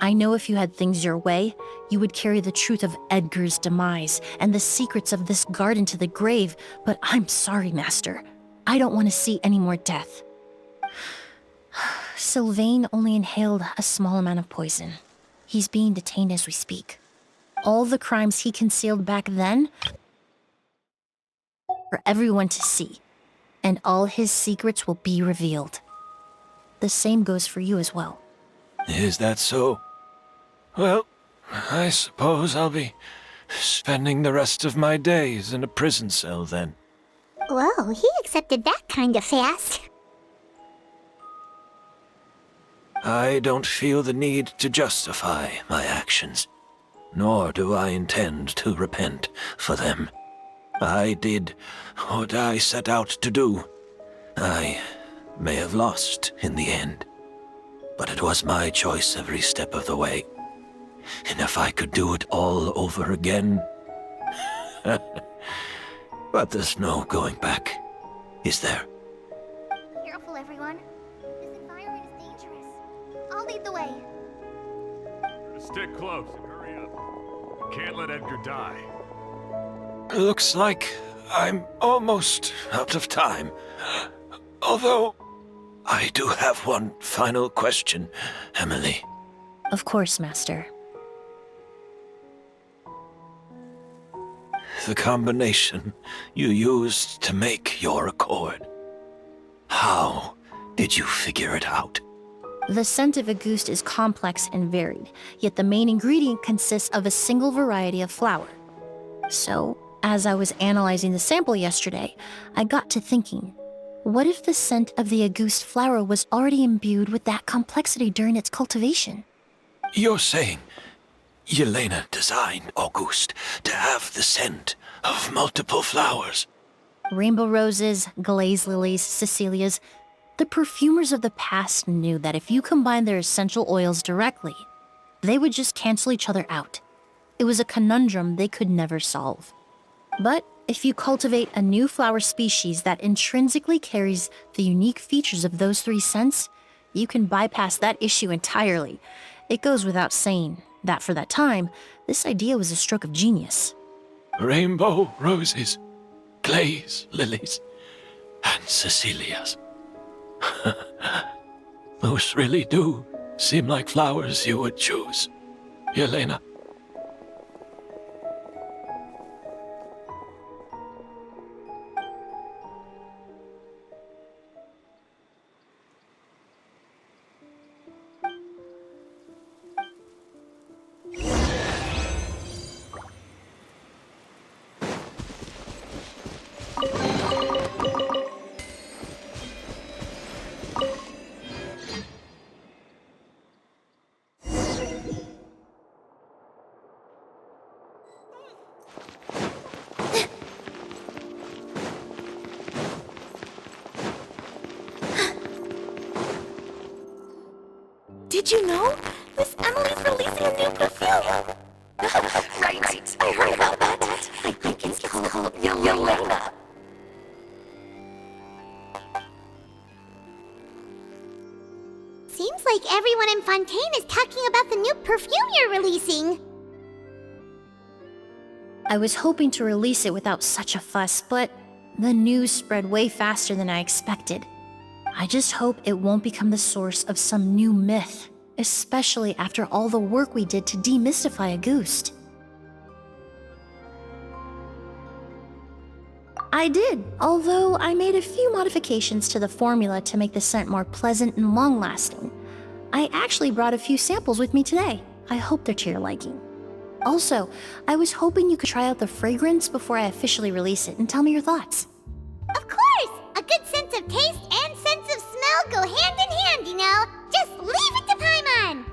I know if you had things your way, you would carry the truth of Edgar's demise and the secrets of this garden to the grave, but I'm sorry, Master. I don't want to see any more death. Sylvain only inhaled a small amount of poison. He's being detained as we speak. All the crimes he concealed back then for everyone to see, and all his secrets will be revealed. The same goes for you as well. Is that so? Well, I suppose I'll be spending the rest of my days in a prison cell then. Whoa, he accepted that kinda fast. I don't feel the need to justify my actions, nor do I intend to repent for them. I did what I set out to do. I may have lost in the end, but it was my choice every step of the way. And if I could do it all over again... But there's no going back, is there? Careful, everyone. This environment is dangerous. I'll lead the way. Stick close and hurry up. You can't let Edgar die. Looks like I'm almost out of time. Although, I do have one final question, Emilie. Of course, Master. The combination you used to make your accord. How did you figure it out? The scent of Auguste is complex and varied, yet the main ingredient consists of a single variety of flower. So, as I was analyzing the sample yesterday, I got to thinking, what if the scent of the Auguste flower was already imbued with that complexity during its cultivation? You're saying Yelena designed Auguste to have the scent of multiple flowers? Rainbow roses, glaze lilies, Cecilias. The perfumers of the past knew that if you combined their essential oils directly, they would just cancel each other out. It was a conundrum they could never solve. But if you cultivate a new flower species that intrinsically carries the unique features of those three scents, you can bypass that issue entirely. It goes without saying that for that time, this idea was a stroke of genius. Rainbow roses, glaze lilies, and Cecilias. Those really do seem like flowers you would choose, Yelena. Did you know? Miss Emily's releasing a new perfume. Right. I heard about that. I think it's called Yaoyao. Seems like everyone in Fontaine is talking about the new perfume you're releasing. I was hoping to release it without such a fuss, but the news spread way faster than I expected. I just hope it won't become the source of some new myth, especially after all the work we did to demystify a Ghost. I did, although I made a few modifications to the formula to make the scent more pleasant and long-lasting. I actually brought a few samples with me today. I hope they're to your liking. Also, I was hoping you could try out the fragrance before I officially release it and tell me your thoughts. Of course! A good sense of taste and sense of smell go hand in hand, you know? Just leave it to Paimon!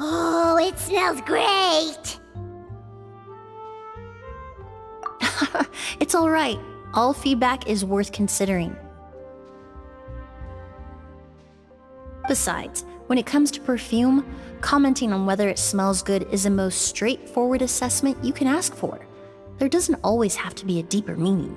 Oh, it smells great! It's alright. All feedback is worth considering. Besides, when it comes to perfume, commenting on whether it smells good is the most straightforward assessment you can ask for. There doesn't always have to be a deeper meaning.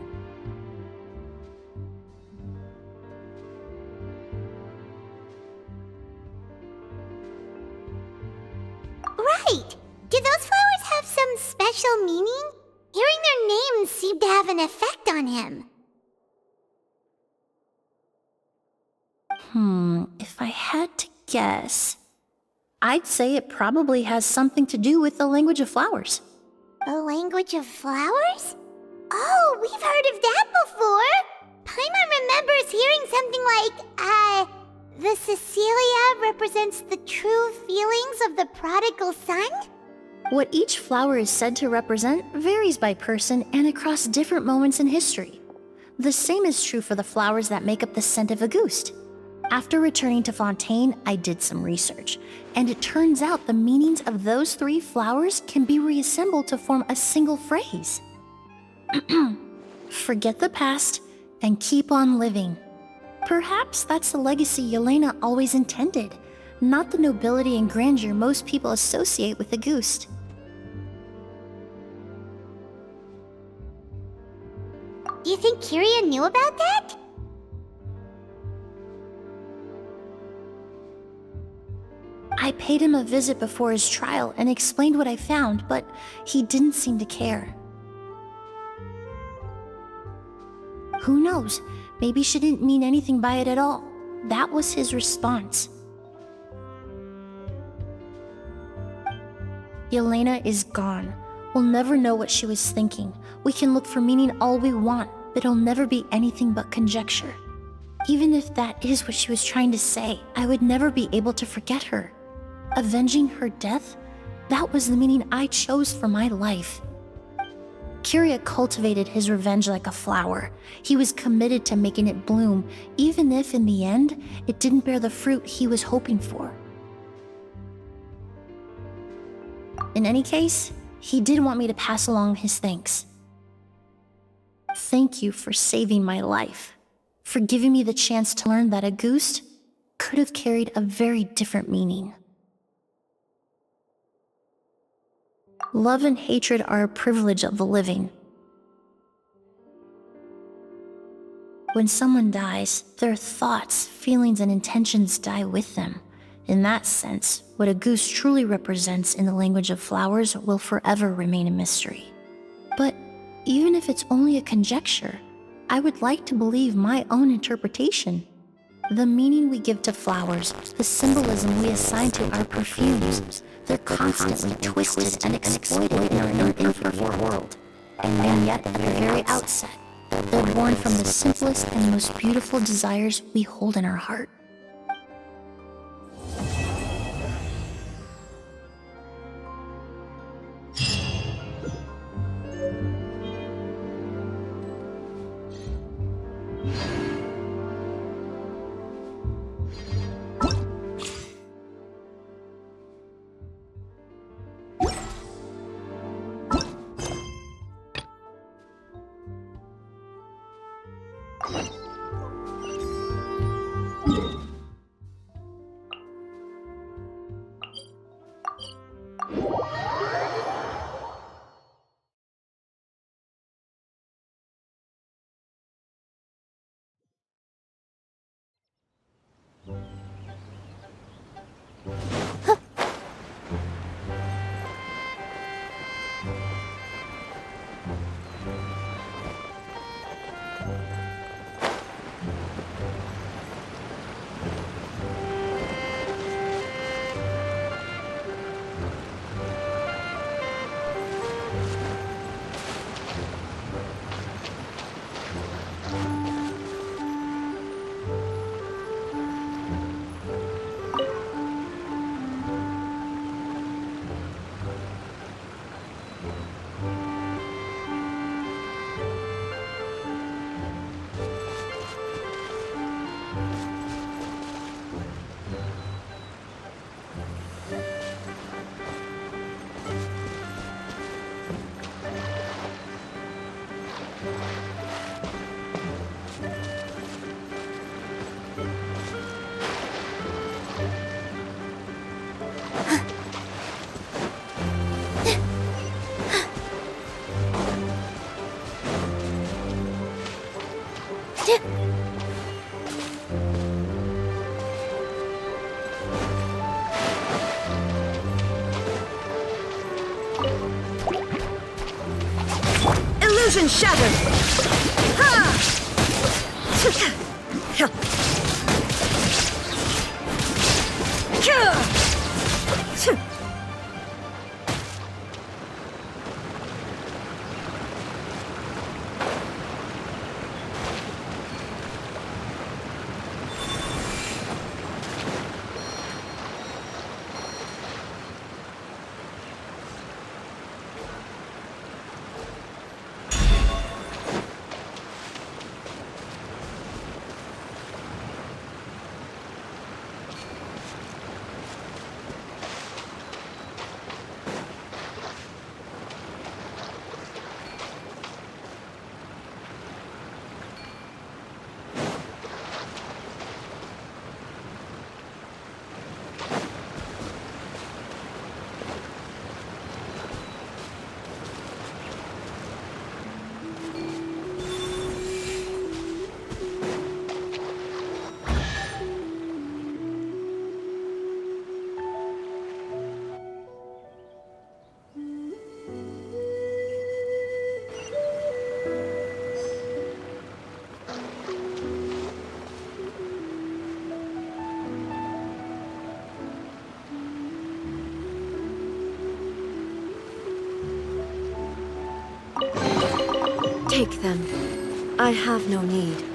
Right! Do those flowers have some special meaning? Hearing their names seemed to have an effect on him. If I had to guess, I'd say it probably has something to do with the language of flowers. The language of flowers? Oh, we've heard of that before! Paimon remembers hearing something like, the Cecilia represents the true feelings of the prodigal son? What each flower is said to represent varies by person and across different moments in history. The same is true for the flowers that make up the scent of a Ghost. After returning to Fontaine, I did some research, and it turns out the meanings of those 3 flowers can be reassembled to form a single phrase. Forget the past and keep on living. Perhaps that's the legacy Yelena always intended, not the nobility and grandeur most people associate with a Ghost. Do you think Kiria knew about that? I paid him a visit before his trial and explained what I found, but he didn't seem to care. Who knows? Maybe she didn't mean anything by it at all. That was his response. Yelena is gone. We'll never know what she was thinking. We can look for meaning all we want, but it'll never be anything but conjecture. Even if that is what she was trying to say, I would never be able to forget her. Avenging her death? That was the meaning I chose for my life. Kiria cultivated his revenge like a flower. He was committed to making it bloom, even if in the end, it didn't bear the fruit he was hoping for. In any case, he did want me to pass along his thanks. Thank you for saving my life, for giving me the chance to learn that a Ghost could have carried a very different meaning. Love and hatred are a privilege of the living. When someone dies, their thoughts, feelings, and intentions die with them. In that sense, what a Ghost truly represents in the language of flowers will forever remain a mystery. But even if it's only a conjecture, I would like to believe my own interpretation. The meaning we give to flowers, the symbolism we assign to our perfumes, they're constantly twisted and exploited in our imperfect world. And yet, at the very outset, they're born from the simplest and most beautiful desires we hold in our heart. Illusion shattered! Ha! Take them. I have no need.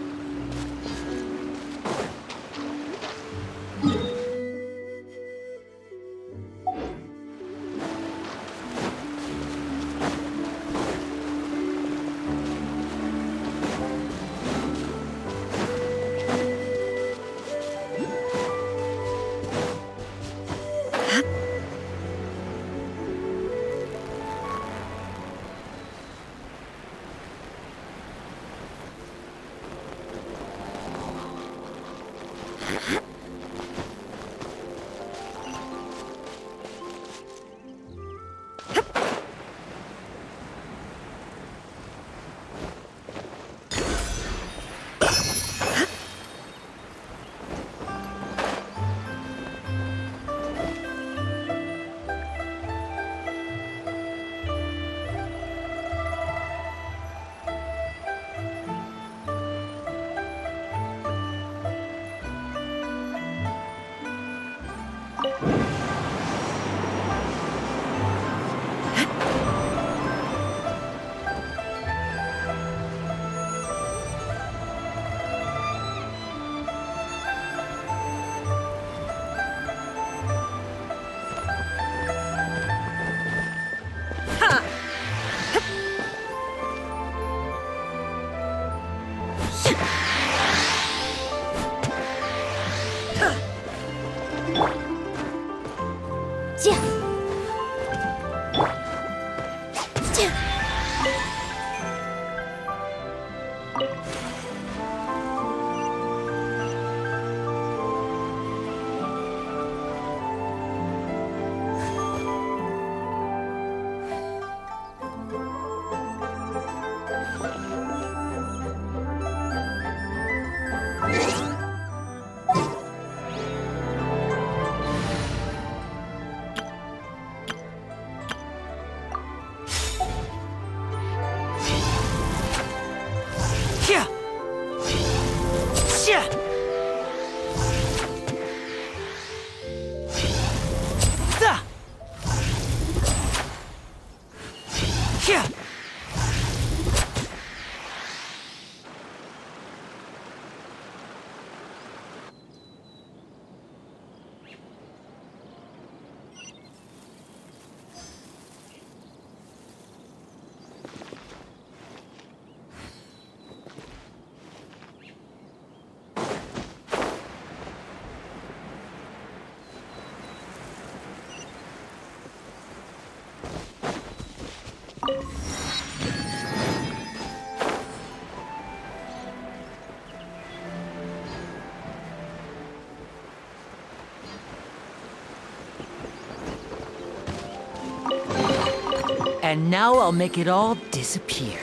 And now I'll make it all disappear.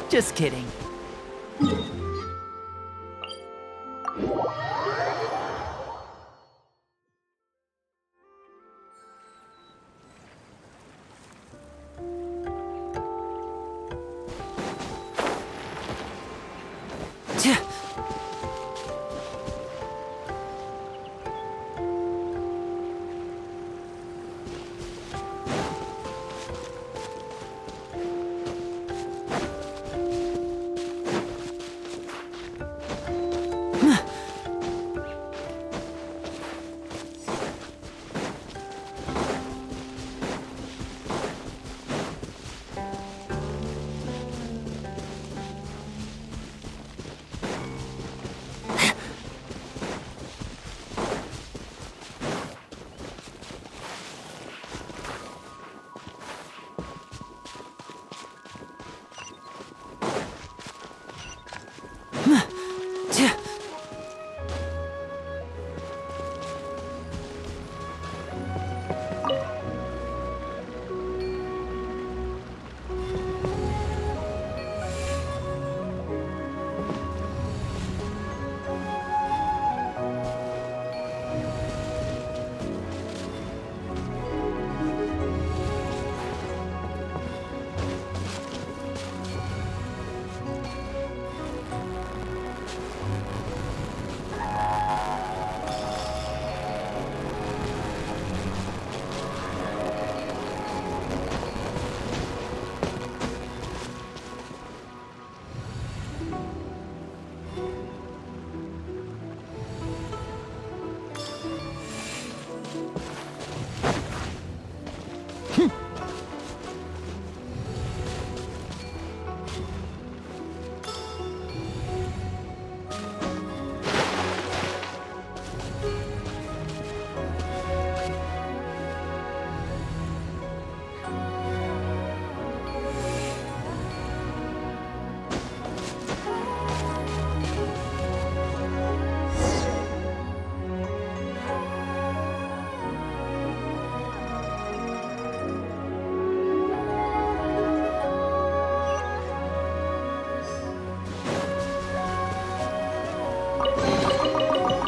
Just kidding.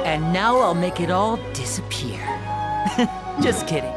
And now I'll make it all disappear. Just kidding.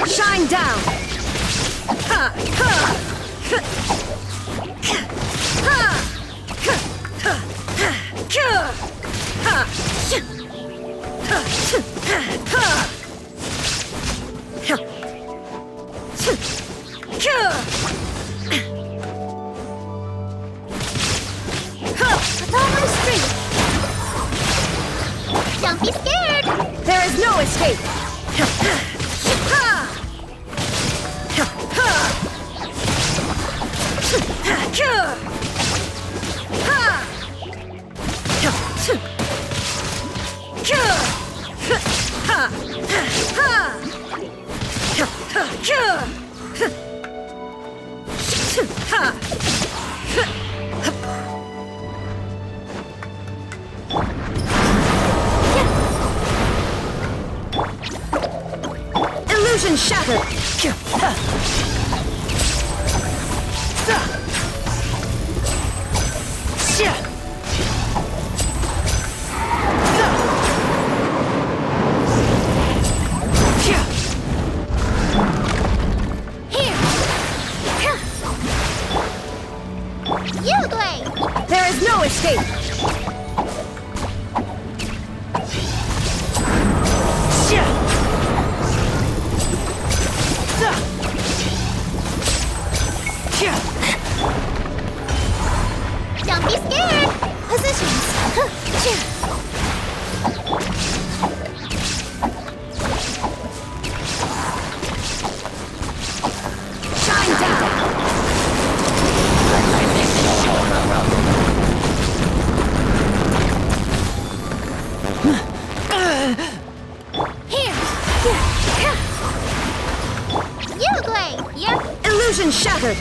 Shine down! Ha! Ha! Don't be scared! There is no escape! shattered! There is no escape! Don't be scared! Positions. Shine down! Illusion shattered!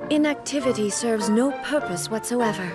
Inactivity serves no purpose whatsoever.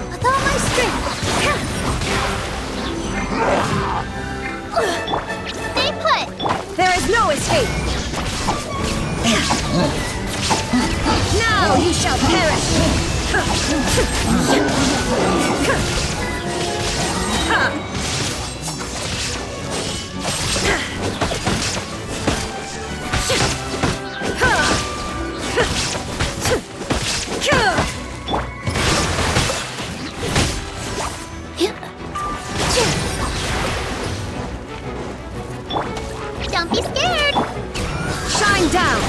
With all my strength! Stay put! There is no escape! Now you shall Don't be scared! shine down!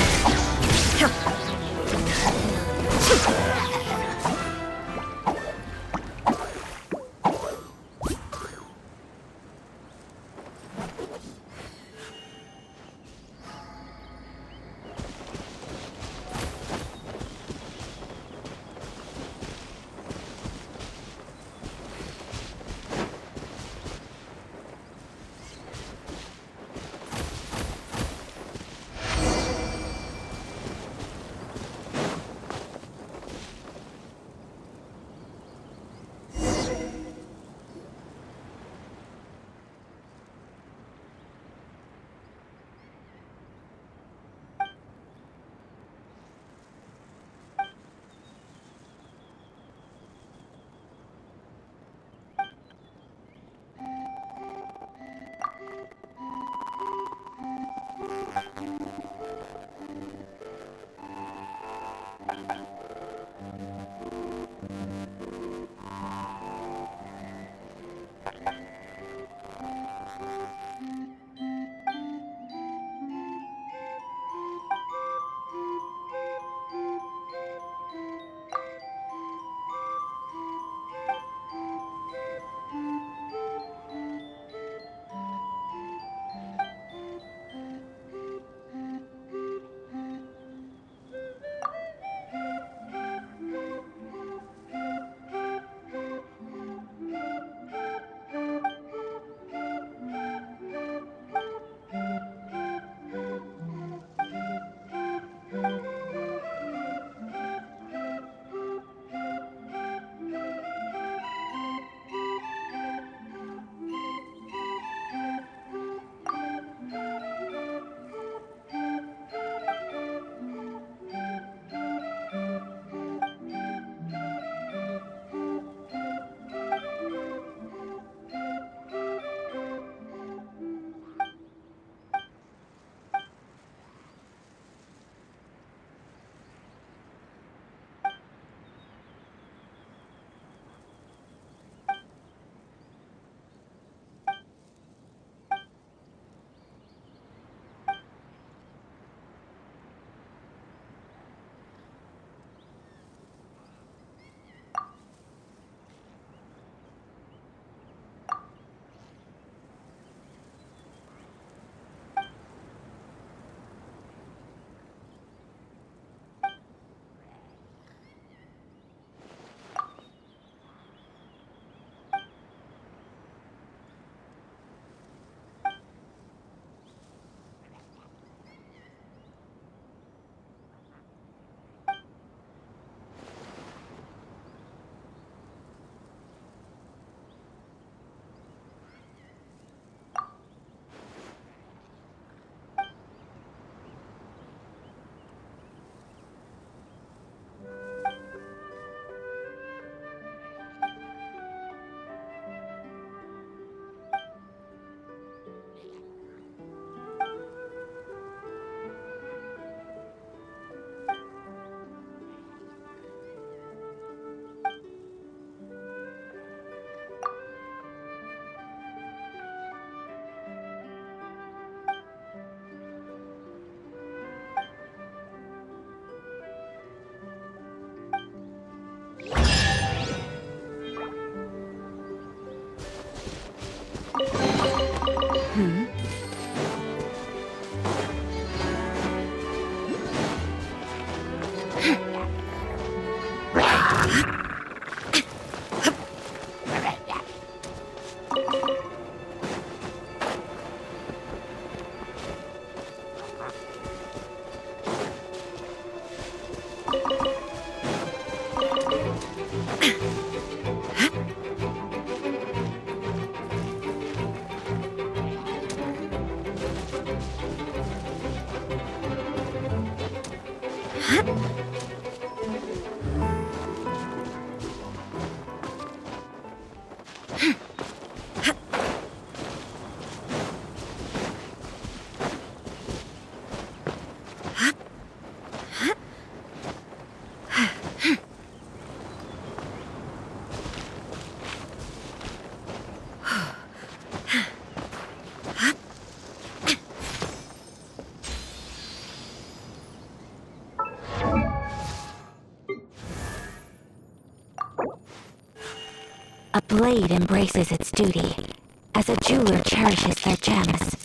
A blade embraces its duty, as a jeweler cherishes their gems.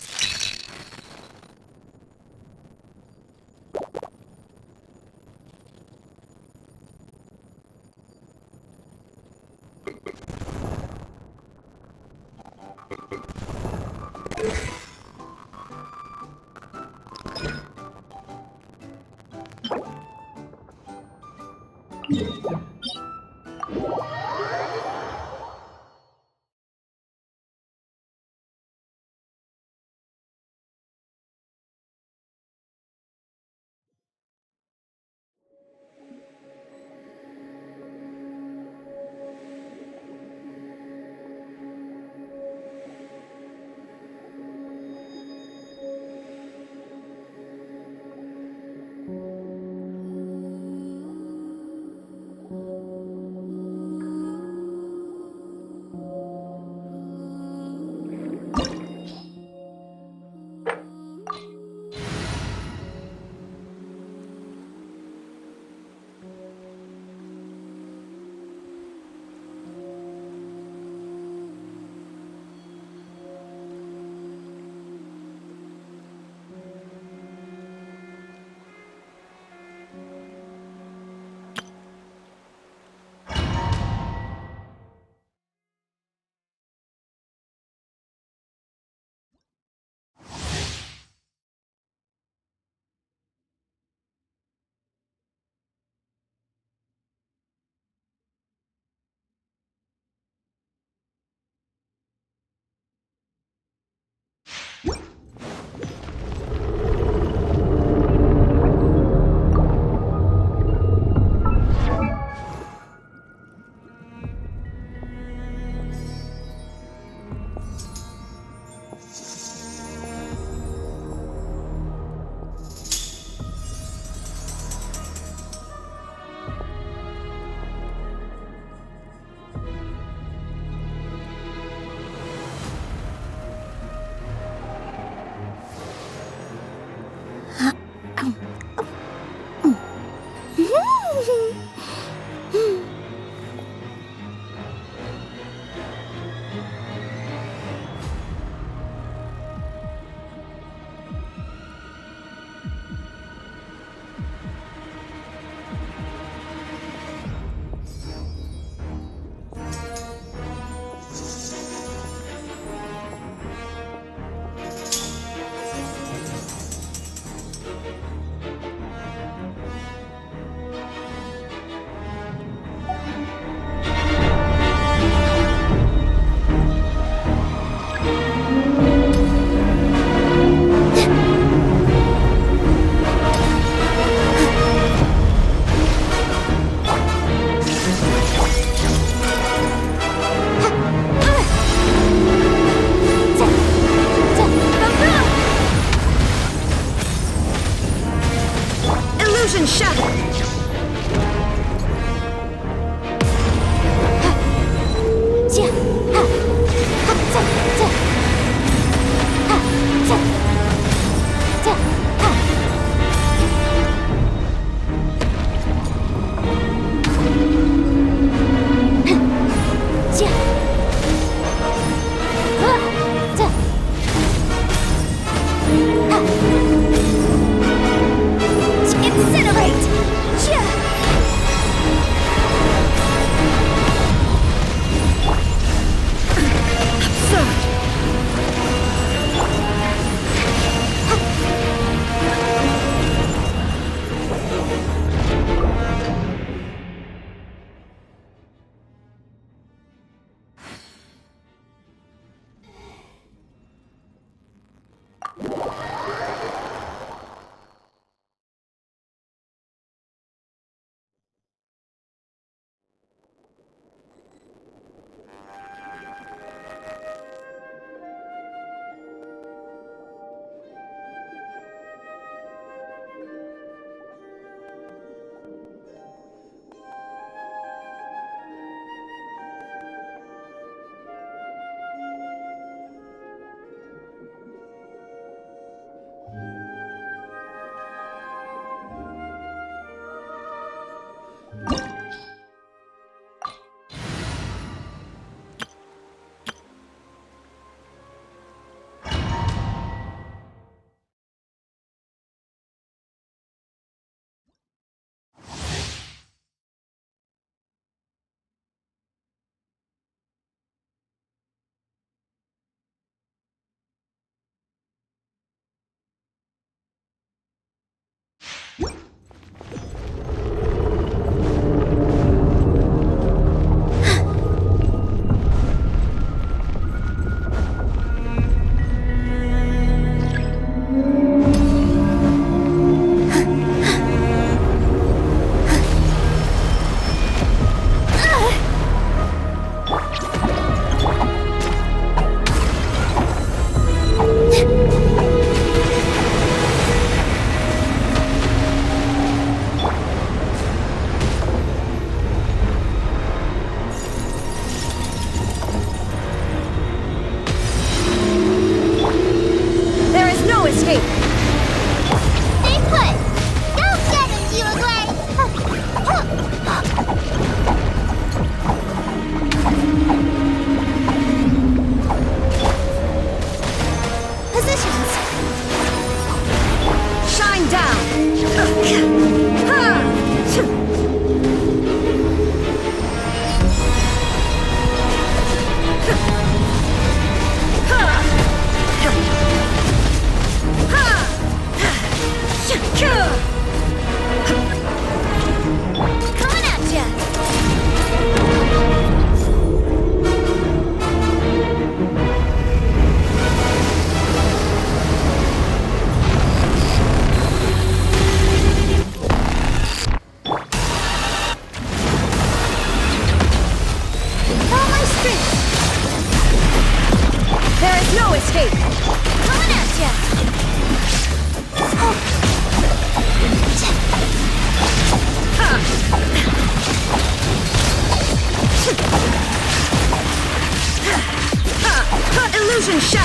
Incinerate!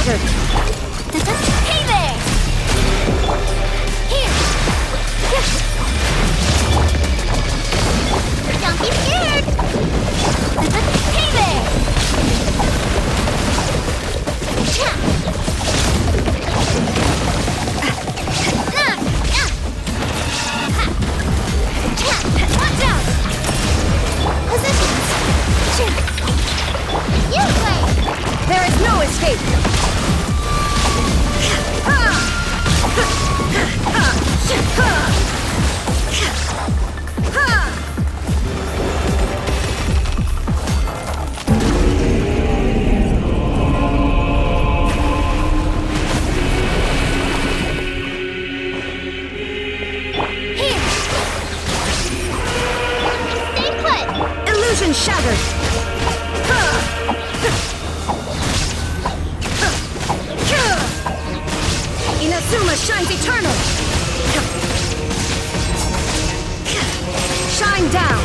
shattered! Hey there! Here! Don't be scared! Hey there! Watch out! Positions! You wait! There is no escape! Stay put! Illusion shattered! Inazuma shines eternal! Shine down!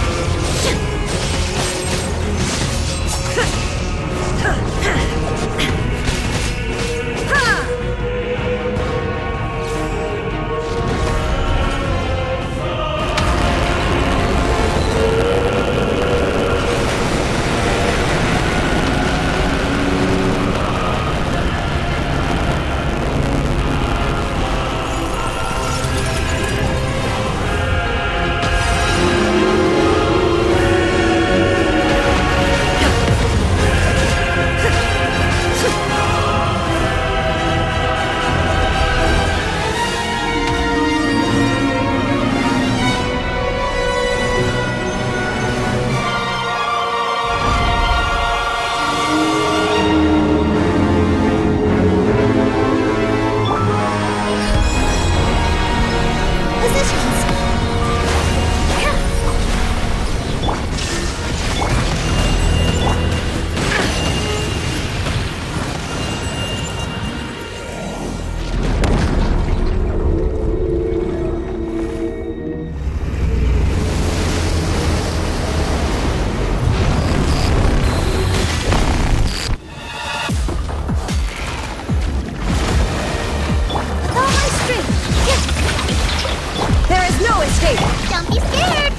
Don't be scared!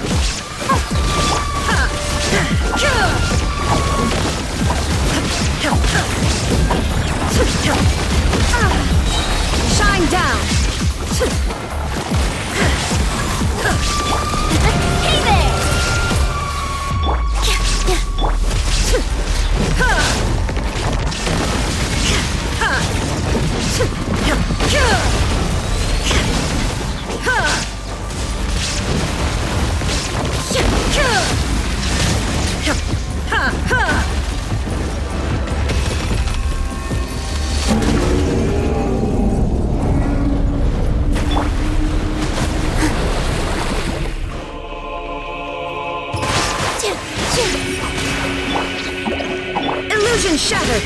Shine down! Hey there! Illusion shattered!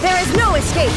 There is no escape!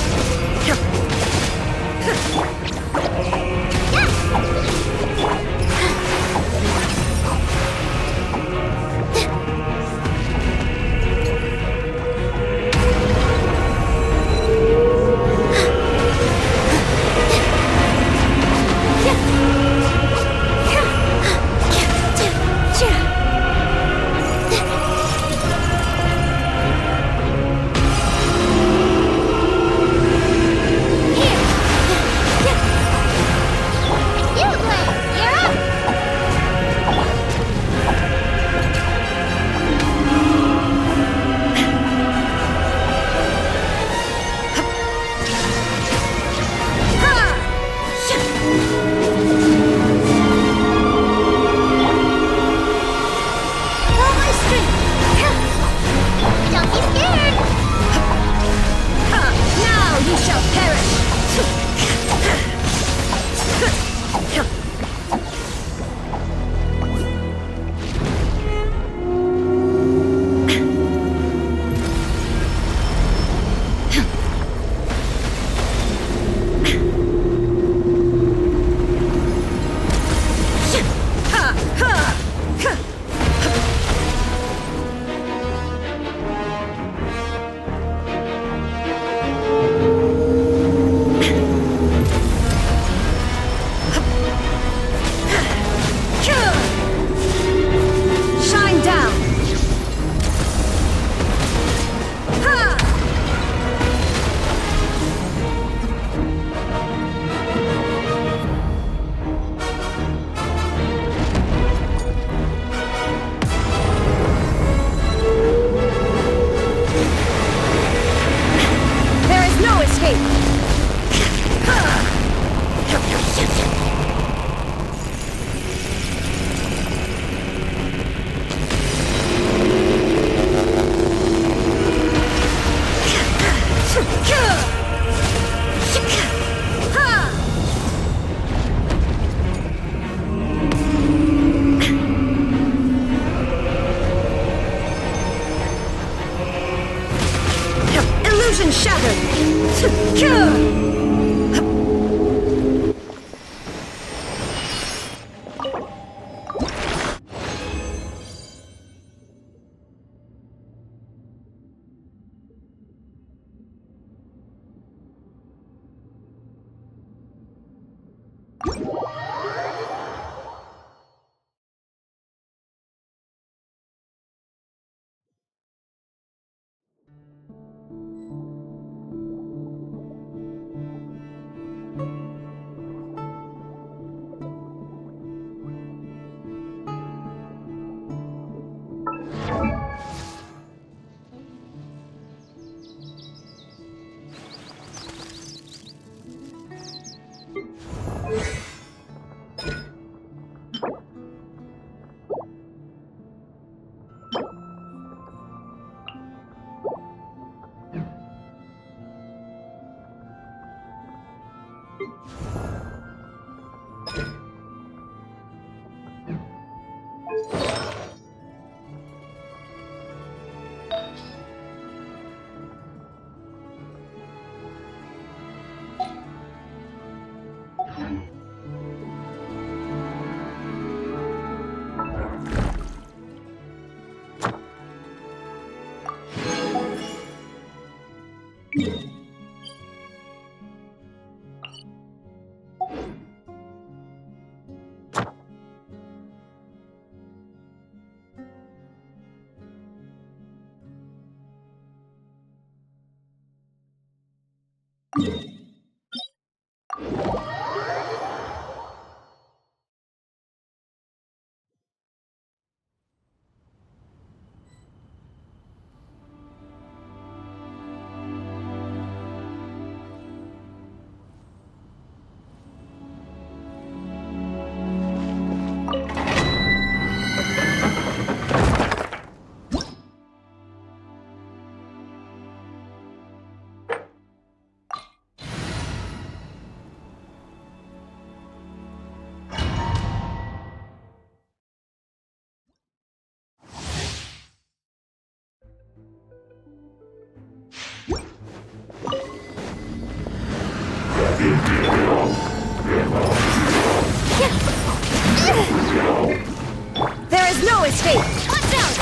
There is no escape! Watch out!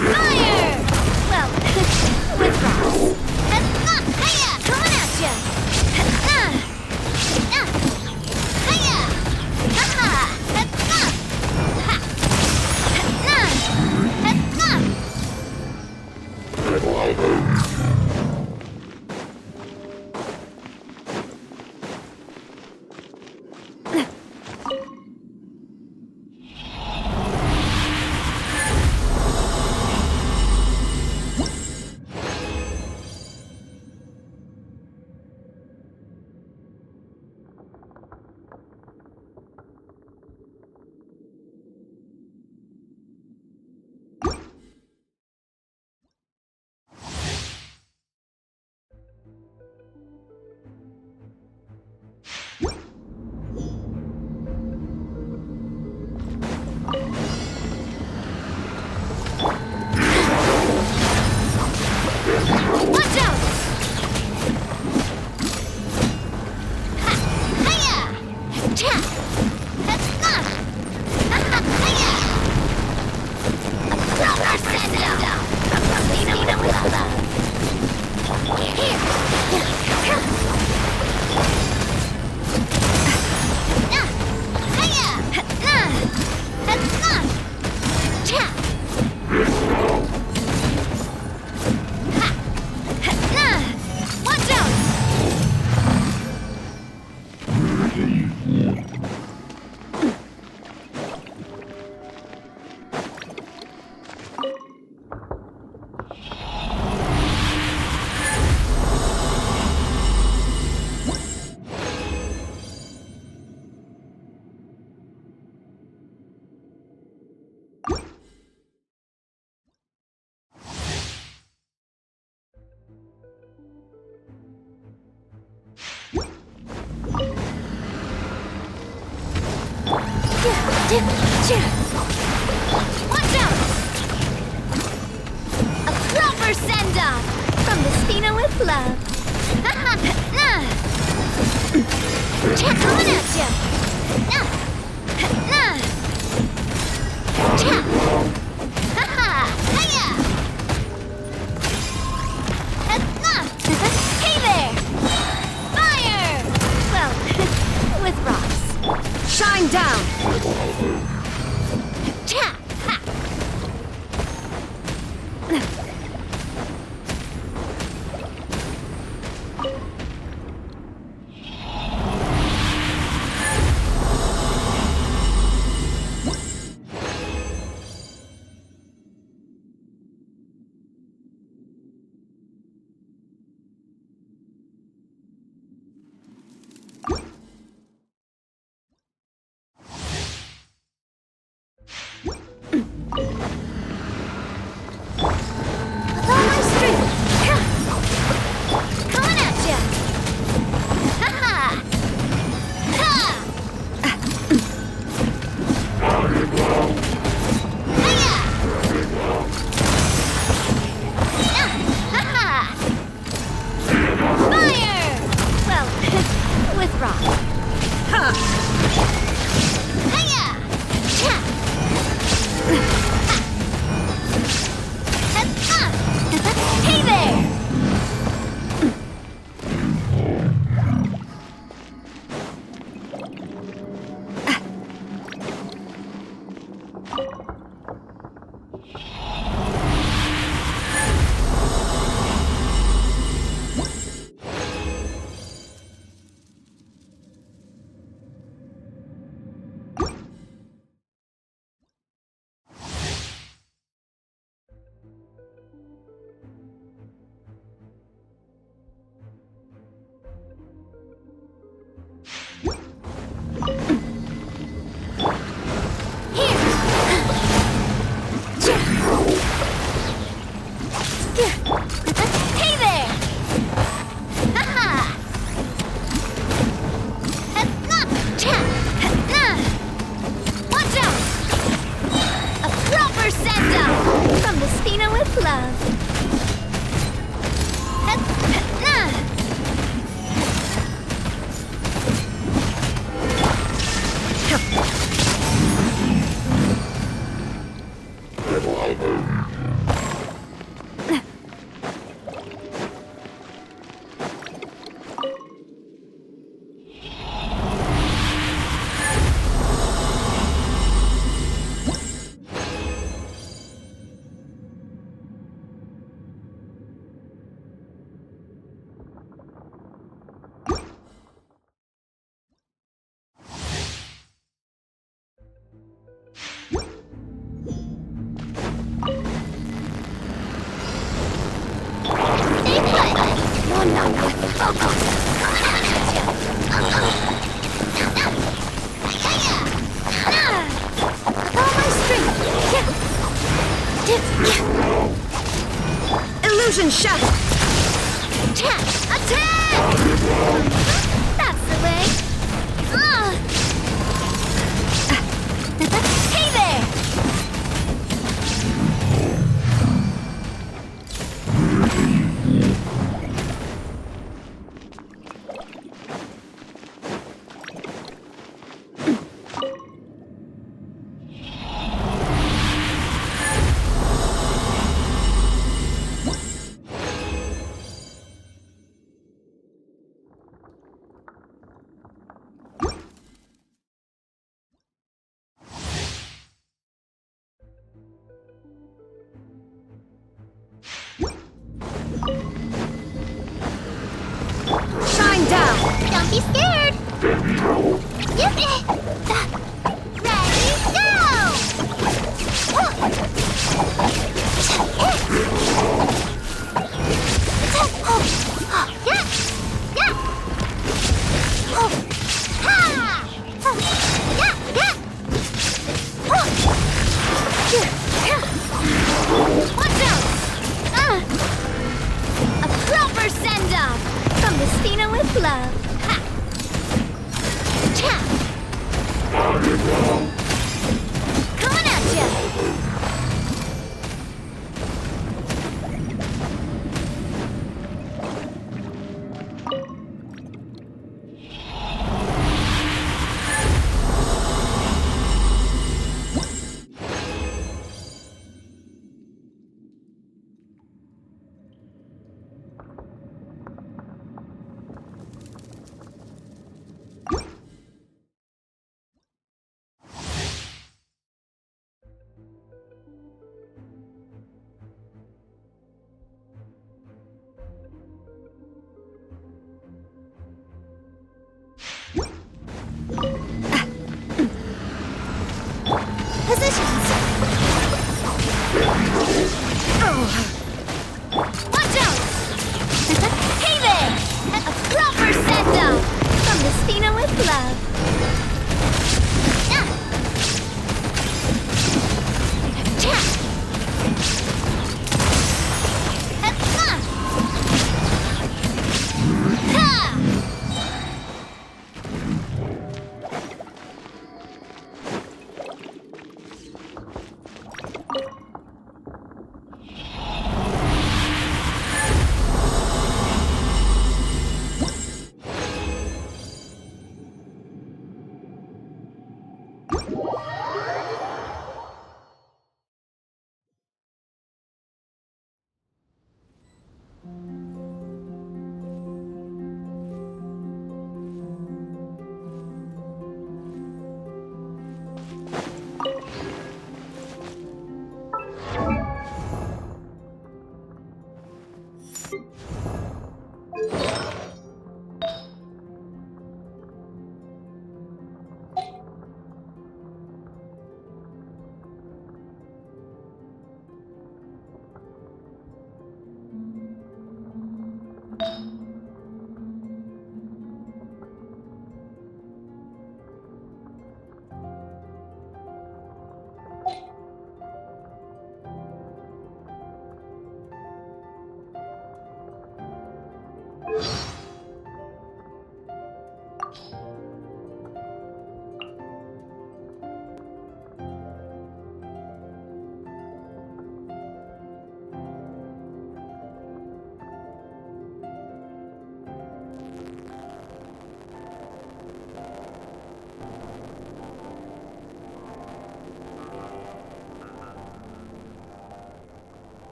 Fire! Well, with Ross. Hiya! Coming at ya! Hiya! Ha-ha! Watch out! A proper send-off from the Spina with love. Coming at ya! Hey there! Fire! Well, with rocks. Shine down! Illusion shattered! Attack! That's the way. Hey there! Shine down! Don't be scared! Ready, Watch out! A proper send-off from Mistina with love. Ha! Cha!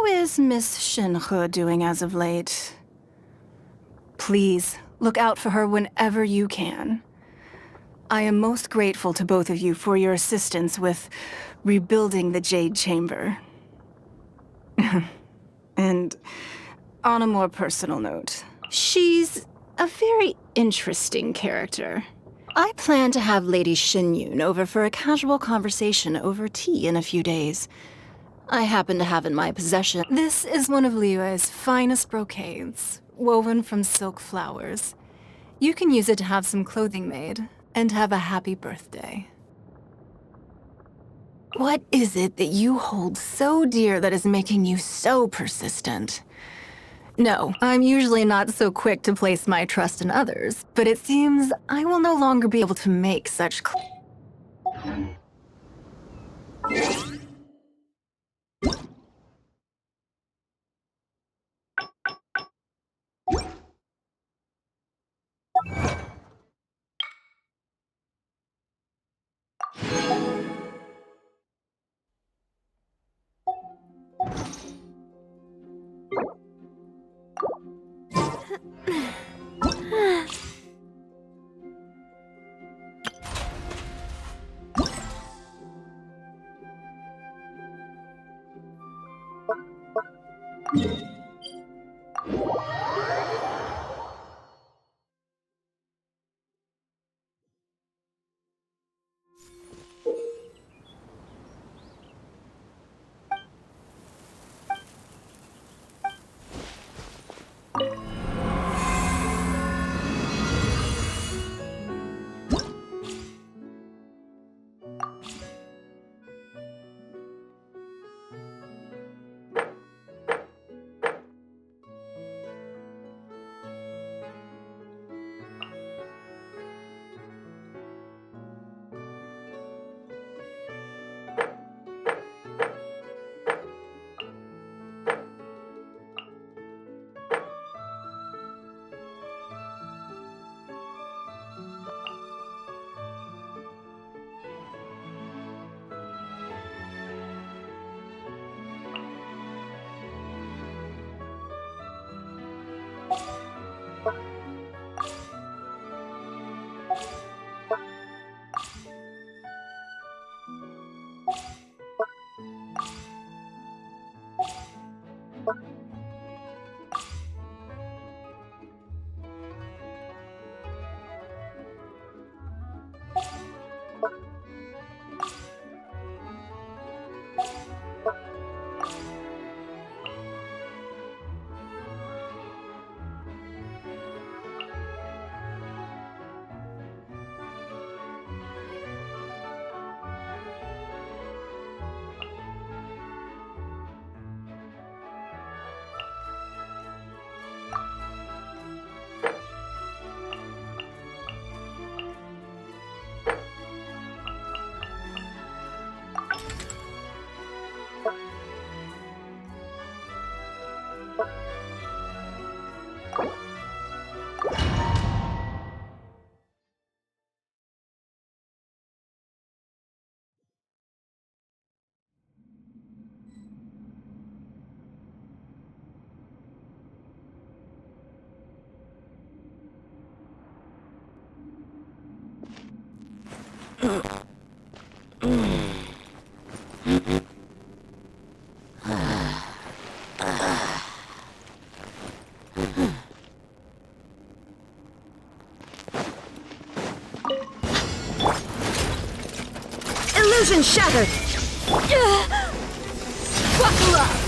is Miss Shinhe doing as of late? Please, look out for her whenever you can. I am most grateful to both of you for your assistance with rebuilding the Jade Chamber. And on a more personal note, she's a very interesting character. I plan to have Lady Xinyun over for a casual conversation over tea in a few days. I happen to have in my possession. This is one of Liyue's finest brocades, woven from silk flowers. You can use it to have some clothing made, and have a happy birthday. What is it that you hold so dear that is making you so persistent? No, I'm usually not so quick to place my trust in others, but it seems I will no longer be able to make such Illusion shattered! Buckle up!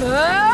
Look alive!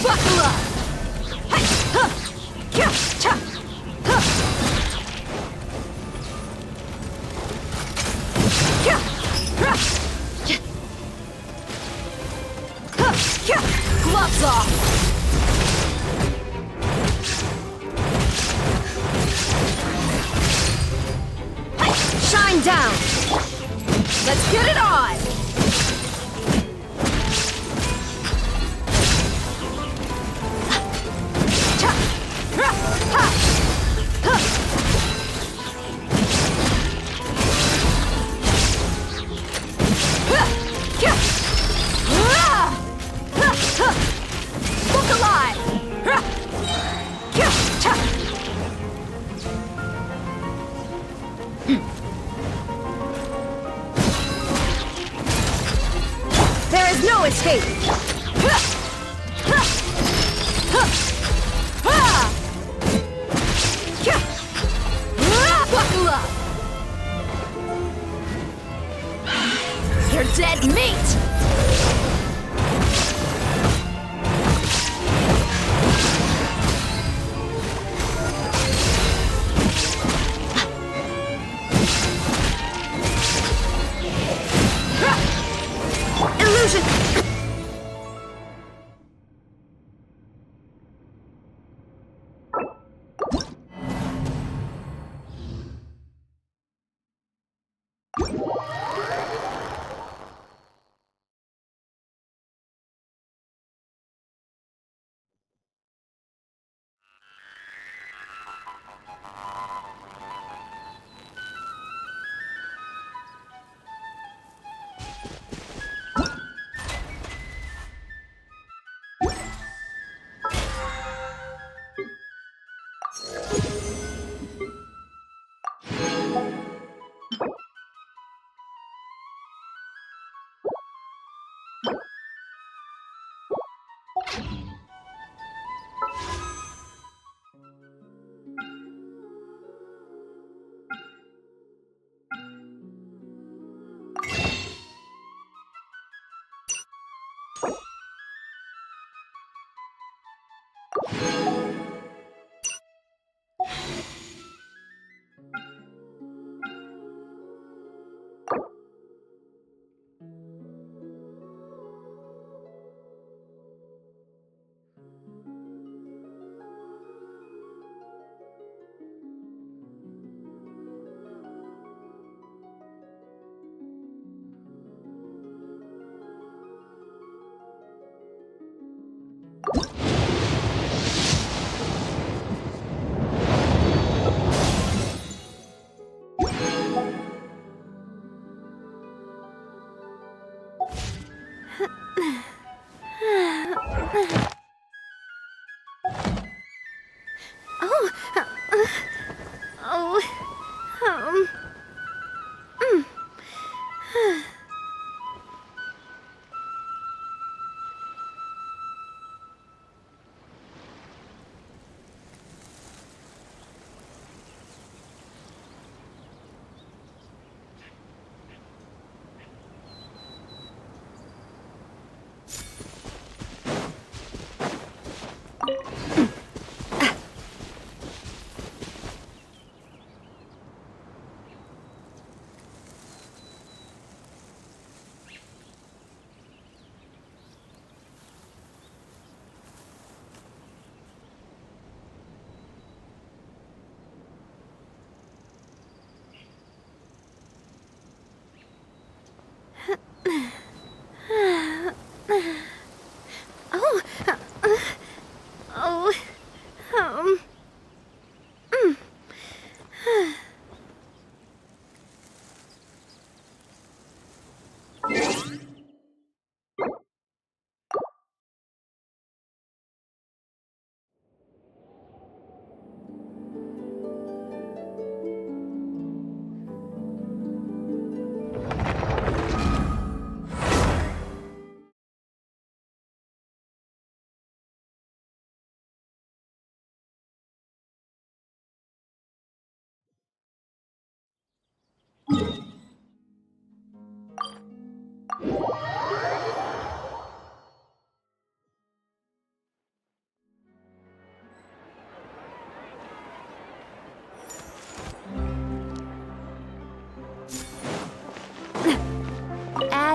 Buckle up! Gloves off! Shine down! Let's get it on! Look alive! There is no escape! Buckle up! You're dead meat! Illusion!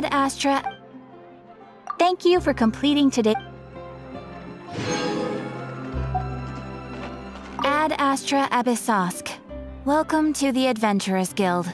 Ad Astra. Thank you for completing today. Ad Astra Abyssosk. Welcome to the Adventurers Guild.